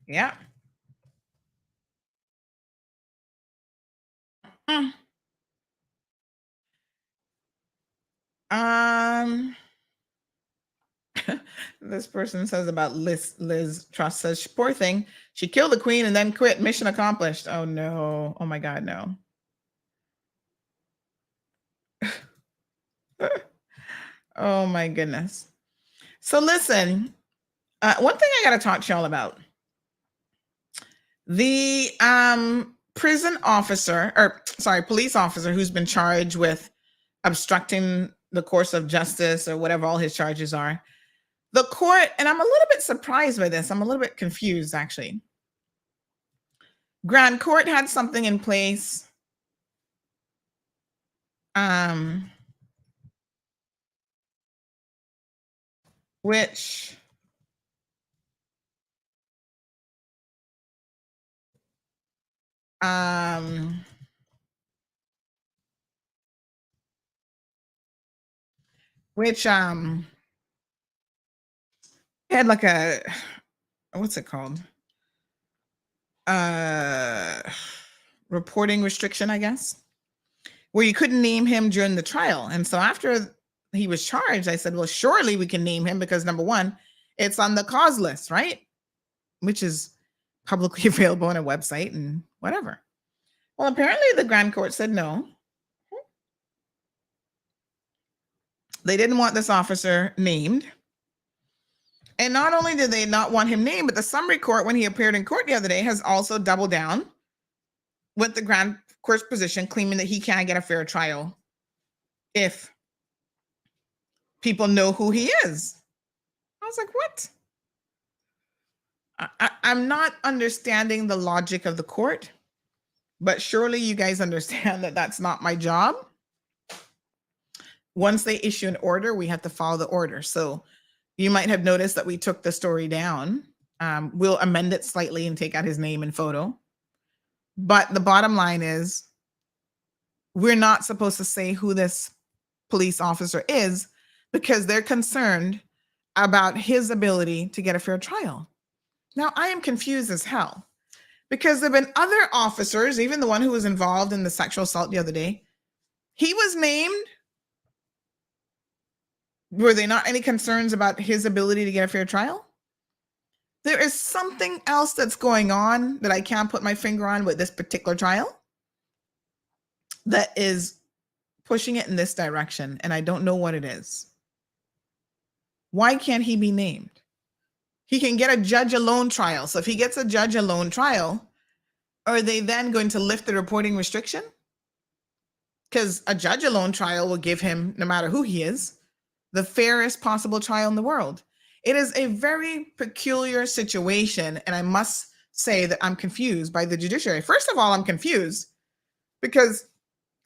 Yeah. This person says about Liz Truss says, poor thing. She killed the queen and then quit. Mission accomplished. Oh no. Oh my God, no. Oh my goodness. So listen, one thing I got to talk to y'all about. The police officer who's been charged with obstructing the course of justice or whatever all his charges are. The court, and I'm a little bit surprised by this. I'm a little bit confused, actually. Grand Court had something in place. Which had like a, what's it called? Reporting restriction, I guess, where you couldn't name him during the trial. And so after he was charged, I said, well, surely we can name him because number one, it's on the cause list, right? Which is publicly available on a website and whatever. Well, apparently the Grand Court said no. They didn't want this officer named. And not only did they not want him named, but the summary court, when he appeared in court the other day, has also doubled down with the Grand Court's position, claiming that he can't get a fair trial if people know who he is. I was like, what? I'm not understanding the logic of the court, but surely you guys understand that that's not my job. Once they issue an order, we have to follow the order. So you might have noticed that we took the story down. We'll amend it slightly and take out his name and photo. But the bottom line is, we're not supposed to say who this police officer is because they're concerned about his ability to get a fair trial. Now, I am confused as hell because there have been other officers, even the one who was involved in the sexual assault the other day. He was named. Were there not any concerns about his ability to get a fair trial? There is something else that's going on that I can't put my finger on with this particular trial that is pushing it in this direction, and I don't know what it is. Why can't he be named? He can get a judge alone trial. So if he gets a judge alone trial, are they then going to lift the reporting restriction? Because a judge alone trial will give him, no matter who he is, the fairest possible trial in the world. It is a very peculiar situation, and I must say that I'm confused by the judiciary. First of all, I'm confused because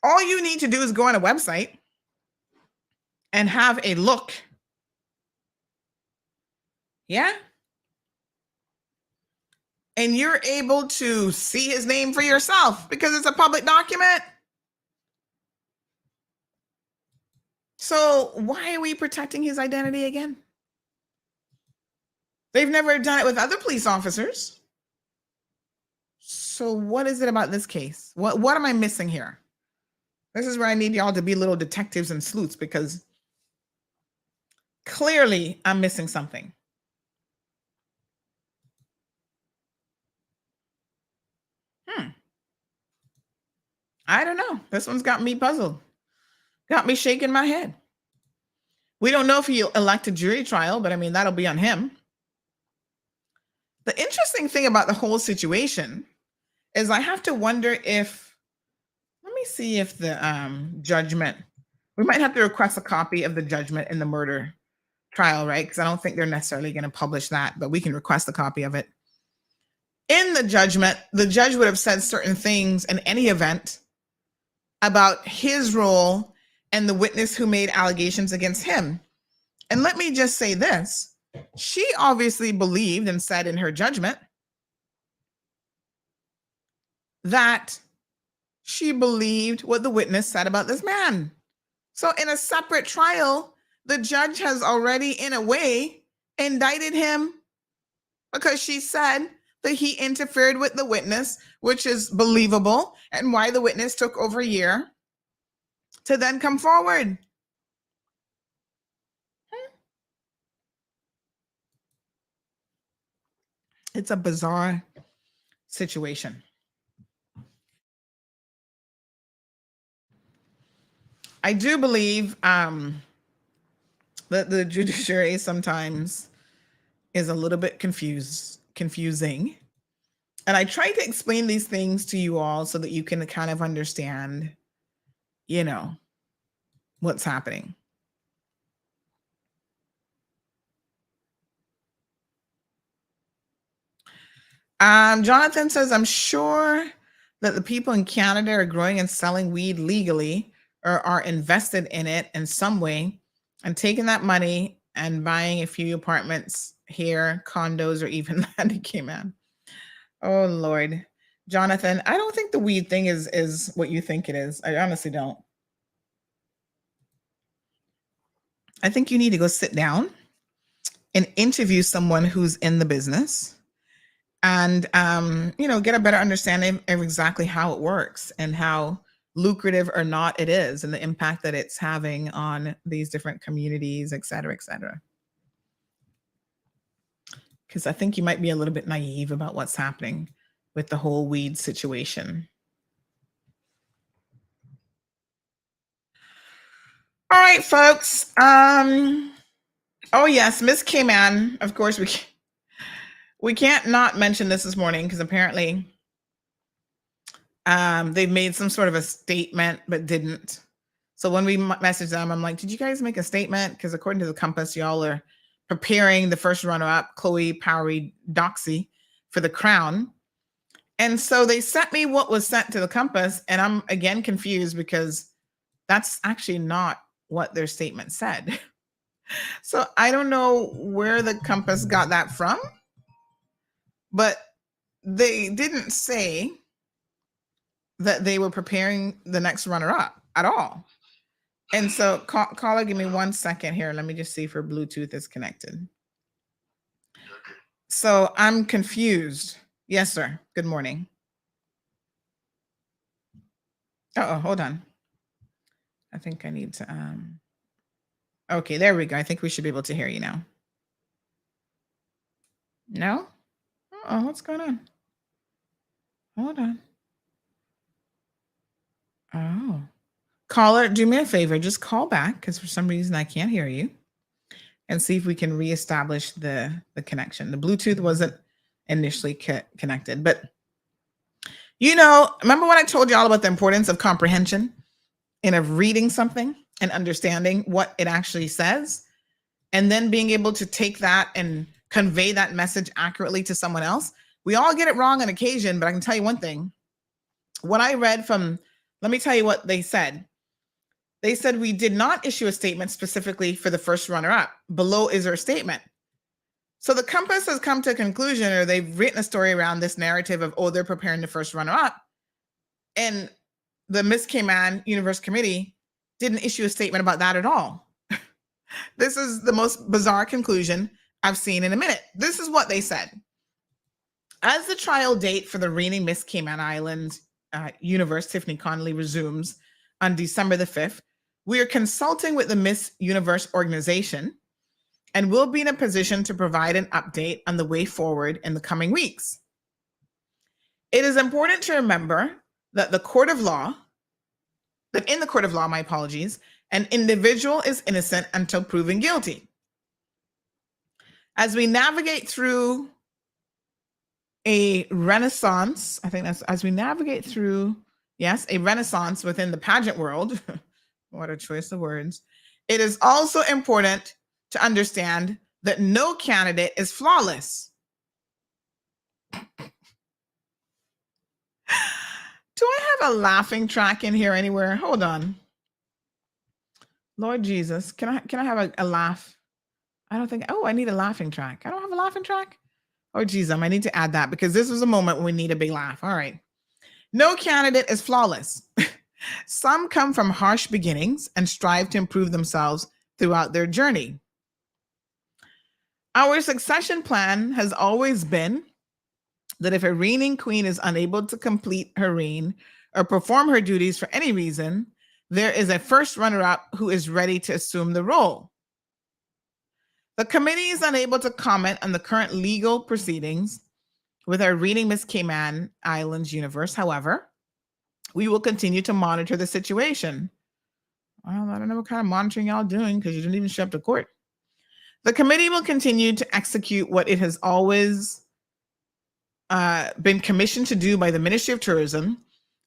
all you need to do is go on a website and have a look. Yeah? And you're able to see his name for yourself because it's a public document. So why are we protecting his identity again? They've never done it with other police officers. So what is it about this case? What am I missing here? This is where I need y'all to be little detectives and sleuths because clearly I'm missing something. I don't know. This one's got me puzzled. Got me shaking my head. We don't know if he'll elect a jury trial, but I mean, that'll be on him. The interesting thing about the whole situation is I have to wonder if, let me see if the judgment, we might have to request a copy of the judgment in the murder trial, right? Because I don't think they're necessarily going to publish that, but we can request a copy of it. In the judgment, the judge would have said certain things in any event about his role and the witness who made allegations against him. And let me just say this. She obviously believed and said in her judgment that she believed what the witness said about this man. So in a separate trial, the judge has already, in a way, indicted him because she said that he interfered with the witness, which is believable, and why the witness took over a year to then come forward. It's a bizarre situation. I do believe that the judiciary sometimes is a little bit confusing. And I try to explain these things to you all so that you can kind of understand, you know, what's happening. Jonathan says, I'm sure that the people in Canada are growing and selling weed legally or are invested in it in some way and taking that money and buying a few apartments here, condos, or even land in Cayman. Oh, Lord. Jonathan, I don't think the weed thing is what you think it is. I honestly don't. I think you need to go sit down and interview someone who's in the business and, get a better understanding of exactly how it works and how lucrative or not it is and the impact that it's having on these different communities, et cetera, et cetera. Because I think you might be a little bit naive about what's happening with the whole weed situation. All right, folks. Oh yes, Miss Cayman. Of course, we can't not mention this morning because apparently they've made some sort of a statement but didn't. So when we messaged them, I'm like, did you guys make a statement? Because according to the Compass, y'all are preparing the first runner-up, Chloe Powery Doxy, for the crown. And so they sent me what was sent to the Compass, and I'm again confused because that's actually not what their statement said. So I don't know where the Compass got that from, but they didn't say that they were preparing the next runner-up at all. And so caller, give me 1 second here. Let me just see if her Bluetooth is connected. So I'm confused. Yes, sir. Good morning. Oh, hold on. I think I need to, okay, there we go. I think we should be able to hear you now. No? Oh, what's going on? Hold on. Oh. Caller, do me a favor. Just call back because for some reason I can't hear you, and see if we can reestablish the connection. The Bluetooth wasn't initially connected, but remember when I told you all about the importance of comprehension and of reading something and understanding what it actually says, and then being able to take that and convey that message accurately to someone else. We all get it wrong on occasion, but I can tell you one thing. What I read let me tell you what they said. They said we did not issue a statement specifically for the first runner-up. Below is our statement. So the Compass has come to a conclusion, or they've written a story around this narrative of, they're preparing the first runner-up. And the Miss Cayman Universe Committee didn't issue a statement about that at all. This is the most bizarre conclusion I've seen in a minute. This is what they said. As the trial date for the reigning Miss Cayman Islands Universe, Tiffany Connolly, resumes on December the 5th, we are consulting with the Miss Universe organization and will be in a position to provide an update on the way forward in the coming weeks. It is important to remember that in the court of law, an individual is innocent until proven guilty. As we navigate through a renaissance, a renaissance within the pageant world, what a choice of words, it is also important to understand that no candidate is flawless. Do I have a laughing track in here anywhere? Hold on. Lord Jesus, can I have a laugh? I don't think, I need a laughing track. I don't have a laughing track? Oh, geez, I need to add that because this was a moment when we need a big laugh. All right. No candidate is flawless. Some come from harsh beginnings and strive to improve themselves throughout their journey. Our succession plan has always been that if a reigning queen is unable to complete her reign or perform her duties for any reason, there is a first runner-up who is ready to assume the role. The committee is unable to comment on the current legal proceedings with our reigning Miss Cayman Islands Universe. However, we will continue to monitor the situation. Well, I don't know what kind of monitoring y'all doing because you didn't even show up to court. The committee will continue to execute what it has always been commissioned to do by the Ministry of Tourism,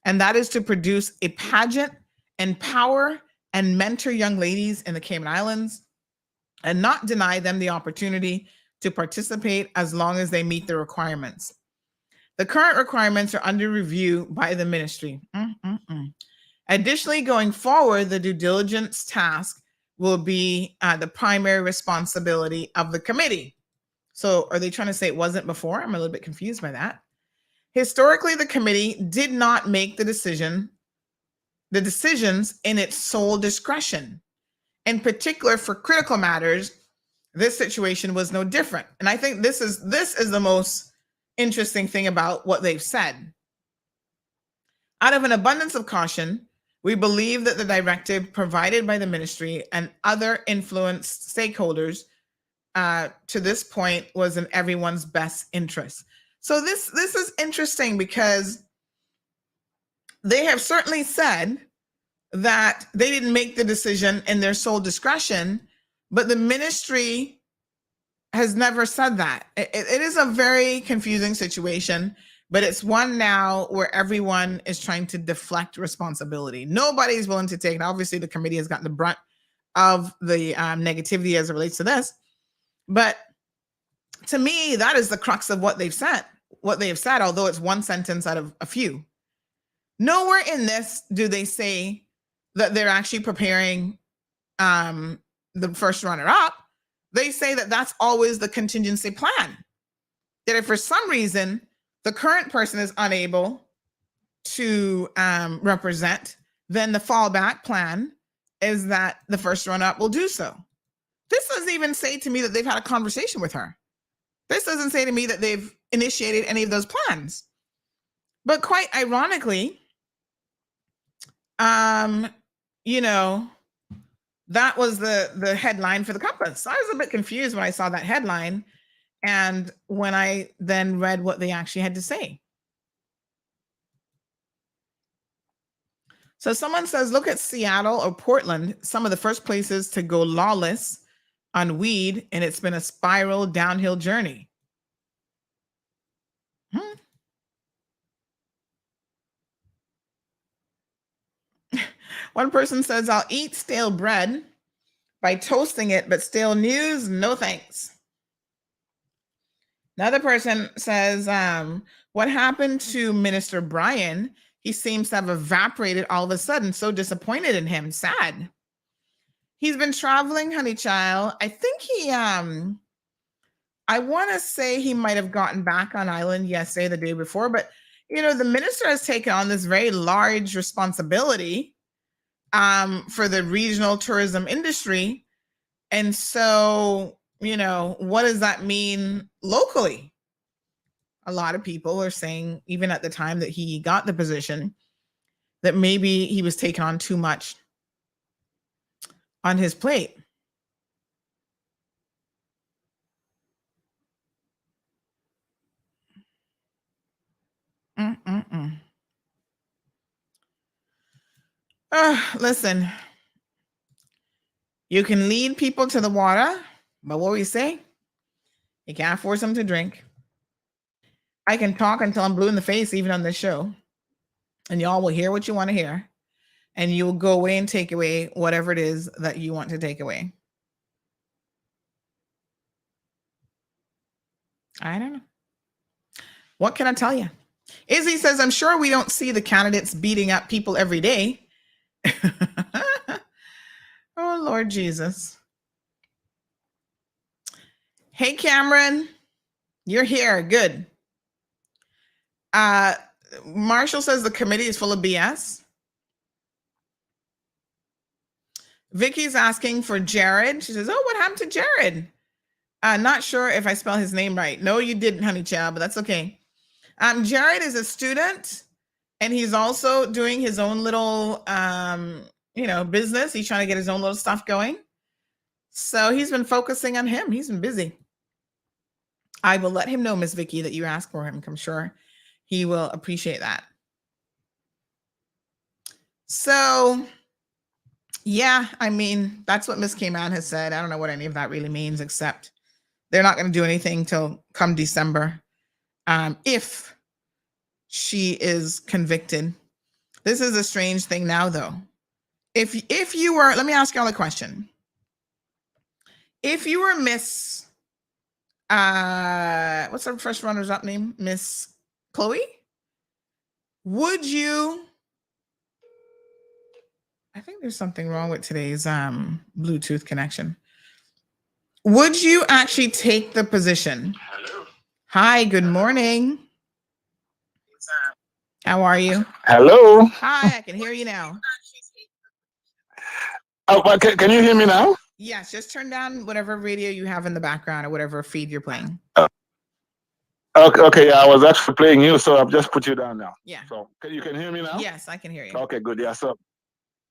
and that is to produce a pageant, empower and mentor young ladies in the Cayman Islands, and not deny them the opportunity to participate as long as they meet the requirements. The current requirements are under review by the ministry. Additionally, going forward, the due diligence task will be the primary responsibility of the committee. So are they trying to say it wasn't before? I'm a little bit confused by that. Historically, the committee did not make the decisions in its sole discretion. In particular, for critical matters, this situation was no different. And I think this is the most interesting thing about what they've said. Out of an abundance of caution, we believe that the directive provided by the ministry and other influenced stakeholders to this point was in everyone's best interest. So this is interesting because they have certainly said that they didn't make the decision in their sole discretion, but the ministry has never said that. It is a very confusing situation, but it's one now where everyone is trying to deflect responsibility. Nobody's willing to take it. Obviously, the committee has gotten the brunt of the negativity as it relates to this, But to me, that is the crux of what they've said, although it's one sentence out of a few. Nowhere in this do they say that they're actually preparing the first runner-up. They say that that's always the contingency plan. That if for some reason the current person is unable to represent, then the fallback plan is that the first runner-up will do so. This doesn't even say to me that they've had a conversation with her. This doesn't say to me that they've initiated any of those plans. But quite ironically, you know, that was the headline for the Compass. So I was a bit confused when I saw that headline and when I then read what they actually had to say. So someone says, look at Seattle or Portland, some of the first places to go lawless on weed, and it's been a spiral downhill journey. One person says, I'll eat stale bread by toasting it, but stale news, no thanks. Another person says, what happened to Minister Brian? He seems to have evaporated all of a sudden. So disappointed in him. Sad. He's been traveling, honey child. I think he, I want to say he might have gotten back on island yesterday, the day before, but you know, the minister has taken on this very large responsibility for the regional tourism industry. And so, you know, what does that mean locally? A lot of people are saying, even at the time that he got the position, that maybe he was taking on too much on his plate. Listen, you can lead people to the water, but what we say, you can't force them to drink. I can talk until I'm blue in the face, even on this show, and y'all will hear what you want to hear, and you will go away and take away whatever it is that you want to take away. I don't know. What can I tell you? Izzy says, I'm sure we don't see the candidates beating up people every day. Oh, Lord Jesus. Hey, Cameron, you're here. Good. Marshall says the committee is full of BS. Vicky's asking for Jared. She says, oh, what happened to Jared? Not sure if I spell his name right. No, you didn't, honey child, but that's okay. Jared is a student, and he's also doing his own little, you know, business. He's trying to get his own little stuff going. So he's been focusing on him. He's been busy. I will let him know, Miss Vicky, that you asked for him. I'm sure he will appreciate that. So, yeah, I mean, that's what Miss Cayman has said. I don't know what any of that really means, except they're not going to do anything till come December. If she is convicted. This is a strange thing now, though. If you were, let me ask y'all a question. If you were Miss, what's her first runner's up name? Miss Chloe? Would you, I think there's something wrong with today's Bluetooth connection. Would you actually take the position? Hello. Hi, good morning. How are you? Hello. Hi, I can hear you now. Oh, can you hear me now? Yes, just turn down whatever radio you have in the background or whatever feed you're playing. Okay, I was actually playing you, so I've just put you down now. Yeah. So you can hear me now? Yes, I can hear you. Okay, good. Yeah, so.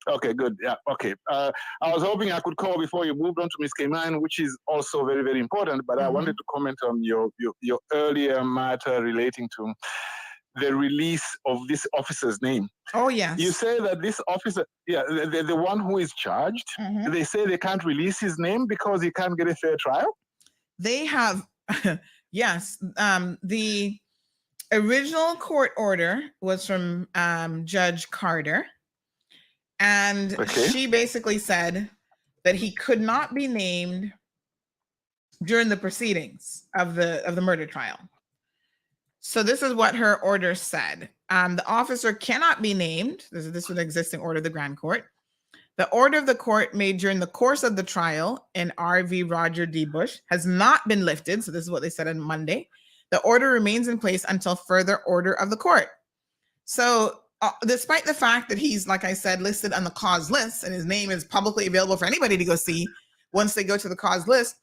Okay, good. Yeah, okay. I was hoping I could call before you moved on to Ms. Cayman, which is also very, very important, but I wanted to comment on your earlier matter relating to the release of this officer's name. Oh, yes. You say that this officer, yeah, the one who is charged, they say they can't release his name because he can't get a fair trial? They have, yes. The original court order was from Judge Carter. And she basically said that he could not be named during the proceedings of the murder trial. So this is what her order said. The officer cannot be named. This was an existing order of the Grand Court. The order of the court made during the course of the trial in R.V. Roger D. Bush has not been lifted. So this is what they said on Monday. The order remains in place until further order of the court. So despite the fact that he's, like I said, listed on the cause list and his name is publicly available for anybody to go see once they go to the cause list,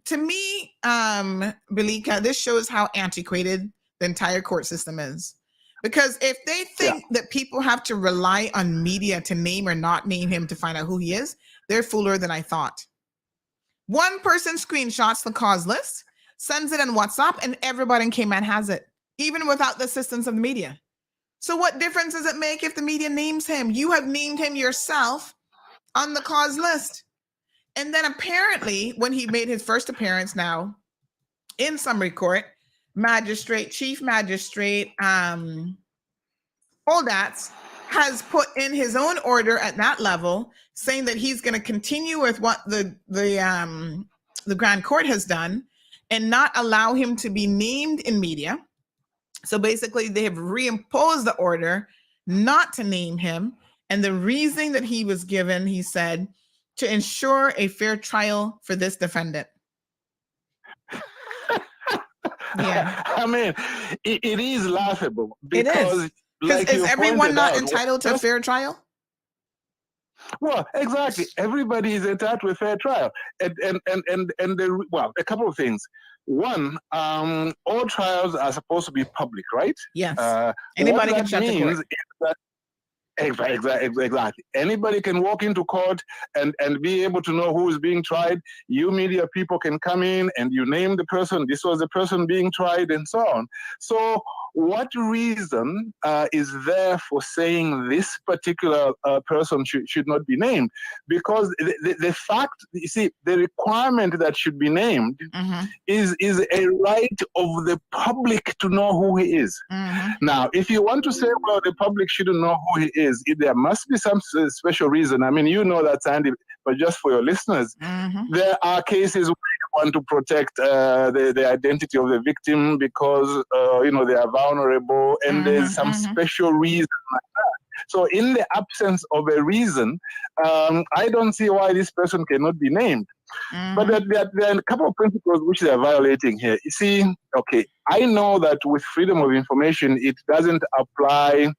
to me, Belika, this shows how antiquated the entire court system is. Because if they think that people have to rely on media to name or not name him to find out who he is, they're fuller than I thought. One person screenshots the cause list, sends it on WhatsApp, and everybody in Cayman has it, even without the assistance of the media. So what difference does it make if the media names him? You have named him yourself on the cause list. And then apparently, when he made his first appearance now in summary court, chief magistrate Holdats has put in his own order at that level, saying that he's going to continue with what the Grand Court has done and not allow him to be named in media. So basically, they have reimposed the order not to name him. And the reason that he was given, he said, to ensure a fair trial for this defendant. Yeah, I mean, it is laughable because, like, is everyone not entitled to a fair trial? Well, exactly. Everybody is entitled to a fair trial, and a couple of things. One, all trials are supposed to be public, right? Yes. Anybody can shut the court. Exactly. Anybody can walk into court and be able to know who is being tried. You media people can come in and you name the person. This was the person being tried and so on. So what reason is there for saying this particular person should not be named? Because the fact, you see, the requirement that should be named is a right of the public to know who he is. Now, if you want to say, well, the public shouldn't know who he is, there must be some special reason. I mean, you know that, Sandy, but just for your listeners, there are cases where you want to protect the identity of the victim because, they are vulnerable and there's some special reason like that. So in the absence of a reason, I don't see why this person cannot be named. But there are a couple of principles which they are violating here. You see, okay, I know that with freedom of information, it doesn't apply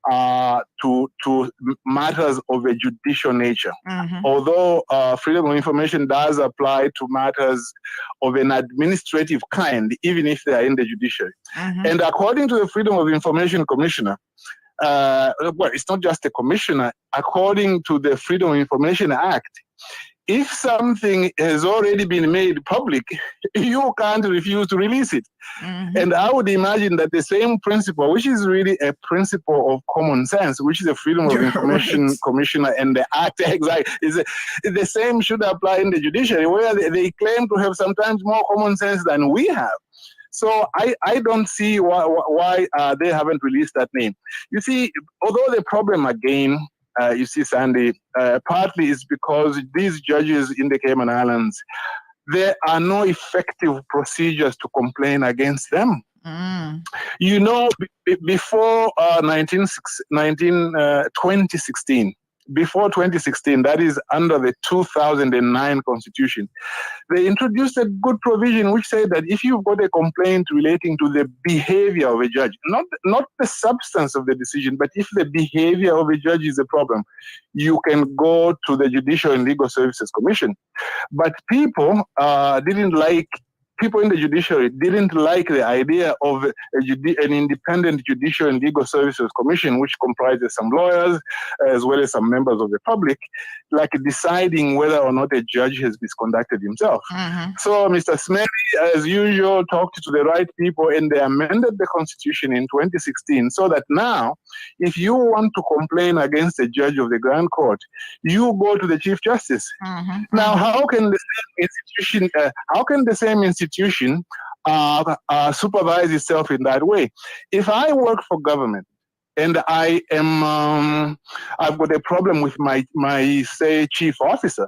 to matters of a judicial nature. Although freedom of information does apply to matters of an administrative kind, even if they are in the judiciary. And according to the Freedom of Information Commissioner, well, it's not just a commissioner, according to the Freedom of Information Act, if something has already been made public, you can't refuse to release it. And I would imagine that the same principle, which is really a principle of common sense, which is the Freedom of Information Commissioner and the Act, is the same should apply in the judiciary, where they claim to have sometimes more common sense than we have. So I don't see why they haven't released that name. You see, although the problem again, you see, Sandy, partly is because these judges in the Cayman Islands, there are no effective procedures to complain against them. You know, before 2016, before 2016, that is under the 2009 Constitution, they introduced a good provision which said that if you've got a complaint relating to the behavior of a judge, not the substance of the decision, but if the behavior of a judge is a problem, you can go to the Judicial and Legal Services Commission. But people in the judiciary didn't like the idea of an independent Judicial and Legal Services Commission, which comprises some lawyers as well as some members of the public, like deciding whether or not a judge has misconducted himself. So Mr. Smelly, as usual, talked to the right people and they amended the Constitution in 2016 so that now, if you want to complain against a judge of the Grand Court, you go to the Chief Justice. Now, how can the same institution supervise itself in that way? If I work for government and I am, I've got a problem with my say chief officer,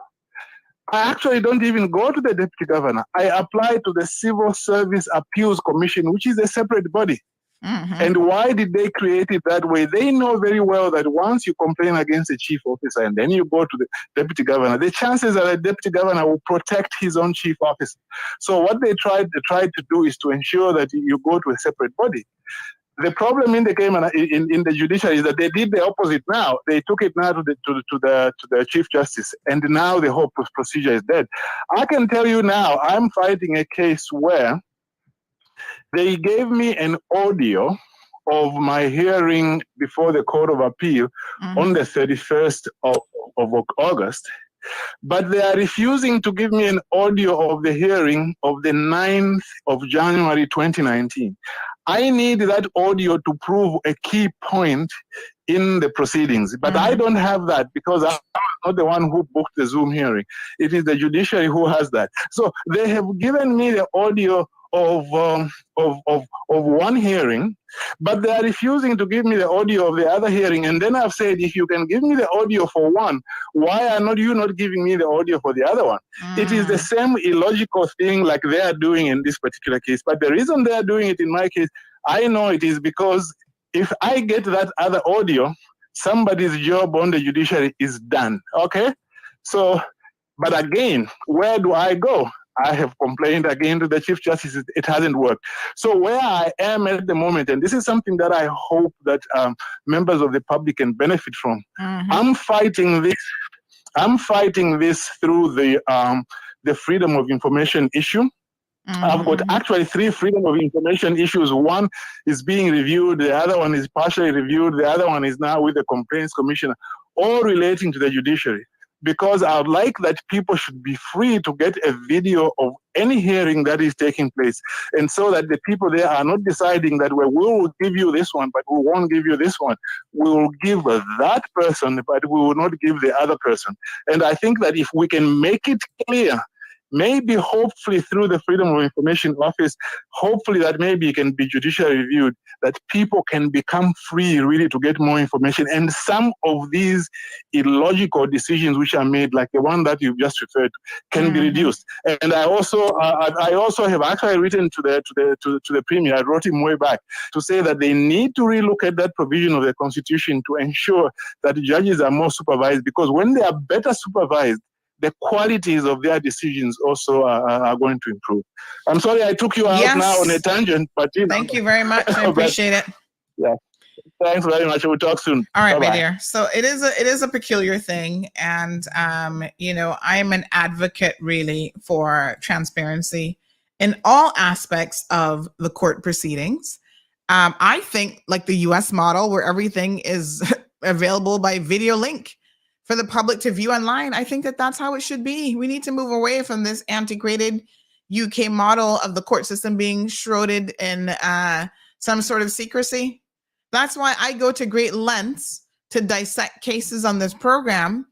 I actually don't even go to the deputy governor. I apply to the Civil Service Appeals Commission, which is a separate body. And why did they create it that way? They know very well that once you complain against the chief officer and then you go to the deputy governor, the chances are the deputy governor will protect his own chief officer. So what they tried to do is to ensure that you go to a separate body. The problem in the Cayman in the judiciary is that they did the opposite. Now they took it now to the chief justice, and now the whole procedure is dead. I can tell you now, I'm fighting a case where they gave me an audio of my hearing before the Court of Appeal on the 31st of August, but they are refusing to give me an audio of the hearing of the 9th of January 2019. I need that audio to prove a key point in the proceedings, but I don't have that because I'm not the one who booked the Zoom hearing. It is the judiciary who has that. So they have given me the audio of one hearing, but they are refusing to give me the audio of the other hearing. And then I've said, if you can give me the audio for one, why are you not giving me the audio for the other one? It is the same illogical thing like they are doing in this particular case. But the reason they are doing it in my case, I know it is because if I get that other audio, somebody's job on the judiciary is done. Okay? So, but again, where do I go? I have complained again to the Chief Justice. It hasn't worked. So where I am at the moment, and this is something that I hope that members of the public can benefit from. I'm fighting this. I'm fighting this through the freedom of information issue. I've got actually 3 freedom of information issues. One is being reviewed. The other one is partially reviewed. The other one is now with the Complaints Commissioner, all relating to the judiciary. Because I would like that people should be free to get a video of any hearing that is taking place. And so that the people there are not deciding that, well, we will give you this one, but we won't give you this one. We will give that person, but we will not give the other person. And I think that if we can make it clear, maybe hopefully through the Freedom of Information Office, hopefully that maybe it can be judicially reviewed, that people can become free really to get more information. And some of these illogical decisions which are made, like the one that you've just referred to, can be reduced. And I also have actually written to the Premier, I wrote him way back, to say that they need to relook at that provision of the Constitution to ensure that judges are more supervised, because when they are better supervised, the qualities of their decisions also are going to improve. I'm sorry I took you out now on a tangent, but thank you very much. I appreciate it. Yeah, thanks very much. We'll talk soon. All right, Bye-bye. my dear. So it is a peculiar thing, and I'm an advocate really for transparency in all aspects of the court proceedings. I think like the U.S. model, where everything is available by video link for the public to view online. I think that that's how it should be. We need to move away from this antiquated UK model of the court system being shrouded in some sort of secrecy. That's why I go to great lengths to dissect cases on this program,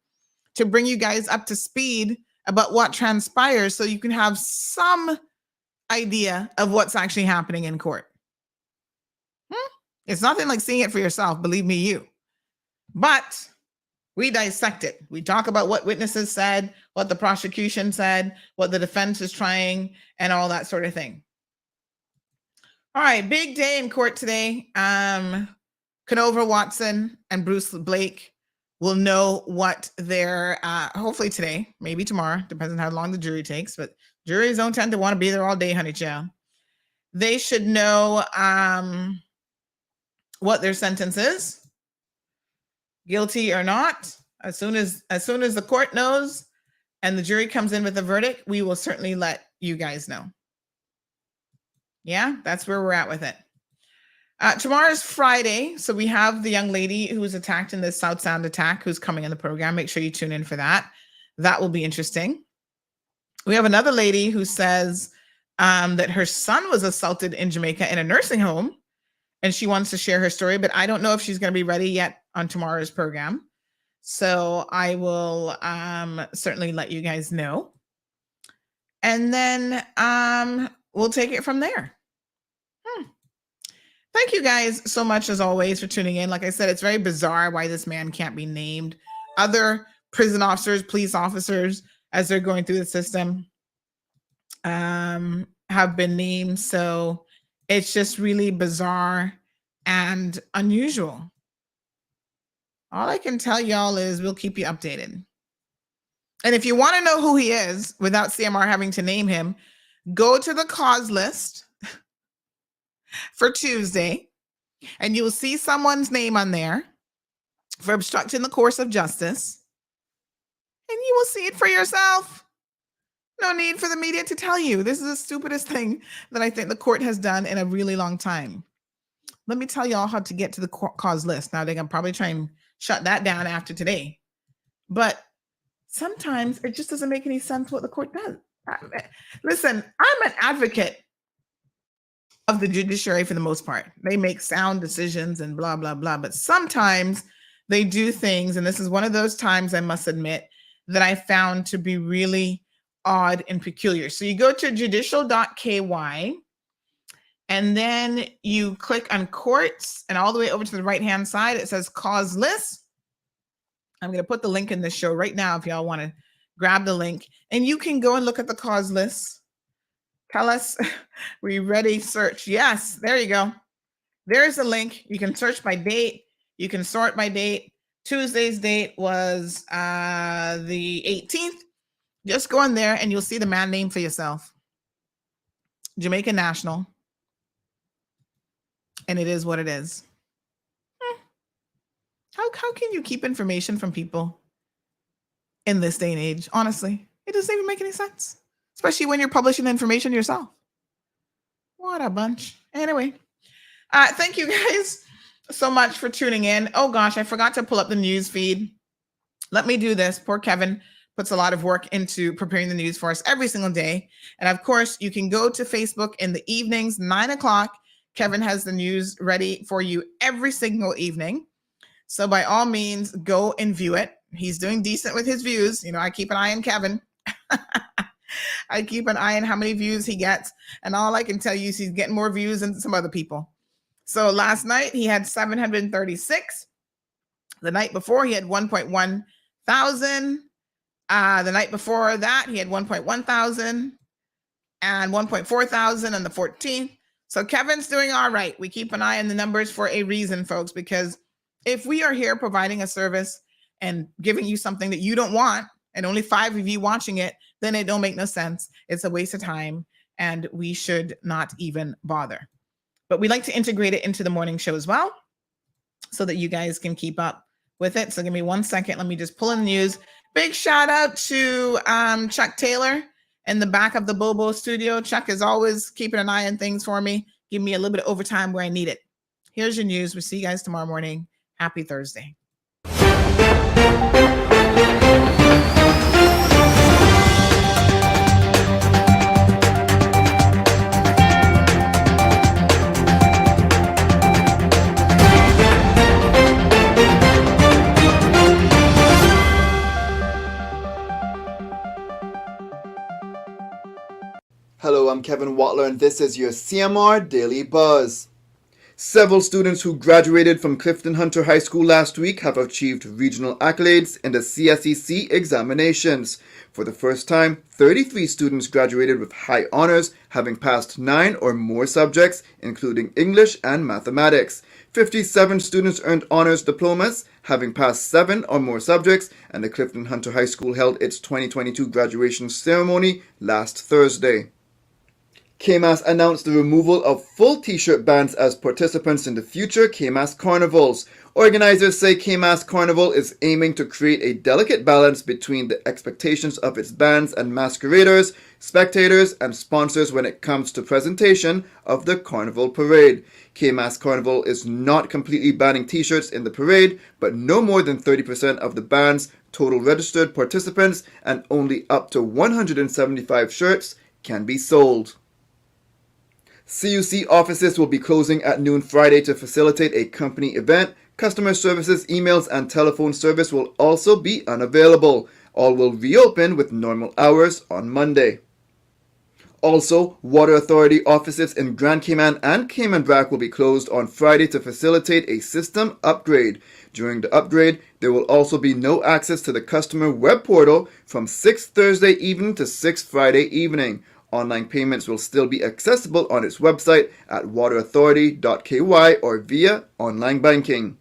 to bring you guys up to speed about what transpires so you can have some idea of what's actually happening in court. It's nothing like seeing it for yourself, believe me, you. But we dissect it. We talk about what witnesses said, what the prosecution said, what the defense is trying, and all that sort of thing. All right, big day in court today. Canova Watson and Bruce Blake will know what their, hopefully today, maybe tomorrow, depends on how long the jury takes, but juries don't tend to want to be there all day, honey child. They should know what their sentence is. Guilty or not, as soon as the court knows and the jury comes in with a verdict, we will certainly let you guys know. Yeah, that's where we're at with it. Tomorrow is Friday, so we have the young lady who was attacked in the South Sound attack who's coming in the program. Make sure you tune in for that. That will be interesting. We have another lady who says that her son was assaulted in Jamaica in a nursing home, and she wants to share her story, but I don't know if she's going to be ready yet on tomorrow's program. So I will certainly let you guys know. And then we'll take it from there. Thank you guys so much, as always, for tuning in. Like I said, it's very bizarre why this man can't be named. Other prison officers, police officers as they're going through the system have been named. So it's just really bizarre and unusual. All I can tell y'all is we'll keep you updated. And if you want to know who he is without CMR having to name him, go to the cause list for Tuesday, and you will see someone's name on there for obstructing the course of justice, and you will see it for yourself. No need for the media to tell you. This is the stupidest thing that I think the court has done in a really long time. Let me tell y'all how to get to the cause list. Now, they're going to probably try and shut that down after today. But sometimes it just doesn't make any sense what the court does. Listen, I'm an advocate of the judiciary for the most part. They make sound decisions and blah, blah, blah. But sometimes they do things, and this is one of those times, I must admit, that I found to be really odd and peculiar. So you go to judicial.ky, and then you click on courts, and all the way over to the right-hand side, it says cause list. I'm going to put the link in the show right now if y'all want to grab the link, and you can go and look at the cause list. Tell us, we ready? Search. Yes, there you go. There's a link. You can search by date. You can sort by date. Tuesday's date was the 18th. Just go in there and you'll see the man name for yourself. Jamaica National. And it is what it is. How can you keep information from people in this day and age? Honestly, it doesn't even make any sense. Especially when you're publishing information yourself. What a bunch. Anyway, thank you guys so much for tuning in. Oh gosh, I forgot to pull up the news feed. Let me do this. Poor Kevin puts a lot of work into preparing the news for us every single day. And of course, you can go to Facebook in the evenings, 9 o'clock. Kevin has the news ready for you every single evening. So by all means, go and view it. He's doing decent with his views. You know, I keep an eye on Kevin. I keep an eye on how many views he gets. And all I can tell you is he's getting more views than some other people. So last night he had 736. The night before he had 1.1 thousand. The night before that he had 1.1 thousand and 1.4 thousand on the 14th. So Kevin's doing all right. We keep an eye on the numbers for a reason, folks, because if we are here providing a service and giving you something that you don't want, and only 5 of you watching it, then it don't make no sense. It's a waste of time, and we should not even bother. But we like to integrate it into the morning show as well, so that you guys can keep up with it. So give me 1 second. Let me just pull in the news. Big shout out to Chuck Taylor in the back of the Bobo studio. Chuck is always keeping an eye on things for me. Give me a little bit of overtime where I need it. Here's your news. We'll see you guys tomorrow morning. Happy Thursday. Hello, I'm Kevin Watler, and this is your CMR Daily Buzz. Several students who graduated from Clifton Hunter High School last week have achieved regional accolades in the CSEC examinations. For the first time, 33 students graduated with high honors, having passed 9 or more subjects, including English and mathematics. 57 students earned honors diplomas, having passed 7 or more subjects, and the Clifton Hunter High School held its 2022 graduation ceremony last Thursday. KMAS announced the removal of full t-shirt bans as participants in the future KMAS carnivals. Organizers say KMAS Carnival is aiming to create a delicate balance between the expectations of its bands and masqueraders, spectators, and sponsors when it comes to presentation of the Carnival Parade. KMAS Carnival is not completely banning t-shirts in the parade, but no more than 30% of the band's total registered participants and only up to 175 shirts can be sold. CUC offices will be closing at noon Friday to facilitate a company event. Customer services, emails, and telephone service will also be unavailable. All will reopen with normal hours on Monday. Also, Water Authority offices in Grand Cayman and Cayman Brac will be closed on Friday to facilitate a system upgrade. During the upgrade, there will also be no access to the customer web portal from 6 Thursday evening to 6 Friday evening. Online payments will still be accessible on its website at waterauthority.ky or via online banking.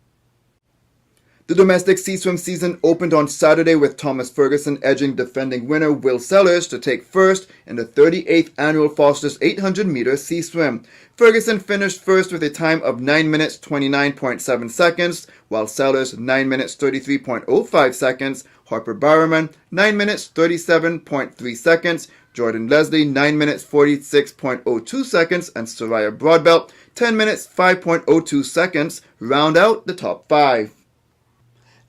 The domestic sea swim season opened on Saturday with Thomas Ferguson edging defending winner Will Sellers to take first in the 38th annual Foster's 800-meter sea swim. Ferguson finished first with a time of 9 minutes 29.7 seconds, while Sellers 9 minutes 33.05 seconds, Harper Barrowman 9 minutes 37.3 seconds, Jordan Leslie 9 minutes 46.02 seconds, and Soraya Broadbelt 10 minutes 5.02 seconds round out the top 5.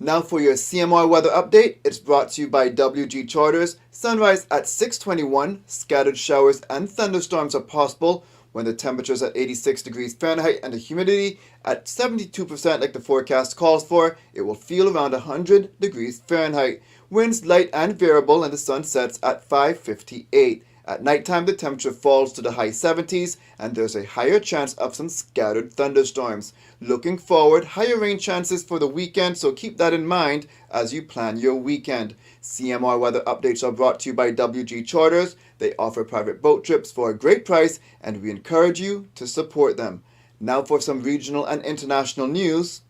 Now for your CMR weather update, it's brought to you by WG Charters. Sunrise at 6:21, scattered showers and thunderstorms are possible when the temperature is at 86 degrees Fahrenheit and the humidity at 72% like the forecast calls for. It will feel around 100 degrees Fahrenheit. Winds light and variable and the sun sets at 5:58. At nighttime, the temperature falls to the high 70s and there's a higher chance of some scattered thunderstorms. Looking forward, higher rain chances for the weekend, so keep that in mind as you plan your weekend. CMR weather updates are brought to you by WG Charters. They offer private boat trips for a great price and we encourage you to support them. Now for some regional and international news.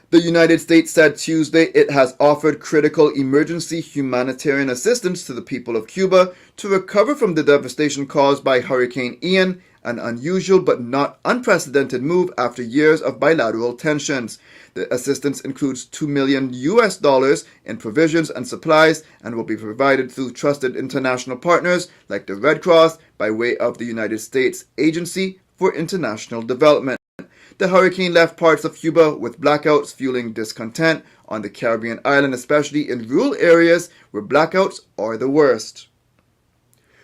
The United States said Tuesday it has offered critical emergency humanitarian assistance to the people of Cuba to recover from the devastation caused by Hurricane Ian, an unusual but not unprecedented move after years of bilateral tensions. The assistance includes $2 million in provisions and supplies and will be provided through trusted international partners like the Red Cross by way of the United States Agency for International Development. The hurricane left parts of Cuba with blackouts fueling discontent on the Caribbean island, especially in rural areas where blackouts are the worst.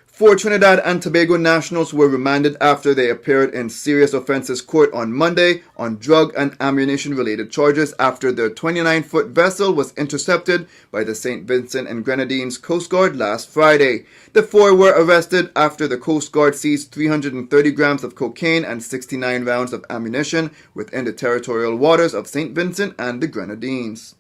4 Trinidad and Tobago nationals were remanded after they appeared in serious offences court on Monday on drug and ammunition-related charges after their 29-foot vessel was intercepted by the St. Vincent and Grenadines Coast Guard last Friday. The 4 were arrested after the Coast Guard seized 330 grams of cocaine and 69 rounds of ammunition within the territorial waters of St. Vincent and the Grenadines.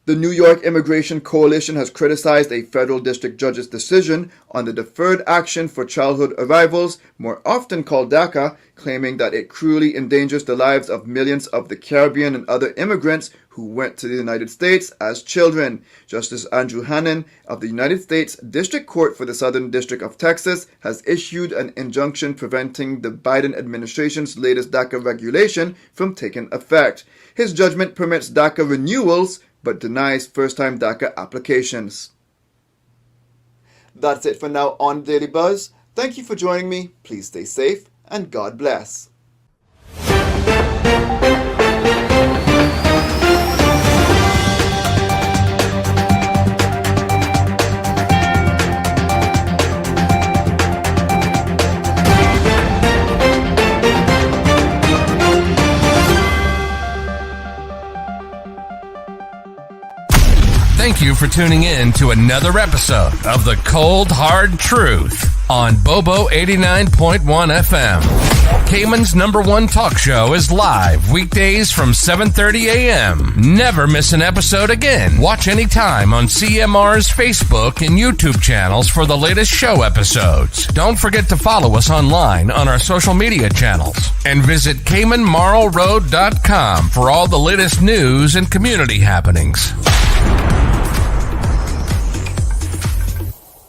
The New York Immigration Coalition has criticized a federal district judge's decision on the Deferred Action for Childhood Arrivals, more often called DACA, claiming that it cruelly endangers the lives of millions of the Caribbean and other immigrants who went to the United States as children. Justice Andrew Hannon of the United States District Court for the Southern District of Texas has issued an injunction preventing the Biden administration's latest DACA regulation from taking effect. His judgment permits DACA renewals but denies first-time DACA applications. That's it for now on Daily Buzz. Thank you for joining me. Please stay safe and God bless. Thank you for tuning in to another episode of The Cold Hard Truth on Bobo 89.1 FM. Cayman's #1 talk show is live weekdays from 7:30 a.m. Never miss an episode again. Watch anytime on CMR's Facebook and YouTube channels for the latest show episodes. Don't forget to follow us online on our social media channels and visit CaymanMarlRoad.com for all the latest news and community happenings.